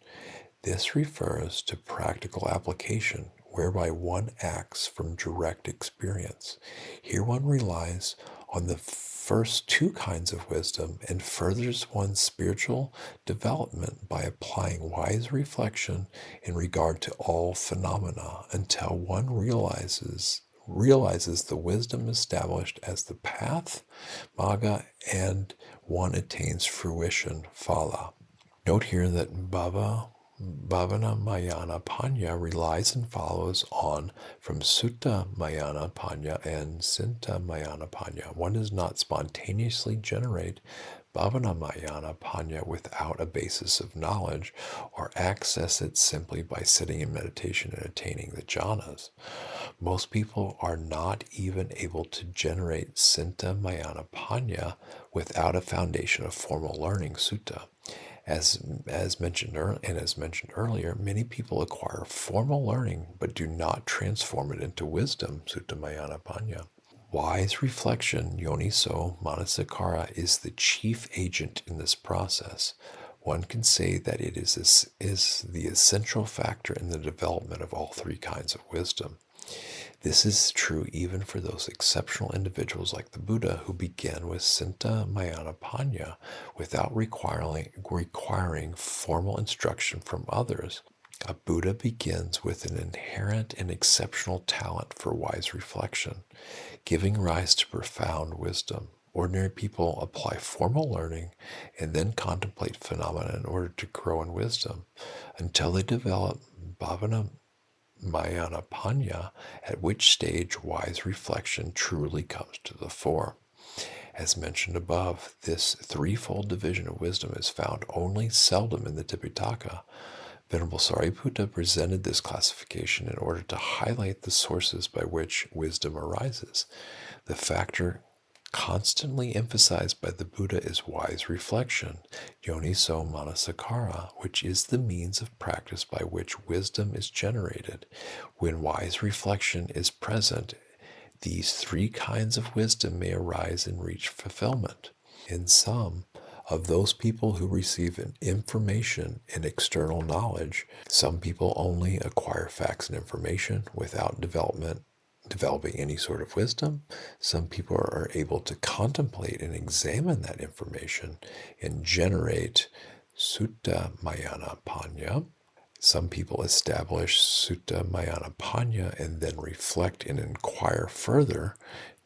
This refers to practical application, whereby one acts from direct experience. Here one relies on the first 2 kinds of wisdom and furthers one's spiritual development by applying wise reflection in regard to all phenomena until one realizes the wisdom established as the path, magga, and one attains fruition, phala. Note here that Bhavana Mayana Panya relies and follows on from Sutta Mayana Panya and Sinta Mayana Panya. One does not spontaneously generate Bhavana Mayana Panya without a basis of knowledge or access it simply by sitting in meditation and attaining the jhanas. Most people are not even able to generate Sinta Mayana Panya without a foundation of formal learning, sutta. As mentioned earlier, many people acquire formal learning but do not transform it into wisdom, Sutta Mayana Panya. Wise reflection, Yoniso Manasikara, is the chief agent in this process. One can say that it is the essential factor in the development of all 3 kinds of wisdom. This is true even for those exceptional individuals like the Buddha who began with Sinta Mayana Panya without requiring formal instruction from others. A Buddha begins with an inherent and exceptional talent for wise reflection, giving rise to profound wisdom. Ordinary people apply formal learning and then contemplate phenomena in order to grow in wisdom until they develop Bhavana Mayana Panya, at which stage wise reflection truly comes to the fore. As mentioned above, this threefold division of wisdom is found only seldom in the Tipitaka. Venerable Sariputta presented this classification in order to highlight the sources by which wisdom arises. The factor constantly emphasized by the Buddha is wise reflection, Yoniso Manasikara, which is the means of practice by which wisdom is generated. When wise reflection is present, these 3 kinds of wisdom may arise and reach fulfillment. In some of those people who receive information and external knowledge, some people only acquire facts and information without developing any sort of wisdom. Some people are able to contemplate and examine that information and generate Sutta Mayana Panya. Some people establish Sutta Mayana Panya and then reflect and inquire further,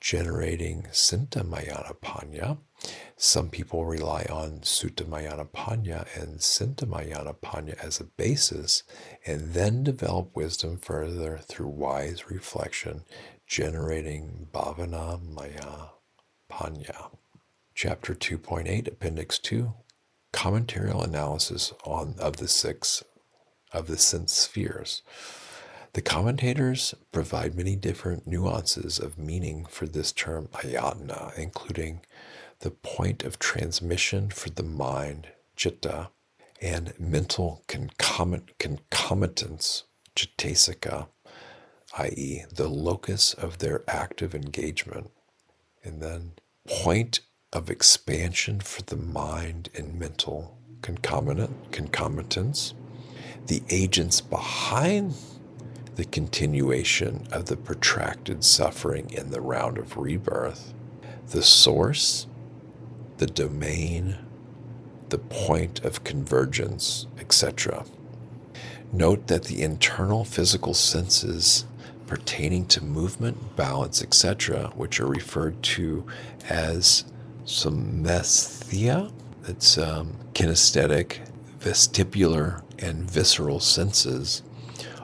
generating Sinta Mayana Panya. Some people rely on Sutta Mayana Panya and Sinta Mayana Panya as a basis and then develop wisdom further through wise reflection, generating Bhavana Maya Panya. Chapter 2.8, Appendix 2, Commentarial Analysis of the sense spheres. The commentators provide many different nuances of meaning for this term ayatana, including the point of transmission for the mind, citta, and mental concomitants, cittasika, i.e., the locus of their active engagement, and then point of expansion for the mind and mental concomitants, the agents behind the continuation of the protracted suffering in the round of rebirth, the source, the domain, the point of convergence, etc. Note that the internal physical senses pertaining to movement, balance, etc., which are referred to as somestheia, it's kinesthetic, vestibular, and visceral senses,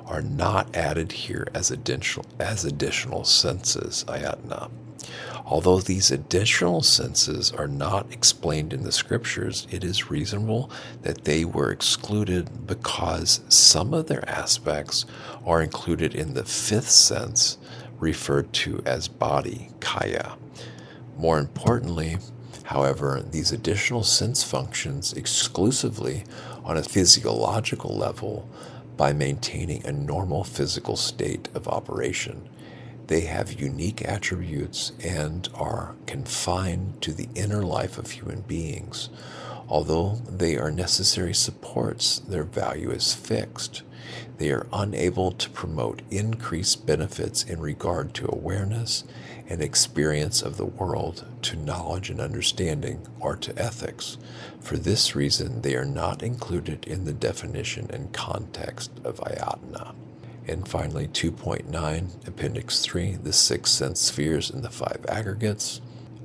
are not added here as additional senses, ayatana. Although these additional senses are not explained in the scriptures, it is reasonable that they were excluded because some of their aspects are included in the fifth sense, referred to as body, kaya. More importantly, however, these additional sense functions exclusively on a physiological level by maintaining a normal physical state of operation. They have unique attributes and are confined to the inner life of human beings. Although they are necessary supports, their value is fixed. They are unable to promote increased benefits in regard to awareness and experience of the world, to knowledge and understanding, or to ethics. For this reason, they are not included in the definition and context of ayatana. And finally, 2.9, Appendix 3, the 6 sense spheres and the 5 aggregates.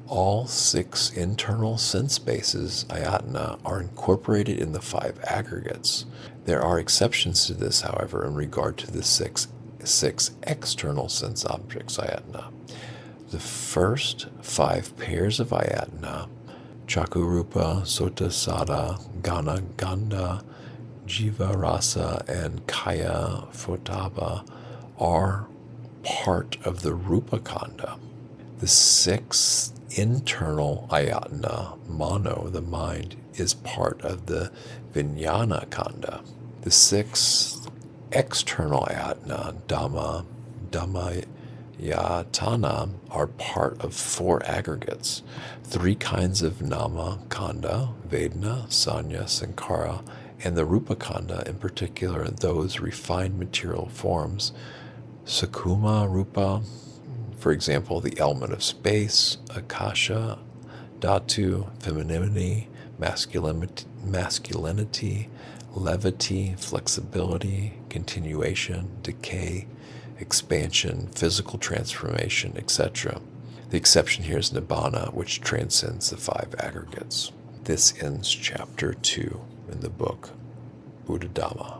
All 6 internal sense bases, ayatana, are incorporated in the 5 aggregates. There are exceptions to this, however, in regard to the six external sense objects, ayatana. The first 5 pairs of ayatana, Chakurupa, Sota, Sada, Gana, Ganda, Jiva, Rasa, and Kaya, Photaba, are part of the Rupa Kanda. The 6th internal ayatana, Mano, the mind, is part of the Vijnana Kanda. The 6th external ayatana, Dhamma, Dhammayatana, are part of 4 aggregates. 3 kinds of Nama Kanda, Vedana, Sanya, Sankara, and the Rupa Kanda, in particular those refined material forms, Sakuma Rupa, for example, the element of space, Akasha, Dhatu, femininity, masculinity, levity, flexibility, continuation, decay, expansion, physical transformation, etc. The exception here is Nibbana, which transcends the 5 aggregates. This ends chapter 2 in the book Buddhadhamma.